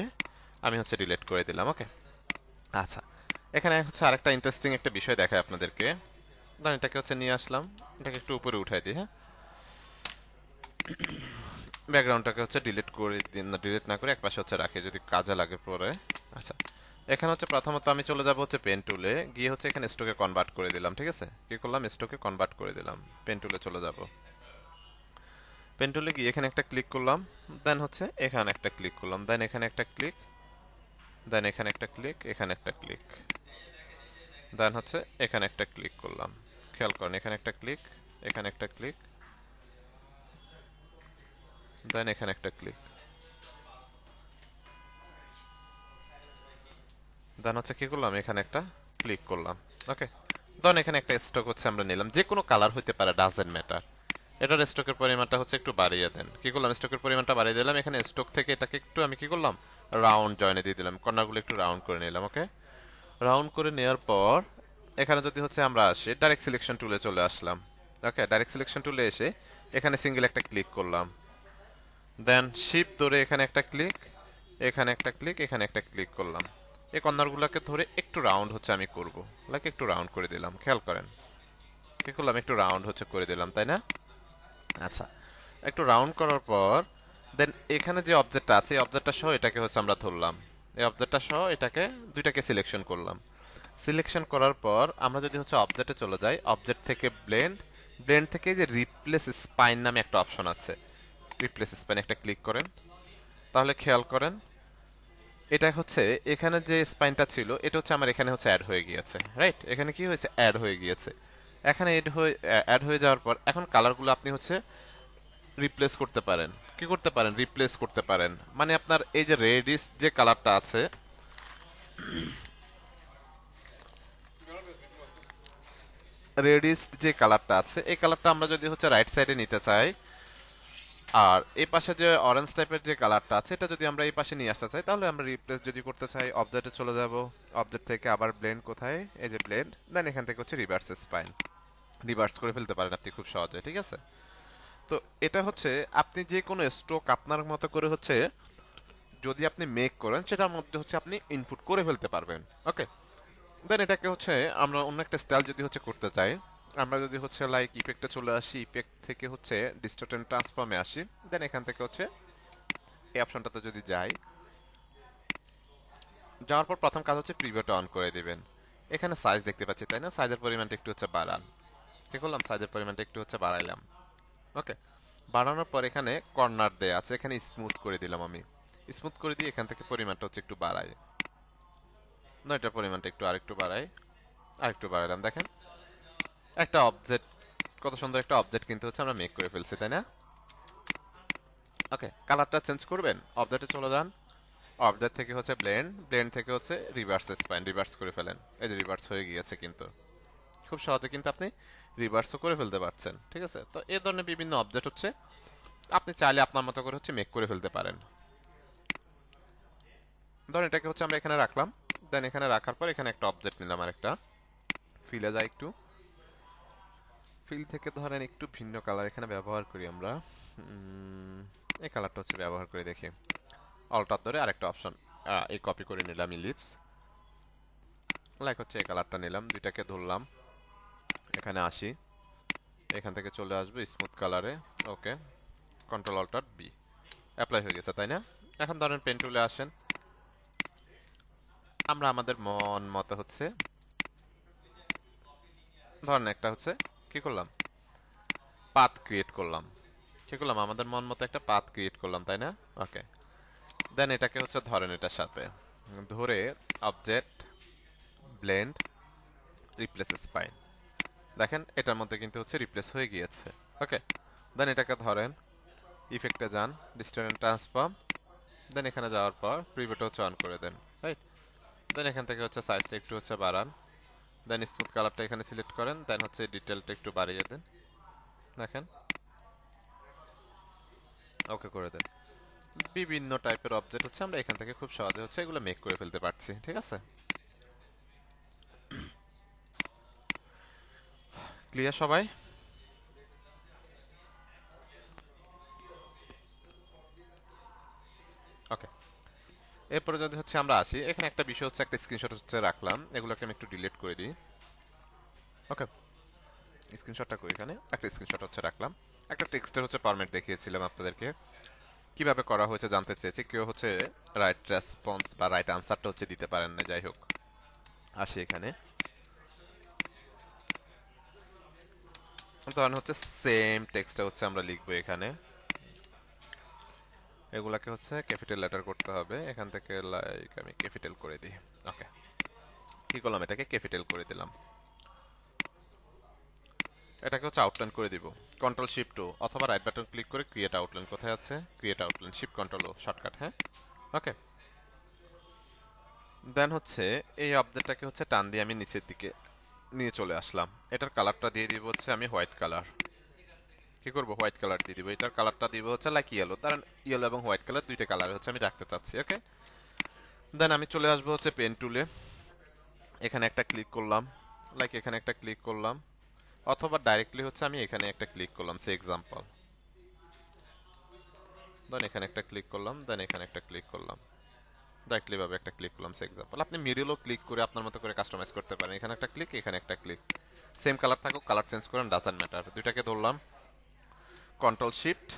আমি হচ্ছে ডিলিট করে দিলাম। ওকে, আচ্ছা, এখানে হচ্ছে আরেকটা ইন্টারেস্টিং একটা বিষয় দেখায় আপনাদেরকে। ধরেন এটাকে হচ্ছে নিয়ে আসলাম, এটাকে একটু উপরে উঠাই দিই, হ্যাঁ, ব্যাকগ্রাউন্ডটাকে হচ্ছে ডিলিট করে দিন, না ডিলিট না করে একপাশে হচ্ছে রাখি যদি কাজে লাগে পরে। আচ্ছা, এখানে হচ্ছে প্রথমত আমি চলে যাব হচ্ছে পেন টুলে, গিয়ে হচ্ছে এখানে স্টকে কনভার্ট করে দিলাম। ঠিক আছে, কি করলাম, স্টকে কনভার্ট করে দিলাম, পেন টুলে চলে যাব। পেন টুলে গিয়ে এখানে একটা ক্লিক করলাম, দেন হচ্ছে এখানে একটা ক্লিক করলাম, দেন এখানে একটা ক্লিক, দেন এখানে একটা ক্লিক, এখানে একটা ক্লিক, দেন হচ্ছে এখানে একটা ক্লিক করলাম। খেয়াল করেন, এখানে একটা ক্লিক, এখানে একটা ক্লিক, দেন এখানে একটা ক্লিক, দেন হচ্ছে কি করলাম, এখানে একটা ক্লিক করলাম। ওকে, দেন এখানে একটা স্টক হচ্ছে আমরা নিলাম, যে কোনো কালার হইতে পারে, ডাজেন্ট ম্যাটার। এটার স্টকের পরিমাণটা হচ্ছে একটু বাড়িয়ে দেন। কি করলাম, স্টকের পরিমাণটা বাড়িয়ে দিলাম। এখানে স্টক থেকে এটাকে একটু আমি কি করলাম, রাউন্ড জয়েনে দিয়ে দিলাম, কর্নারগুলো একটু রাউন্ড করে নিলাম। ওকে, রাউন্ড করে নেওয়ার পর এখানে যদি হচ্ছে আমরা আসি, ডাইরেক্ট সিলেকশন টুলে চলে আসলাম। ওকে, ডাইরেক্ট সিলেকশন টুলে এসে এখানে সিঙ্গেল একটা ক্লিক করলাম, দেন শিফট ধরে এখানে একটা ক্লিক, এখানে একটা ক্লিক, এখানে একটা ক্লিক করলাম। এই কর্নারগুলোকে ধরে একটু রাউন্ড হচ্ছে আমি করব, লাইক একটু রাউন্ড করে দিলাম। খেয়াল করেন, কি করলাম, একটু রাউন্ড হচ্ছে করে দিলাম, তাই না? আচ্ছা, একটু রাউন্ড করার পর দেন এখানে যে অবজেক্টটা আছে, এই অবজেক্টটা সহ এটাকে হচ্ছে আমরা ধরলাম, এই অবজেক্টটা সহ এটাকে দুইটাকে সিলেকশন করলাম। সিলেকশন করার পর আমরা যদি হচ্ছে অবজেক্টে চলে যাই, অবজেক্ট থেকে ব্লেন্ড, ব্লেন্ড থেকে যে রিপ্লেস স্পাইন নামে একটা অপশন আছে, রিপ্লেস স্পাইন একটা ক্লিক করেন, তাহলে খেয়াল করেন এটা হচ্ছে এখানে যে স্পাইনটা ছিল এটা হচ্ছে আমার এখানে হচ্ছে অ্যাড হয়ে গিয়েছে, রাইট? এখানে কি হয়েছে, অ্যাড হয়ে গিয়েছে। এখানে অ্যাড হয়ে যাওয়ার পর এখন কালারগুলো আপনি হচ্ছে রিপ্লেস করতে পারেন। কি করতে পারেন, রিপ্লেস করতে পারেন। মানে আপনার এই যে রেডিশ যে কালারটা আছে, রেডিশ যে কালারটা আছে, এই কালারটা আমরা যদি হচ্ছে রাইট সাইডে নিতে চাই, আর এই পাশে যে অরেঞ্জ টাইপের যে কালারটা আছে এটা যদি আমরা এই পাশে নিয়ে আসতে চাই, তাহলে আমরা রিপ্লেস যদি করতে চাই, অবজেক্টে চলে যাব, অবজেক্ট থেকে আবার ব্লেন্ড, কোথায়, এই যে ব্লেন্ড, দেন এখান থেকে হচ্ছে রিভার্স স্পাইন, রিভার্স করে ফেলতে পারেন আপনি খুব সহজে। ঠিক আছে, তো এটা হচ্ছে আপনি যে কোনো স্ট্রোক আপনার মতো করে হচ্ছে যদি আপনি মেক করেন, সেটার মধ্যে হচ্ছে আপনি ইনপুট করে ফেলতে পারবেন। ওকে, দেন এটাকে হচ্ছে আমরা অন্য একটা স্টাইল যদি হচ্ছে করতে চাই, আমরা যদি হচ্ছে লাইক ইফেক্টে চলে আসি, ইফেক্ট থেকে হচ্ছে ডিস্টর্ট এন্ড ট্রান্সফর্মে আসি, দেন এখান থেকে হচ্ছে এই অপশনটাতে যদি যাই, যাওয়ার পর প্রথম কাজ হচ্ছে প্রিভিউটা অন করে দিবেন। এখানে সাইজ দেখতে পাচ্ছি, তাই না? সাইজের পরিমাণটা একটু হচ্ছে বাড়ান। কি করলাম, সাইজের পরিমাণটা একটু হচ্ছে বাড়াইলাম। ওকে, বাড়ানোর পর এখানে কর্নার দেয়া আছে, এখানে স্মুথ করে দিলাম আমি। স্মুথ করে দিয়ে এখান থেকে পরিমাণটা হচ্ছে একটু বাড়াই, নয়টার পরিমাণটা একটু আরেকটু বাড়াই, আরেকটু বাড়াইলাম। দেখেন একটা অবজেক্ট, কত সুন্দর একটা অবজেক্ট কিন্তু হচ্ছে আমরা মেক করে ফেলছি, তাই না? ওকে, কালারটা চেঞ্জ করবেন, অবজেক্টে চলে যান, অবজেক্ট থেকে হচ্ছে ব্লেন্ড, ব্লেন্ড থেকে হচ্ছে রিভার্স স্পাইন, রিভার্স করে ফেলেন। এই যে রিভার্স হয়ে গিয়েছে কিন্তু, খুব সহজে কিন্তু আপনি রিভার্সও করে ফেলতে পারছেন। ঠিক আছে, তো এই ধরনের বিভিন্ন অবজেক্ট হচ্ছে আপনি চাইলে আপনার মতো করে হচ্ছে মেক করে ফেলতে পারেন। ধরেন এটাকে হচ্ছে আমরা এখানে রাখলাম, দেন এখানে রাখার পর এখানে একটা অবজেক্ট নিলাম, আরেকটা ফিলে যায় একটু, ফিল থেকে ধরেন একটু ভিন্ন কালার এখানে ব্যবহার করি আমরা। এই কালারটা হচ্ছে ব্যবহার করে দেখি, অল্টার ধরে আরেকটা অপশন এই কপি করে নিলাম ইলিপস, লাইক হচ্ছে এই কালারটা নিলাম, দুইটাকে ধরলাম, এখানে আসি, এখান থেকে চলে আসবে স্মুথ কালারে। ওকে, কন্ট্রোল অল্টার বি, অ্যাপ্লাই হয়ে গেছে তাই না? এখন ধরেন পেন টুলে আসেন, আমরা আমাদের মন মতো হচ্ছে ধরেন একটা হচ্ছে কি করলাম, পাথ ক্রিয়েট করলাম, কি করলাম, আমাদের মন মতো একটা পাথ ক্রিয়েট করলাম তাই না? ওকে, দেন এটাকে হচ্ছে ধরেন এটার সাথে ধরে অবজেক্ট ব্লেন্ড রিপ্লেস স্পাইন, দেখেন এটার মধ্যে কিন্তু হচ্ছে রিপ্লেস হয়ে গিয়েছে। ওকে, দেন এটাকে ধরেন ইফেক্টে যান, ডিস্টেন্স ট্রান্সফর্ম, দেন এখানে যাওয়ার পর প্রিভিউটা হচ্ছে অন করে দেন, রাইট? দেন এখান থেকে হচ্ছে সাইজটা একটু হচ্ছে বাড়ান, দেন স্মুথ কালারটা এখানে সিলেক্ট করেন, দেন হচ্ছে ডিটেলটা একটু বাড়িয়ে দেন, দেখেন ওকে করে দেন। বিভিন্ন টাইপের অবজেক্ট হচ্ছে আমরা এখান থেকে খুব সহজে হচ্ছে এগুলো মেক করে ফেলতে পারছি। ঠিক আছে, ক্লিয়ার সবাই? ওকে, এরপরে যদি হচ্ছে আমরা আসি, এখানে একটা বিষয় হচ্ছে একটা স্ক্রিনশট হচ্ছে রাখলাম, এগুলোকে আমি একটু ডিলিট করে দিই। ওকে, স্ক্রিনশটটা কই, এখানে একটা স্ক্রিনশট হচ্ছে রাখলাম, একটা টেক্সটের হচ্ছে ফরম্যাট দেখিয়েছিলাম আপনাদেরকে, কিভাবে করা হয়েছে জানতে চেয়েছি, কেউ হচ্ছে রাইট রেসপন্স বা রাইট আনসারটা হচ্ছে দিতে পারেন না, যাই হোক আসি এখানে, তখন হচ্ছে সেম টেক্সটটা হচ্ছে আমরা লিখবো এখানে, এগুলাকে হচ্ছে ক্যাপিটাল লেটার করতে হবে, এখান থেকে লাইক আমি ক্যাপিটাল করে দিই। ওকে, কি করলাম, এটাকে ক্যাপিটাল করে দিলাম, এটাকে হচ্ছে আউটলাইন করে দিব, কন্ট্রোল শিফট ও অথবা রাইট বাটন ক্লিক করে ক্রিয়েট আউটলাইন, কোথায় আছে ক্রিয়েট আউটলাইন, শিফট কন্ট্রোল ও শর্টকাট, হ্যাঁ। ওকে, দেন হচ্ছে এই অবজেক্টটাকে হচ্ছে টান দিয়ে আমি নিচের দিকে নিয়ে চলে আসলাম, এটার কালারটা দিয়ে দিব হচ্ছে আমি হোয়াইট কালার, কি করবো হোয়াইট কালার দিয়ে দিব, এটার কালারটা দিব হচ্ছে লাইক ইয়েলো, কারণ ইয়েলো এবং হোয়াইট কালার দুইটা কালার হচ্ছে আমি রাখতে চাচ্ছি। ওকে, দেন আমি চলে আসবো হচ্ছে পেন টুলে, এখানে একটা ক্লিক করলাম, লাইক এখানে একটা ক্লিক করলাম, অথবা ডাইরেক্টলি হচ্ছে আমি এখানে একটা ক্লিক করলাম, সে এক্সাম্পল, দেন এখানে একটা ক্লিক করলাম, দেন এখানে একটা ক্লিক করলাম, ডাইরেক্টলি ভাবে একটা ক্লিক করলাম, সে এক্সাম্পল। আপনি মিডলও ক্লিক করে আপনার মতো করে কাস্টমাইজ করতে পারেন, এখানে একটা ক্লিক, এখানে একটা ক্লিক, সেম কালার থাকুক, কালার চেঞ্জ করেন, ডাজন্ট ম্যাটার। দুইটাকে ধরলাম, control shift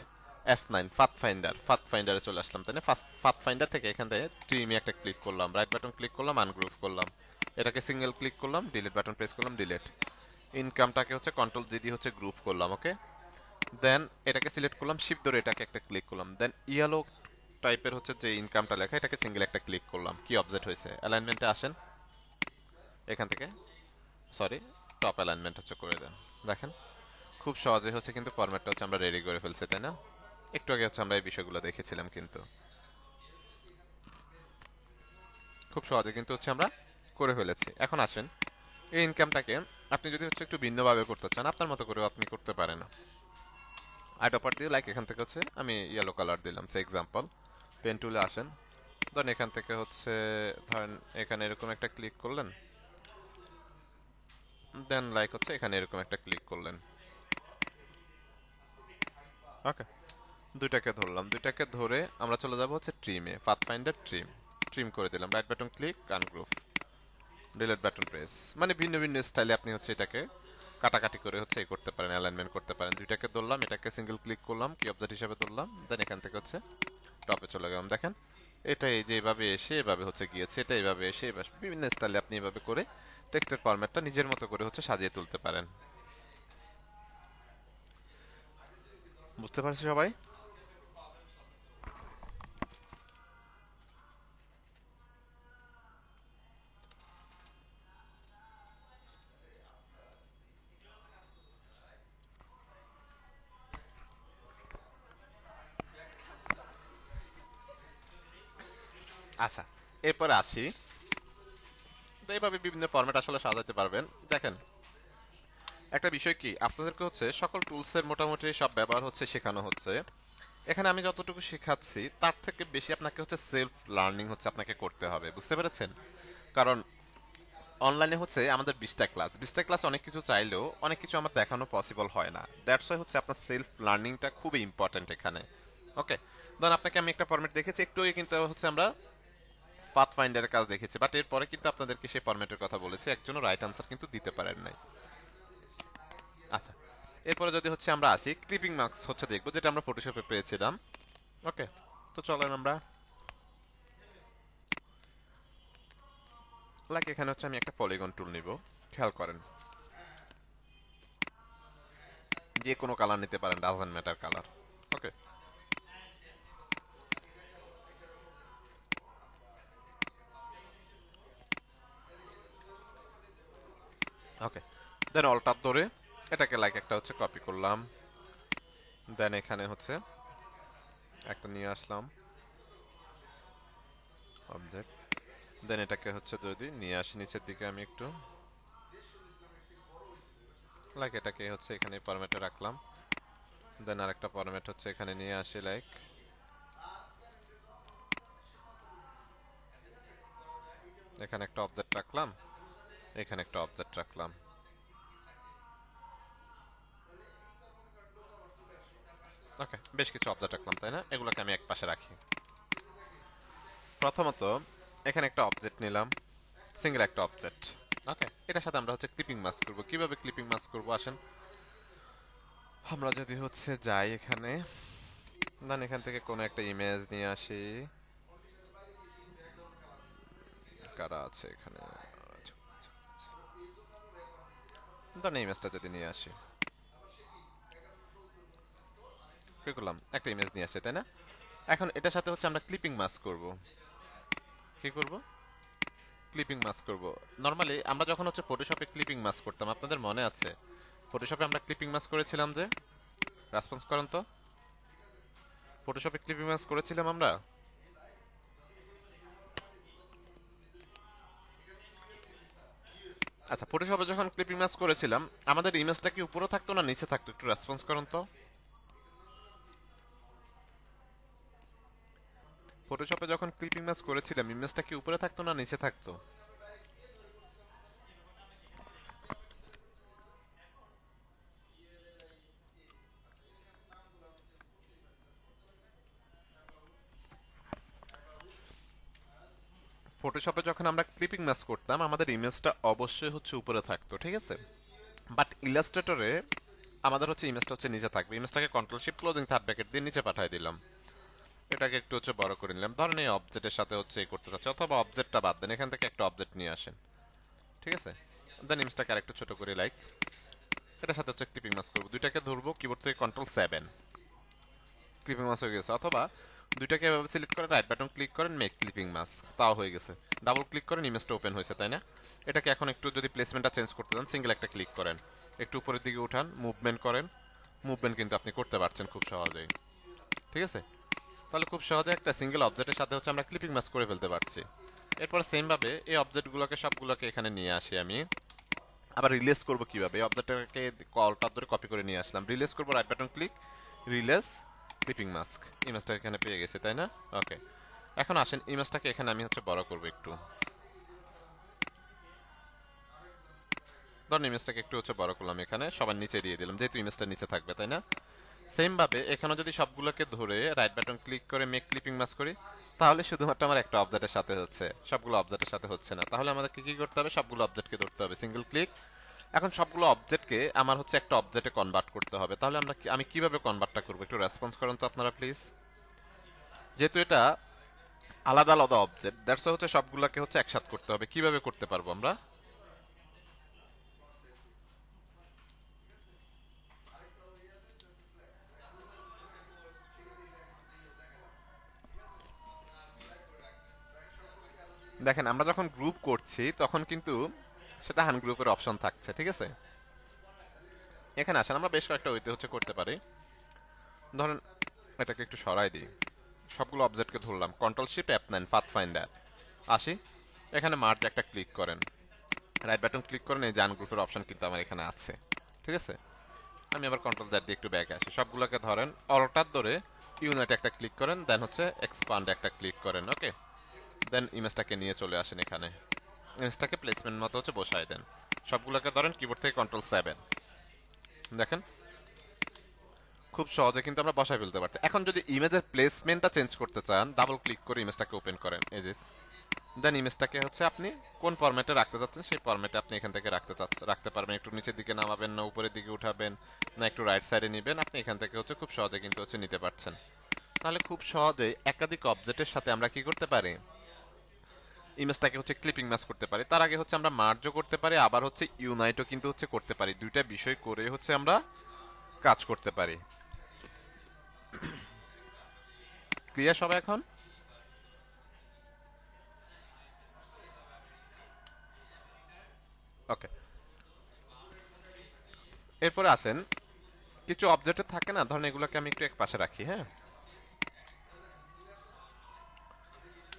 F9, Fath finder, Fath ফাইন্ডারে চলে আসলাম তাই না? ফার্স্ট ফাথ ফাইন্ডার থেকে এখান থেকে ট্রিমে একটা ক্লিক করলাম, রাইট বাটন ক্লিক করলাম, আনগ্রুপ করলাম, এটাকে সিঙ্গেল ক্লিক করলাম, ডিলিট বাটন প্রেস করলাম, ডিলিট, ইনকামটাকে হচ্ছে কন্ট্রোল জি দিয়ে হচ্ছে গ্রুপ করলাম। ওকে, দেন এটাকে সিলেক্ট করলাম, শিফট ধরে এটাকে একটা ক্লিক করলাম, দেন ইয়েলো টাইপের হচ্ছে যে ইনকামটা লেখা, এটাকে সিঙ্গেল একটা ক্লিক করলাম, কি অবজেক্ট হয়েছে, অ্যালাইনমেন্টে আসেন, এখান থেকে সরি টপ অ্যালাইনমেন্ট হচ্ছে করে দেন, দেখেন খুব সহজে হচ্ছে কিন্তু ফরম্যাটটা হচ্ছে আমরা রেডি করে ফেলছি তাই না? একটু আগে হচ্ছে আমরা এই বিষয়গুলো দেখেছিলাম, কিন্তু খুব সহজে কিন্তু হচ্ছে আমরা করে ফেলেছি। এখন আসেন এই ইনকামটাকে আপনি যদি হচ্ছে একটু ভিন্নভাবে করতে চান, আপনার মতো করেও আপনি করতে পারেন। আর্ট অফার দিয়ে লাইক এখান থেকে হচ্ছে আমি ইয়েলো কালার দিলাম, সে এক্সাম্পল, পেন টুলে আসেন, ধরেন এখান থেকে হচ্ছে ধরেন এখানে এরকম একটা ক্লিক করলেন, দেন লাইক হচ্ছে এখানে এরকম একটা ক্লিক করলেন। ওকে, দুইটাকে ধরলাম, দুইটাকে ধরে আমরা চলে যাব হচ্ছে ট্রিমে, পাথফাইন্ডার ট্রিম, ট্রিম করে দিলাম, right button click, ungroup, delete button press, মানে ভিন্ন ভিন্ন স্টাইলে আপনি হচ্ছে এটাকে কাটাকাটি করে হচ্ছে এই করতে পারেন, অ্যালাইনমেন্ট করতে পারেন। দুইটাকে ধরলাম, এটাকে সিঙ্গেল ক্লিক করলাম, কি অবজেক্ট হিসেবে ধরলাম, দেন এখান থেকে হচ্ছে টপে চলে গেলাম, দেখেন এটা এই যে এভাবে এসে এভাবে হচ্ছে গিয়েছে, এটা এভাবে এসে এভাবে বিভিন্ন স্টাইলে আপনি এভাবে করে টেক্সটের ফরম্যাটটা নিজের মতো করে হচ্ছে সাজিয়ে তুলতে পারেন। বুঝতে পারছি সবাই? আচ্ছা, এরপরে আসি। তো এইভাবে বিভিন্ন ফরম্যাট আসলে সাজাতে পারবেন। দেখেন, একটা বিষয় কি, আপনাদেরকে হচ্ছে সকল টুলসের মোটামুটি সব ব্যবহার হচ্ছে শেখানো হচ্ছে। এখানে আমি যতটুকু শেখাচ্ছি তার থেকে বেশি আপনাকে হচ্ছে সেলফ লার্নিং হচ্ছে আপনাকে করতে হবে, বুঝতে পেরেছেন? কারণ অনলাইনে হচ্ছে আমাদের 20টা ক্লাস অনেক কিছু চাইলেও অনেক কিছু আমার দেখানো পসিবল হয় না। দ্যাটস ওয়াই হচ্ছে আপনার সেলফ লার্নিংটা খুবই ইম্পর্টেন্ট এখানে। ওকে, ধরুন আপনাকে আমি একটা ফরম্যাট দেখেছি একটু আগে, কিন্তু হচ্ছে আমরা পাথ ফাইন্ডারের কাজ দেখেছি, বাট এরপরে কিন্তু আপনাদেরকে সেই ফরম্যাটের কথা বলেছি, একজনও রাইট আনসার কিন্তু দিতে পারেন নাই। আচ্ছা, এরপরে যদি হচ্ছে আমরা আসি ক্লিপিং মার্কস হচ্ছে দেখবো, যেটা আমরা ফটোশপে পেয়েছিলাম। ওকে, তো চলেন আমরা লাইক এখানে হচ্ছে আমি একটা পলিগন টুল নিব। খেয়াল করেন, যে কোনো কালার নিতে পারেন, doesn't matter colour. Okay, okay, then alter ধরে এটাকে লাইক একটা হচ্ছে কপি করলাম, দেন এখানে হচ্ছে একটা নিয়ে আসলাম অবজেক্ট, দেন এটাকে হচ্ছে যদি নিয়ে আসি নিচের দিকে আমি একটু, লাইক এটাকে হচ্ছে এখানে ফরম্যাটে রাখলাম, দেন আরেকটা ফরম্যাট হচ্ছে এখানে নিয়ে আসি, লাইক এখানে একটা অবজেক্ট রাখলাম, এখানে একটা অবজেক্ট রাখলাম। ওকে, বেশ কিছু অবজেক্ট রাখলাম তাই না, এগুলোকে আমি এক পাশে রাখি। প্রথমত এখানে একটা অবজেক্ট নিলাম, সিঙ্গেল একটা অবজেক্ট। ওকে, এটার সাথে আমরা হচ্ছে ক্লিপিং মাস্ক করব। কিভাবে ক্লিপিং মাস্ক করব আসেন, আমরা যদি হচ্ছে যাই এখানে, দেন এখান থেকে কোনো একটা ইমেজ নিয়ে আসি। কারা আছে এখানে, দেন ইমেজটা যদি নিয়ে আসি, কি করলাম, একটা ইমেজ নিয়ে আসছে তাই না। এখন এটার সাথে হচ্ছে আমরা ক্লিপিং মাস্ক করব। কি করব, ক্লিপিং মাস্ক করব। নরমালি আমরা যখন হচ্ছে ফটোশপে ক্লিপিং মাস্ক করতাম, আপনাদের মনে আছে ফটোশপে আমরা ক্লিপিং মাস্ক করেছিলাম যে, রেসপন্স করেন তো, ফটোশপে ক্লিপিং মাস্ক করেছিলাম আমরা। আচ্ছা, ফটোশপে যখন ক্লিপিং মাস্ক করেছিলাম আমাদের ইমেজটা কি উপরে থাকতো না নিচে থাকতো, একটু রেসপন্স করেন তো। ফটোশপে যখন ক্লিপিং মাস্ক করেছিলাম ইমেজটা কি উপরে থাকতো না নিচে থাকতো? ফটোশপে যখন আমরা ক্লিপিং মাস্ক করতাম আমাদের ইমেজটা অবশ্যই হচ্ছে উপরে থাকতো, ঠিক আছে। বাট ইলাস্ট্রেটরে আমাদের হচ্ছে ইমেজটা হচ্ছে নিচে থাকবে। ইমেজটাকে control shift closing third bracket দিয়ে নিচে পাঠিয়ে দিলাম, এটাকে একটু হচ্ছে বড় করে নিলাম। ধরেন এই অবজেক্টের সাথে হচ্ছে এই করতে চাচ্ছি, অথবা অবজেক্টটা বাদ দেন, এখান থেকে একটা অবজেক্ট নিয়ে আসেন, ঠিক আছে। দেন ইমেজটাকে আরেকটু ছোট করে লাইক এটার সাথে হচ্ছে ক্লিপিং মাস্ক করবো, দুইটাকে ধরবো কিবোর্ড থেকে কন্ট্রোল 7, ক্লিপিং মাস্ক হয়ে গেছে। অথবা দুইটাকে এভাবে সিলেক্ট করে রাইট বাটন ক্লিক করেন, মেক ক্লিপিং মাস্ক, তাও হয়ে গেছে। ডাবল ক্লিক করেন, ইমেজটা ওপেন হয়েছে তাই না। এটাকে এখন একটু যদি প্লেসমেন্টটা চেঞ্জ করতে চান সিঙ্গেল একটা ক্লিক করেন, একটু উপরের দিকে উঠান, মুভমেন্ট করেন, মুভমেন্ট কিন্তু আপনি করতে পারছেন খুব সহজেই, ঠিক আছে। তাহলে খুব সহজে একটা সিঙ্গেল অবজেক্টের সাথে হচ্ছে আমরা ক্লিপিং মাস্ক করে ফেলতে পারছি। এরপর সেম ভাবে এই অবজেক্টগুলোকে সবগুলোকে এখানে নিয়ে আসি আমি। আবার রিলেজ করব কিভাবে, এই অবজেক্টটাকে কলটা ধরে কপি করে নিয়ে আসলাম, রিলেজ করব, right button click, release clipping mask, ইমেজটা এখানে পেয়ে গেছে তাই না। ওকে, এখন আসেন ইমেজটাকে এখানে আমি হচ্ছে বড় করব একটু, ধরুন ইমেজটাকে একটু হচ্ছে বড় করলাম, এখানে সবার নিচে দিয়ে দিলাম যেহেতু ইমেজটা নিচে থাকবে তাই না। সেম ভাবে এখানে যদি সবগুলোকে ধরে রাইট বাটন ক্লিক করে মেক ক্লিপিং মাস্ক করি, তাহলে শুধুমাত্র আমার একটা অবজেক্টের সাথে হচ্ছে, সবগুলো অবজেক্টের সাথে হচ্ছে না। তাহলে আমাদেরকে কি করতে হবে, সবগুলো অবজেক্টকে ধরতে হবে, সিঙ্গেল ক্লিক। এখন সবগুলো অবজেক্টকে আমার হচ্ছে একটা অবজেক্টে কনভার্ট করতে হবে। তাহলে আমি কিভাবে কনভার্টটা করবো, একটু রেসপন্স করেন তো আপনারা প্লিজ। যেহেতু এটা আলাদা আলাদা অবজেক্ট, দ্যাটস হচ্ছে সবগুলোকে হচ্ছে একসাথে করতে হবে। কিভাবে করতে পারবো আমরা, দেখেন আমরা যখন গ্রুপ করছি তখন কিন্তু সেটা হান গ্রুপের অপশন থাকছে, ঠিক আছে। এখানে আসেন আমরা বেশ কয়েকটা ওইতে হচ্ছে করতে পারি। ধরেন এটাকে একটু সরাই দিই, সবগুলো অবজেক্টকে ধরলাম, control shift F9 path finder, আসি এখানে মার্জ একটা ক্লিক করেন, রাইট বাটন ক্লিক করেন, এই যে আনগ্রুপের অপশন কিন্তু আমার এখানে আছে, ঠিক আছে। আমি আবার কন্ট্রোল জেড দিয়ে একটু ব্যাকে আসি, সবগুলোকে ধরেন অল্টার ধরে ইউনাইট একটা ক্লিক করেন, দেন হচ্ছে এক্সপান্ড একটা ক্লিক করেন, ওকে। দেন ইমেজটাকে নিয়ে চলে আসেন এখানে, ইমেজটাকে প্লেসমেন্ট মতো হচ্ছে বসায় দেন, সবগুলোকে ধরেন কিবোর্ড থেকে কন্ট্রোল 7, দেখেন খুব সহজে কিন্তু আমরা বসায় ফেলতে পারছি। এখন যদি ইমেজের প্লেসমেন্টটা চেঞ্জ করতে চান, ডাবল ক্লিক করে ইমেজটাকে ওপেন করেন, এজিস, দেন ইমেজটাকে হচ্ছে আপনি কোন ফরম্যাটে রাখতে চাচ্ছেন সেই ফরম্যাটে আপনি এখান থেকে রাখতে পারবেন। একটু নিচের দিকে নামাবেন না উপরের দিকে উঠাবেন না একটু রাইট সাইডে নেবেন, আপনি এখান থেকে হচ্ছে খুব সহজে কিন্তু হচ্ছে নিতে পারছেন। তাহলে খুব সহজে একাধিক অবজেক্টের সাথে আমরা কি করতে পারি, ইমেজটাকে হচ্ছে ক্লিপিং ম্যাচ করতে পারি। তার আগে হচ্ছে আমরা মার্জও করতে পারি, আবার হচ্ছে ইউনাইটও কিন্তু হচ্ছে করতে পারি, দুইটা বিষয় করে হচ্ছে আমরা কাজ করতে পারি। ক্লিয়ার সবাই এখন? ওকে, এরপরে আসেন কিছু অবজেক্ট থাকে না, ধরেন এগুলোকে আমি একটু এক পাশে রাখি, হ্যাঁ।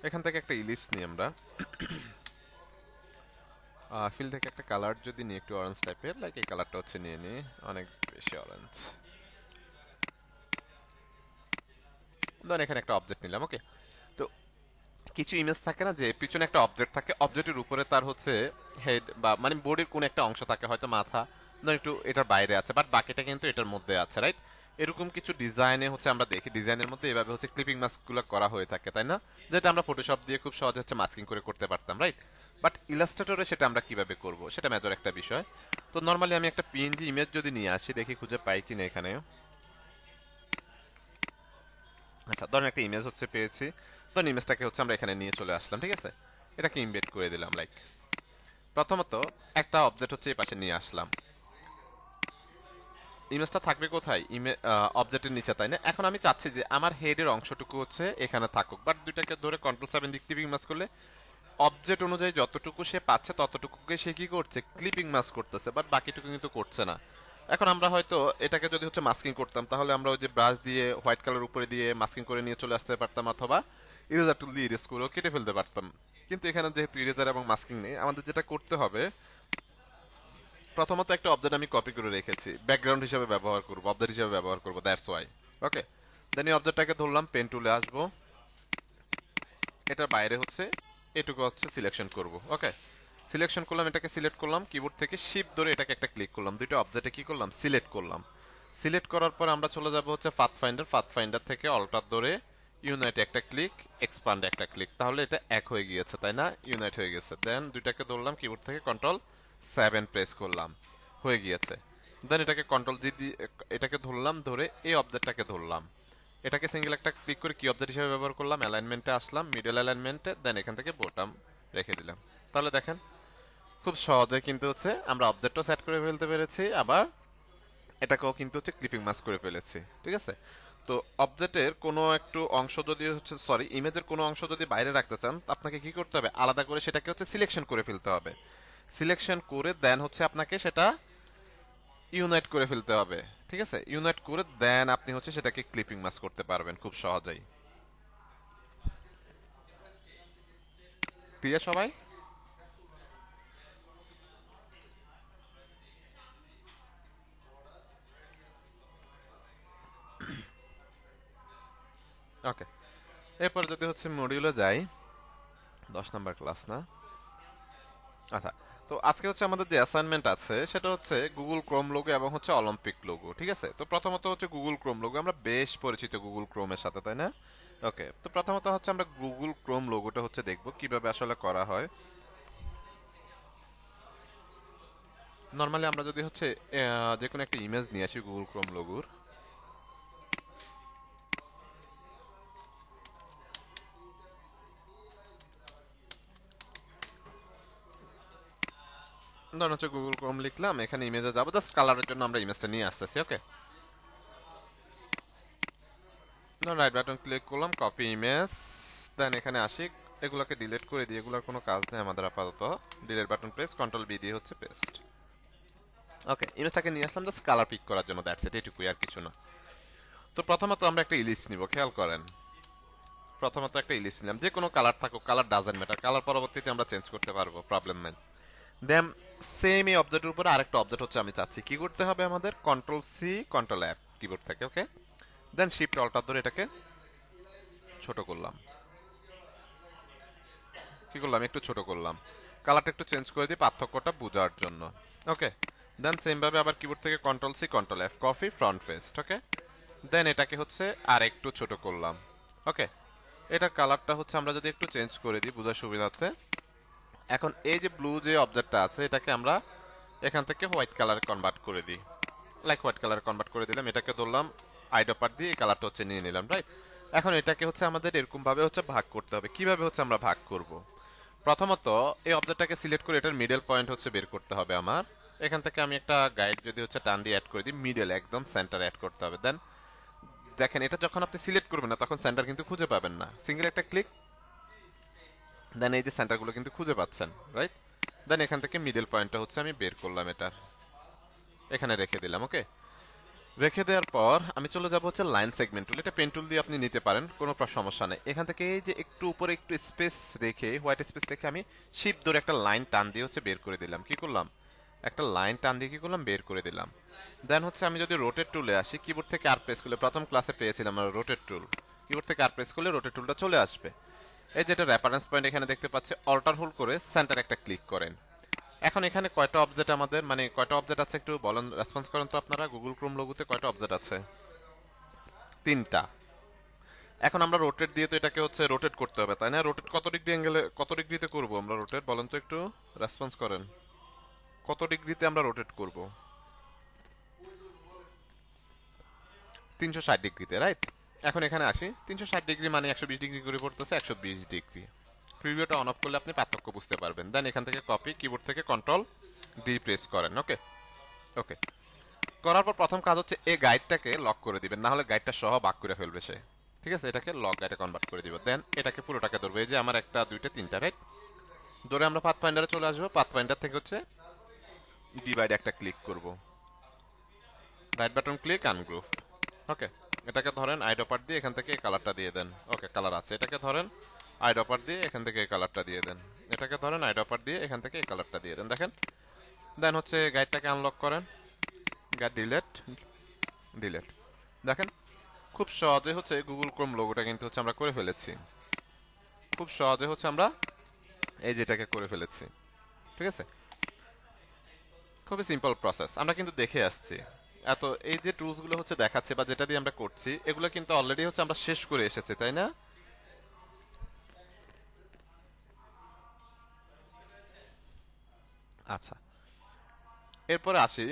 এখান থেকে একটা ইলিপস নিই আমরা, ফিল থেকে একটা কালার যদি নিই একটু অরেঞ্জ টাইপের, লাইক এই কালারটা হচ্ছে নিয়ে নিই, অনেক বেশি অরেঞ্জ। ধরেন এখানে একটা অবজেক্ট নিলাম, ওকে। তো কিছু ইমেজ থাকে না যে পিছনে একটা অবজেক্ট থাকে, অবজেক্টের উপরে তার হচ্ছে হেড বা মানে বডির কোন একটা অংশ থাকে, হয়তো মাথা, ধর একটু এটার বাইরে আছে বাট বাকিটা কিন্তু এটার মধ্যে আছে, রাইট। এরকম কিছু ডিজাইনে হচ্ছে আমরা দেখি, ডিজাইনের মধ্যে এভাবে হচ্ছে ক্লিপিং মাস্কগুলো করা হয়ে থাকে, তাই না? যেটা আমরা ফটোশপ দিয়ে খুব সহজে হচ্ছে মাস্কিং করে করতে পারতাম, রাইট। বাট ইলাস্ট্রেটরে সেটা আমরা কিভাবে করব সেটা মেজর একটা বিষয়। তো নর্মালি আমি একটা পিএনজি ইমেজ যদি নিয়ে আসি, দেখি খুঁজে পাই কিনা এখানে। আচ্ছা, ধরেন একটা ইমেজ হচ্ছে পেয়েছি, ধরেন ইমেজটাকে হচ্ছে আমরা এখানে নিয়ে চলে আসলাম, ঠিক আছে। এটাকে ইমবেড করে দিলাম, লাইক প্রথমত একটা অবজেক্ট হচ্ছে এই পাশে নিয়ে আসলাম, ইমেজটা থাকবে কোথায়, অবজেক্টের নিচে, তাই না? এখন আমি চাচ্ছি যে আমার হেডের অংশটুকু হচ্ছে এখানে থাকুক, বাট দুইটাকে ধরে কন্ট্রোল 7 দিক ক্লিপিং মাস করলে অবজেক্ট অনুযায়ী যতটুকু সে পাচ্ছে ততটুকুকে সে কি করছে, ক্লিপিং মাস করতেছে, বাট বাকিটুকু কিন্তু করছে না। এখন আমরা হয়তো এটাকে যদি হচ্ছে মাস্কিং করতাম, তাহলে আমরা ওই যে ব্রাশ দিয়ে হোয়াইট কালার উপরে দিয়ে মাস্কিং করে নিয়ে চলে আসতে পারতাম, অথবা ইরেজার টুল দিয়ে ইরেজ করেও কেটে ফেলতে পারতাম। কিন্তু এখানে যেহেতু ইরেজার এবং মাস্কিং নেই, আমাদের যেটা করতে হবে, প্রথমত একটা অবজেক্ট আমি কপি করে রেখেছি, ব্যাকগ্রাউন্ড হিসেবে ব্যবহার করব, অবজেক্ট হিসেবে ব্যবহার করব, দ্যাটস ওয়াই, ওকে। দেন এই অবজেক্টটাকে ধরলাম, পেন টুলে আসবো, এটার বাইরে হচ্ছে এটুকু হচ্ছে সিলেকশন করব, ওকে। সিলেকশন করলাম, এটাকে সিলেক্ট করলাম, কিবোর্ড থেকে শিফট ধরে এটাকে একটা ক্লিক করলাম, দুইটা অবজেক্টে কি করলাম, সিলেক্ট করলাম। সিলেক্ট করার পর আমরা চলে যাব হচ্ছে পাথ ফাইন্ডার থেকে অল্টার ধরে ইউনাইট একটা ক্লিক, এক্সপান্ড একটা ক্লিক, তাহলে এটা এক হয়ে গিয়েছে, তাই না? ইউনাইট হয়ে গেছে। দেন দুইটাকে ধরলাম, কিবোর্ড থেকে কন্ট্রোল 7 প্রেস করলাম, হয়ে গিয়েছে। দেন এটাকে কন্ট্রোল G দিয়ে এটাকে ধরলাম, ধরে এই অবজেক্টটাকে ধরলাম, এটাকে সিঙ্গেল একটা ক্লিক করে কি অবজেক্ট হিসেবে ব্যবহার করলাম, অ্যালাইনমেন্টে আসলাম, মিডল অ্যালাইনমেন্টে, দেন এখান থেকে বোটাম রেখে দিলাম। তাহলে দেখেন খুব সহজে কিন্তু হচ্ছে আমরা অবজেক্টও সেট করে ফেলতে পেরেছি, আবার এটাকেও কিন্তু হচ্ছে ক্লিপিং মাস্ক করে ফেলেছি, ঠিক আছে। তো অবজেক্টের কোনো একটু অংশ যদি হচ্ছে সরি ইমেজের কোনো অংশ যদি বাইরে রাখতে চান, আপনাকে কি করতে হবে, আলাদা করে সেটাকে হচ্ছে সিলেকশন করে ফেলতে হবে। সিলেকশন করে দেন হচ্ছে আপনাকে সেটা ইউনাইট করে ফেলতে হবে, ঠিক আছে। ইউনাইট করে দেন আপনি হচ্ছে সেটাকে ক্লিপিং মাস্ক করতে পারবেন খুব সহজেই। ক্লিয়ার সবাই? ওকে, এরপর যদি হচ্ছে মডিউলে যাই, 10 নম্বর ক্লাস না? আচ্ছা, তো আজকে হচ্ছে আমাদের যে অ্যাসাইনমেন্ট আছে সেটা হচ্ছে গুগল ক্রোম লোগো এবং হচ্ছে অলিম্পিক লোগো, ঠিক আছে। তো প্রথমত হচ্ছে গুগল ক্রোম লোগো, আমরা বেশ পরিচিত গুগল ক্রোমের সাথে, তাই না? ওকে, তো প্রথমত হচ্ছে আমরা গুগল ক্রোম লোগোটা হচ্ছে দেখব কিভাবে আসলে করা হয়। নর্মালি আমরা যদি হচ্ছে যে কোনো একটা ইমেজ নিয়ে আসি গুগল ক্রোম লোগোর, ধরুন হচ্ছে গুগল ক্রোম লিখলাম, এখানে ইমেজে যাবো, জাস্ট কালারের জন্য আমরা ইমেজটা নিয়ে আসতেছি, ওকে। ধরুন রাইট বাটন ক্লিক করলাম, কপি ইমেজ, দেন এখানে আসি, এগুলোকে ডিলিট করে দিই, এগুলোর কোনো কাজ নেই আমাদের আপাতত। Delete button press, control B দিয়ে হচ্ছে পেস্ট, ওকে। ইমেজটাকে নিয়ে আসলাম জাস্ট কালার পিক করার জন্য, দ্যাটস ইট, এটুকুই, আর কিছু না। তো প্রথমত আমরা একটা ইলিপস নিব, খেয়াল করেন প্রথমত একটা ইলিপস নিলাম, যে কোনো কালার থাকুক, কালার ডাজেন্ট ম্যাটার, কালার পরবর্তীতে আমরা চেঞ্জ করতে পারবো, প্রবলেম নেই। দেন সেম এই অবজেক্টের উপরে আরেকটা অবজেক্ট হচ্ছে আমি চাচ্ছি, কি করতে হবে আমাদের, control C control F keyboard থেকে, ওকে। দেন শিফট অল্টার ধরে এটাকে ছোট করলাম, কি করলাম, একটু ছোট করলাম, কালারটা একটু চেঞ্জ করে দিই পার্থক্যটা বোঝার জন্য, ওকে। দেন সেম ভাবে আবার কিবোর্ড থেকে control C control F copy front face, okay. Then এটাকে হচ্ছে আর একটু ছোট করলাম, ওকে। এটার কালারটা হচ্ছে আমরা যদি একটু চেঞ্জ করে দিই বোঝার সুবিধার্থে, এখন এই যে ব্লু যে অবজেক্টটা আছে এটাকে আমরা এখান থেকে হোয়াইট কালারে কনভার্ট করে দিই, লাইক হোয়াইট কালারে কনভার্ট করে দিলাম, এটাকে ধরলাম আইডোপার দিয়ে এই কালারটা হচ্ছে নিয়ে নিলাম, রাইট। এখন এটাকে হচ্ছে আমাদের এরকম ভাবে হচ্ছে ভাগ করতে হবে, কিভাবে হচ্ছে আমরা ভাগ করব। প্রথমত এই অবজেক্টটাকে সিলেক্ট করে এটার মিডল পয়েন্ট হচ্ছে বের করতে হবে আমার, এখান থেকে আমি একটা গাইড যদি হচ্ছে টান দিয়ে অ্যাড করে দিই, মিডল একদম সেন্টার অ্যাড করতে হবে। দেন দেখেন এটা যখন আপনি সিলেক্ট করবেন না তখন সেন্টার কিন্তু খুঁজে পাবেন না, সিঙ্গেল একটা ক্লিক, দেন এই যে সেন্টারগুলো কিন্তু খুঁজে পাচ্ছেন, রাইট। দেন এখান থেকে মিডল পয়েন্টটা হচ্ছে আমি বের করলাম, এটার এখানে রেখে দিলাম, ওকে। রেখে দেওয়ার পর আমি চলে যাব হচ্ছে লাইন সেগমেন্ট টুল, এটা পেন টুল দিয়ে আপনি নিতে পারেন, কোনো সমস্যা নেই। এখান থেকে এই যে একটু উপরে একটু স্পেস রেখে, হোয়াইট স্পেস রেখে আমি শিপ ধরে একটা লাইন টান দিয়ে হচ্ছে বের করে দিলাম, কি করলাম, একটা লাইন টান দিয়ে কি করলাম, বের করে দিলাম। দেন হচ্ছে আমি যদি রোটেট টুলে আসি, কিবোর্ড থেকে আর প্রেস করলে, প্রথম ক্লাসে পেয়েছিলাম আমরা রোটেট টুল, কিবোর্ড থেকে আর প্রেস করলে রোটেট টুলটা চলে আসবে। এই যেটা রেফারেন্স পয়েন্ট এখানে দেখতে পাচ্ছি, অল্টার হোল্ড করে সেন্টার একটা ক্লিক করেন। এখন এখানে কয়টা অবজেক্ট আমাদের, মানে কয়টা অবজেক্ট আছে একটু বলেন, রেসপন্স করেন তো আপনারা, গুগল ক্রোম লোগোতে কয়টা অবজেক্ট আছে, 3টা। এখন আমরা রোটেট দিয়ে তো এটাকে হচ্ছে রোটেট করতে হবে, তাই না? রোটেট কত ডিগ্রি অ্যাঙ্গেলে, কত ডিগ্রিতে করব আমরা রোটেট, বলেন তো একটু, রেসপন্স করেন, কত ডিগ্রিতে আমরা রোটেট করব? 360 ডিগ্রিতে, রাইট। এখন এখানে আসি, 360 ডিগ্রি মানে 120 ডিগ্রি করে পড়তেছে, 120 ডিগ্রি। প্রিভিউটা অন অফ করলে আপনি পার্থক্য বুঝতে পারবেন। দেন এখান থেকে কপি, কিবোর্ড থেকে কন্ট্রোল ডি প্রেস করেন, ওকে। ওকে করার পর প্রথম কাজ হচ্ছে এই গাইডটাকে লক করে দিবেন, না হলে গাইডটা সহ বাক করে ফেলবে সে, ঠিক আছে। এটাকে লক গাইডে কনভার্ট করে দিব। দেন এটাকে পুরোটাকে ধরবো, এই যে আমার একটা দুইটা তিনটা, রাইট। ধরে আমরা পাথ ফাইন্ডারে চলে আসবো, পাথ ফাইন্ডার থেকে হচ্ছে ডিভাইড একটা ক্লিক করব, রাইট বাটন ক্লিক আনগ্রুপ, ওকে। এটাকে ধরেন আইডোপার দিয়ে এখান থেকে এই কালারটা দিয়ে দেন, ওকে কালার আছে। এটাকে ধরেন আইডোপার দিয়ে এখান থেকে এই কালারটা দিয়ে দেন, এটাকে ধরেন আইডোপার দিয়ে এখান থেকে এই কালারটা দিয়ে দেন, দেখেন। দেন হচ্ছে গাইডটাকে আনলক করেন, গাইড ডিলেট, ডিলেট, দেখেন খুব সহজে হচ্ছে গুগল ক্রোম লোগোটা কিন্তু হচ্ছে আমরা করে ফেলেছি, খুব সহজে হচ্ছে আমরা এই যেটাকে করে ফেলেছি, ঠিক আছে। খুবই সিম্পল প্রসেস, আমরা কিন্তু দেখে আসছি। এত এই যে টুলস গুলো হচ্ছে দেখাচ্ছে বা যেটা দিয়ে আমরা করছি, এগুলো কিন্তু অলরেডি হচ্ছে আমরা শেষ করে এসেছি, তাই না? আচ্ছা, এরপরে আসি,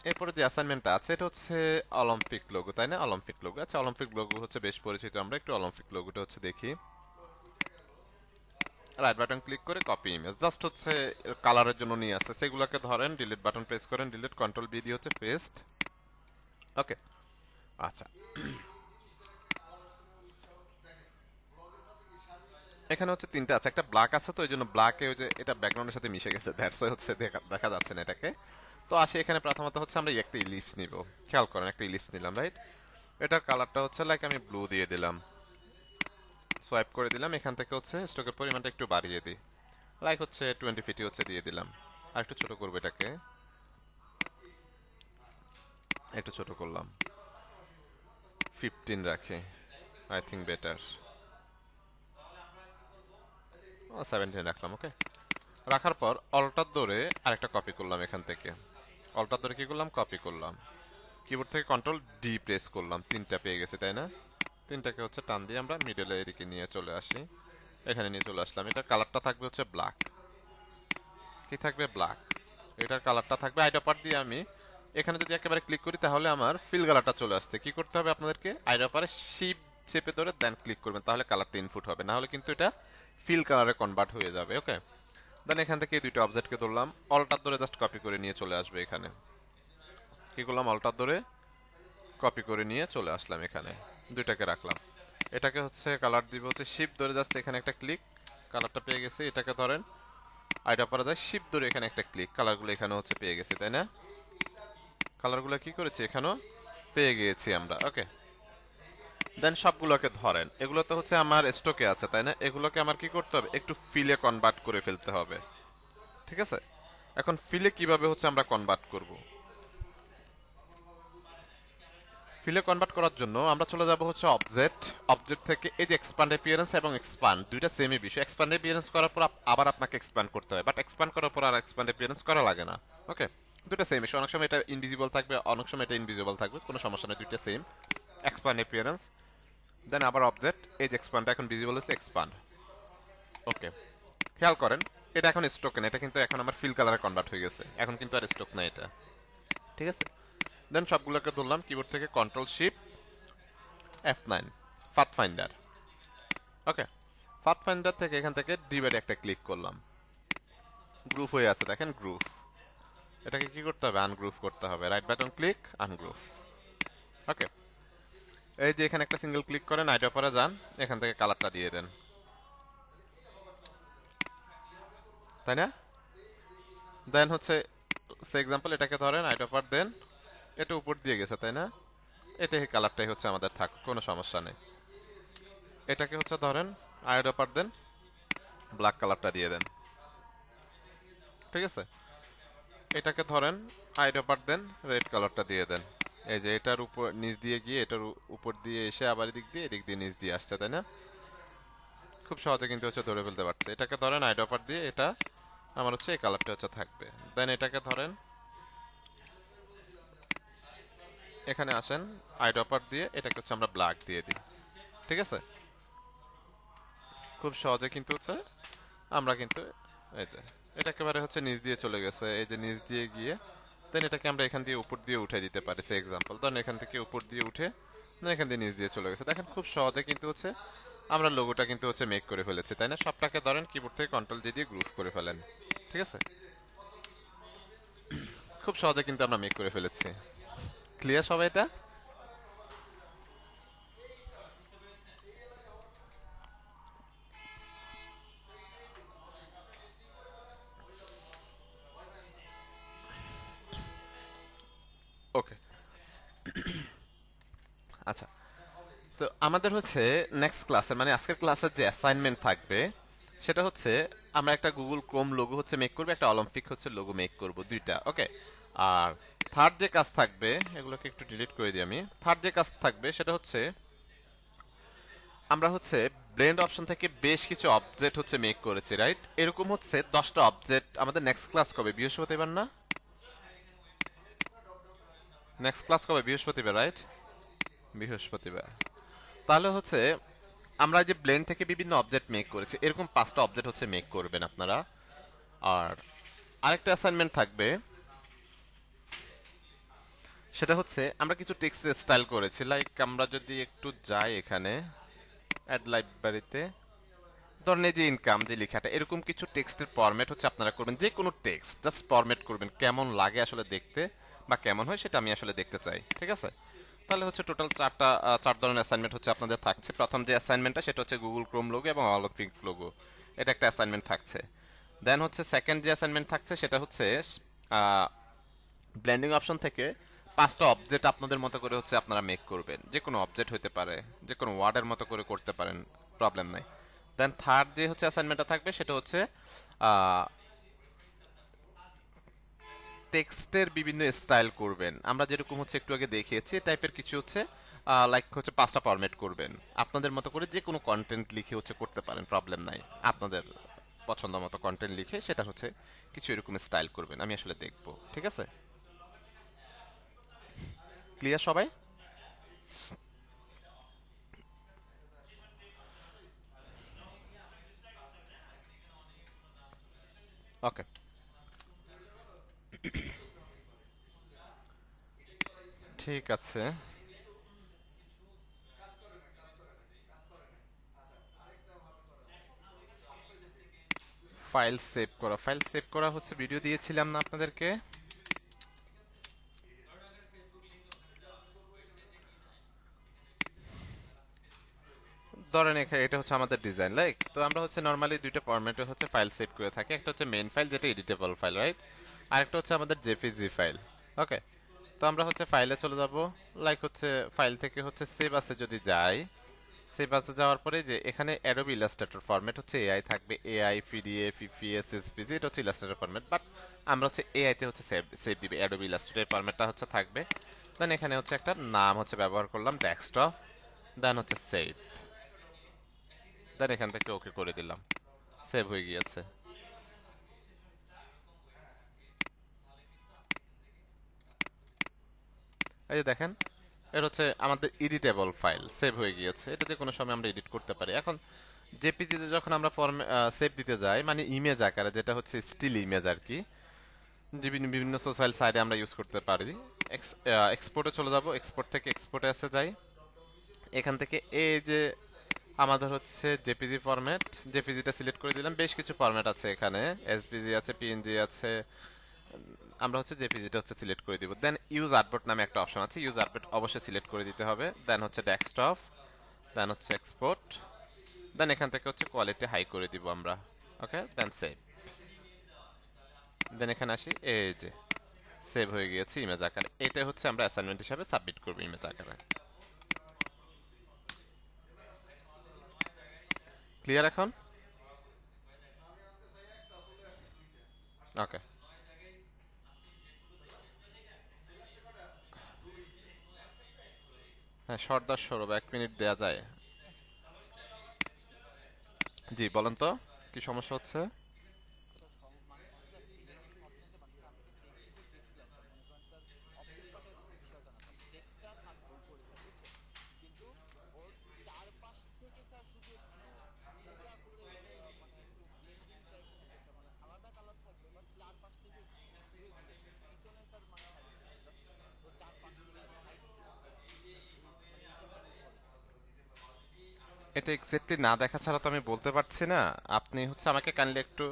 এরপরে যে অ্যাসাইনমেন্টটা আছে এটা হচ্ছে অলিম্পিক লোগো, তাই না? অলিম্পিক লোগো, আচ্ছা অলিম্পিক লোগো হচ্ছে বেশ পরিচিত, আমরা একটু অলিম্পিক লোগোটা হচ্ছে দেখি। রাইট বাটন ক্লিক করে কপি ইমেজ, জাস্ট হচ্ছে কালারের জন্য নিয়ে আসছে, সেগুলোকে ধরেন ডিলিট বাটন প্রেস করেন, ডিলিট, কন্ট্রোল বি দিয়ে হচ্ছে পেস্ট, ওকে। আচ্ছা, এখানে হচ্ছে তিনটা আছে, একটা ব্ল্যাক আছে, তো ওই জন্য ব্ল্যাকে ওই যে এটা ব্যাকগ্রাউন্ডের সাথে মিশে গেছে, দ্যাটস ওয়াই হচ্ছে দেখা যাচ্ছে না এটাকে। তো আসি এখানে প্রথমত হচ্ছে আমরা একটা ইলিপস নিব, খেয়াল করেন একটা ইলিপস নিলাম, রাইট। এটার কালারটা হচ্ছে লাইক আমি ব্লু দিয়ে দিলাম, সোয়াইপ করে দিলাম, এখান থেকে হচ্ছে স্ট্রোকের পরিমাণটা একটু বাড়িয়ে দিই, লাইক হচ্ছে 20 ফিটি হচ্ছে দিয়ে দিলাম। আর একটু ছোট করবো এটাকে, একটু ছোট করলাম, 15 রাখি, আই থিঙ্ক বেটার, 17 রাখলাম, ওকে। রাখার পর অল্টার ধরে আরেকটা কপি করলাম এখান থেকে, অল্টার ধরে কি করলাম, কপি করলাম, কিবোর্ড থেকে কন্ট্রোল ডি প্রেস করলাম, তিনটা পেয়ে গেছে, তাই না? তিনটাকে হচ্ছে টান দিয়ে আমরা মিডলে এদিকে নিয়ে চলে আসি, এখানে নিয়ে চলে আসলাম। এটার কালারটা থাকবে হচ্ছে ব্ল্যাক, কি থাকবে, ব্ল্যাক। এটার কালারটা থাকবে আইডপার দিয়ে আমি এখানে যদি একেবারে ক্লিক করি তাহলে আমার ফিল কালারটা চলে আসছে। কি করতে হবে আপনাদেরকে, আইডপারে শিপ চেপে ধরে দেন ক্লিক করবেন, তাহলে কালারটা ইনপুট হবে, না হলে কিন্তু এটা ফিল কালারে কনভার্ট হয়ে যাবে, ওকে। দেন এখান থেকে এই দুইটা অবজেক্টকে ধরলাম, অল্টার ধরে জাস্ট কপি করে নিয়ে চলে আসবে এখানে, কি করলাম, অল্টার ধরে কপি করে নিয়ে চলে আসলাম এখানে, দুইটাকে রাখলাম। এটাকে হচ্ছে কালার দিব হচ্ছে শিপ ধরে জাস্ট এখানে একটা ক্লিক, কালারটা পেয়ে গেছি। এটাকে ধরেন আইডা পরা যায়, শিপ ধরে এখানে একটা ক্লিক, কালারগুলো এখানে হচ্ছে পেয়ে গেছি, তাই না? কালারগুলো কি করেছি, এখানেও পেয়ে গিয়েছি আমরা, ওকে। দেন সবগুলোকে ধরেন, এগুলো তো হচ্ছে আমার স্টকে আছে তাই না, এগুলোকে আমার কি করতে হবে, একটু ফিলে কনভার্ট করে ফেলতে হবে। ঠিক আছে, এখন ফিলে কিভাবে হচ্ছে আমরা কনভার্ট করব, ফিলে কনভার্ট করার জন্য আমরা চলে যাব হচ্ছে অবজেক্ট, অবজেক্ট থেকে এই যে এক্সপ্যান্ড অ্যাপিয়ারেন্স এবং এক্সপ্যান্ড দুইটা সেমই বিষয়, এক্সপ্যান্ড অ্যাপিয়ারেন্স করার পর আবার আপনাকে এক্সপ্যান্ড করতে হয়, বাট এক্সপ্যান্ড করার পর আর এক্সপ্যান্ড অ্যাপিয়ারেন্স করা লাগে না। ওকে, দুইটা সেম বিষয়, অনেক সময় এটা ইনভিজিবল থাকবে, অনেক সময় এটা ইনভিজিবল থাকবে, কোনো সমস্যা নেই, দুইটা সেম। এক্সপ্যান্ড অ্যাপিয়ারেন্স, দেন আবার অবজেক্ট, এই যে এক্সপ্যান্ড এখন ভিজিবল হচ্ছে এক্সপ্যান্ড। ওকে, খেয়াল করেন এটা এখন স্টক না, এটা কিন্তু এখন আমার ফিল কালারে কনভার্ট হয়ে গেছে, এখন কিন্তু আর স্টক না এটা। ঠিক আছে, দেন সবগুলোকে ধরলাম কিবোর্ড থেকে control shift F9, path finder. Okay, path finder থেকে এখান থেকে ডিভাইড একটা ক্লিক করলাম, গ্রুপ হয়ে আছে দেখেন, গ্রুপ, এটাকে কি করতে হবে, আনগ্রুপ করতে হবে, রাইট বাটন ক্লিক, আনগ্রুপ। ওকে, এই যে এখানে একটা সিঙ্গেল ক্লিক করেন, আইডা পরে যান, এখান থেকে কালারটা দিয়ে দেন, তাই না। দেন হচ্ছে সে এক্সাম্পল এটাকে ধরেন, আইডা পর দেন, এটা উপর দিয়ে গেছে তাই না, এটাই কালারটাই হচ্ছে আমাদের থাক, কোনো সমস্যা নেই। এটাকে হচ্ছে ধরেন আইডা পর দেন, ব্ল্যাক কালারটা দিয়ে দেন। ঠিক আছে, এটাকে ধরেন আইডা পার দেন, রেড কালারটা দিয়ে দেন। এই যে এটার উপর নিচ দিয়ে গিয়ে এটার উপর দিয়ে এসে আবার এদিক দিয়ে নিচ দিয়ে আসছে তাই না, খুব সহজে কিন্তু হচ্ছে ধরে ফেলতে পারছে। এটাকে ধরেন আইডা পার দিয়ে, এটা আমার হচ্ছে এই কালারটা হচ্ছে থাকবে। দেন এটাকে ধরেন এখানে আসেন, আইডা পার দিয়ে এটাকে হচ্ছে আমরা ব্ল্যাক দিয়ে দিই। ঠিক আছে, খুব সহজে কিন্তু হচ্ছে আমরা কিন্তু এই যে এটা একেবারে হচ্ছে নিচ দিয়ে চলে গেছে, এই যে নিচ দিয়ে গিয়ে দেন এটাকে আমরা এখান দিয়ে উপর দিয়ে উঠে দিতে পারি। সে এক্সাম্পল ধরেন এখান থেকে উপর দিয়ে উঠে এখান দিয়ে নিচ দিয়ে চলে গেছে, দেখেন খুব সহজে কিন্তু হচ্ছে আমরা লোগোটা কিন্তু হচ্ছে মেক করে ফেলেছি তাই না। সবটাকে ধরেন কিবোর্ড থেকে কন্ট্রোল দিয়ে গ্রুপ করে ফেলেন। ঠিক আছে, খুব সহজে কিন্তু আমরা মেক করে ফেলেছি। ক্লিয়ার সবাই এটা? ওকে, আচ্ছা, তো আমাদের হচ্ছে নেক্সট ক্লাসের মানে আজকের ক্লাসের যে অ্যাসাইনমেন্ট থাকবে সেটা হচ্ছে আমরা একটা গুগল ক্রোম লোগো হচ্ছে মেক করবো, একটা অলিম্পিক হচ্ছে লোগো মেক করব, দুইটা। ওকে, আর থার্ড যে কাজ থাকবে, এগুলোকে একটু ডিলিট করে দিই আমি, থার্ড যে কাজ থাকবে সেটা হচ্ছে আমরা হচ্ছে ব্লেন্ড অপশন থেকে বেশ কিছু অবজেক্ট হচ্ছে মেক করেছি, রাইট? এরকম হচ্ছে 10টা অবজেক্ট। আমাদের নেক্সট ক্লাস কবে, বৃহস্পতিবার না? নেক্সট ক্লাস কবে, বৃহস্পতিবার, রাইট? বৃহস্পতিবার। তাহলে হচ্ছে আমরা যে ব্লেন্ড থেকে বিভিন্ন অবজেক্ট মেক করেছি, এরকম 5টা অবজেক্ট হচ্ছে মেক করবেন আপনারা। আর আরেকটা অ্যাসাইনমেন্ট থাকবে, সেটা হচ্ছে আমরা কিছু টেক্সট স্টাইল করেছি, লাইক আমরা যদি একটু যাই এখানে অ্যাড লাইব্রেরিতে, ধরেন এই যে ইনকাম যে লেখাটা, এরকম কিছু টেক্সটের ফরম্যাট হচ্ছে আপনারা করবেন, যে কোনো টেক্সট জাস্ট ফরম্যাট করবেন, কেমন লাগে আসলে দেখতে বা কেমন হয় সেটা আমি আসলে দেখতে চাই। ঠিক আছে, তাহলে হচ্ছে টোটাল চার ধরনের অ্যাসাইনমেন্ট হচ্ছে আপনাদের থাকছে। প্রথম যে অ্যাসাইনমেন্টটা সেটা হচ্ছে গুগল ক্রোম লোগো এবং অলিম্পিক লোগো, এটা একটা অ্যাসাইনমেন্ট থাকছে। দেন হচ্ছে সেকেন্ড যে অ্যাসাইনমেন্ট থাকছে সেটা হচ্ছে ব্লেন্ডিং অপশন থেকে 5টা অবজেক্ট আপনাদের মতো করে হচ্ছে আপনারা মেক করবেন, যে কোনো অবজেক্ট হতে পারে, যে কোনো ওয়ার্ডের মতো করে করতে পারেন, প্রবলেম নাই। দেন থার্ড যে হচ্ছে অ্যাসাইনমেন্টটা থাকবে সেটা হচ্ছে টেক্সটের বিভিন্ন স্টাইল করবেন, আমরা যেরকম হচ্ছে একটু আগে দেখিয়েছি টাইপের কিছু হচ্ছে, লাইক হচ্ছে 5টা ফরম্যাট করবেন, আপনাদের মতো করে যে কোনো কন্টেন্ট লিখে হচ্ছে করতে পারেন, প্রবলেম নাই। আপনাদের পছন্দ মতো কন্টেন্ট লিখে সেটা হচ্ছে কিছু এরকম স্টাইল করবেন, আমি আসলে দেখব। ঠিক আছে, ক্লিয়ার সবাই? ওকে, ঠিক আছে। ফাইল সেভ করা, ফাইল সেভ করা হচ্ছে ভিডিও দিয়েছিলাম না আপনাদেরকে? ধরেন এখানে এটা হচ্ছে আমাদের ডিজাইন, লাইক তো আমরা হচ্ছে নরমালি দুইটা ফরম্যাটে হচ্ছে ফাইল সেভ করে থাকি, একটা হচ্ছে মেইন ফাইল যেটা এডিটেবল ফাইল, রাইট? আরেকটা হচ্ছে আমাদের জেপিজি ফাইল। ওকে, তো আমরা হচ্ছে ফাইলে চলে যাব, লাইক হচ্ছে ফাইল থেকে হচ্ছে সেভ আছে যদি যাই, সেভ আছে যাওয়ার পরে যে এখানে অ্যাডোবি ইলাস্ট্রেটর ফরম্যাট হচ্ছে এআই থাকবে, এআই পিডিএফ ইপিএস এসপিজি, এটা হচ্ছে ইলাস্ট্রেটর ফরম্যাট, বাট আমরা হচ্ছে এআই তে হচ্ছে সেভ সেভ দিবে, অ্যাডোবি ইলাস্ট্রেটর ফরম্যাটটা হচ্ছে থাকবে। দেন এখানে হচ্ছে একটা নাম হচ্ছে ব্যবহার করলাম ডেস্কটপ, দেন হচ্ছে সেভ, দেন এখান থেকে ওকে করে দিলাম, সেভ হয়ে গিয়েছে। এই যে দেখেন, এটা হচ্ছে আমাদের এডিটেবল ফাইল, সেভ হয়ে গিয়েছে, এটা যে কোনো সময় আমরা এডিট করতে পারি। এখন জেপিজিতে যখন আমরা ফর্মে সেভ দিতে যাই, মানে ইমেজ আকারে, যেটা হচ্ছে স্টিল ইমেজ আর কি, বিভিন্ন বিভিন্ন সোশ্যাল সাইটে আমরা ইউজ করতে পারি। এক্সপোর্টে চলে যাব, এক্সপোর্ট থেকে এক্সপোর্টে আসে যাই, এখান থেকে এই যে আমাদের হচ্ছে জেপিজি ফরম্যাট, জেপিজিটা সিলেক্ট করে দিলাম। বেশ কিছু ফরম্যাট আছে এখানে, এসপিজি আছে, পিএনজি আছে, আমরা হচ্ছে জেপিজিটা হচ্ছে সিলেক্ট করে দিব। দেন ইউজ আর্টবোর্ড নামে একটা অপশন আছে, ইউজ আর্টবোর্ড অবশ্যই সিলেক্ট করে দিতে হবে। দেন হচ্ছে ডেস্কটপ, দেন হচ্ছে এক্সপোর্ট, দেন এখান থেকে হচ্ছে কোয়ালিটি হাই করে দিব আমরা। ওকে, দেন সেভ, দেন এখানে আসি, এই যে সেভ হয়ে গিয়েছে ইমেজ আকারে। এটা হচ্ছে আমরা অ্যাসাইনমেন্ট হিসাবে সাবমিট করব ইমেজ আকারে। ক্লিয়ার এখন? ওকে। হ্যাঁ, সর্দার সৌরভ, 1 মিনিট দেয়া যায়? জি বলেন তো, কি সমস্যা হচ্ছে? এটা এক্স্যাক্টলি না দেখা ছাড়া তো আমি বলতে পারছি না। আপনি হচ্ছে আমাকে কাইন্ডলি একটু,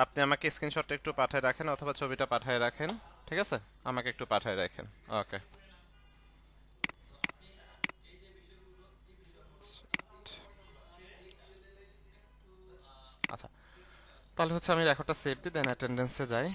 আপনি আমাকে স্ক্রিনশটটা একটু পাঠিয়ে রাখেন অথবা ছবিটা পাঠিয়ে রাখেন, ঠিক আছে? আমাকে একটু পাঠিয়ে রাখেন। ওকে। আচ্ছা, তাহলে হচ্ছে আমি রেকর্ডটা সেভ দিই, দেন অ্যাটেন্ডেন্সে যাই।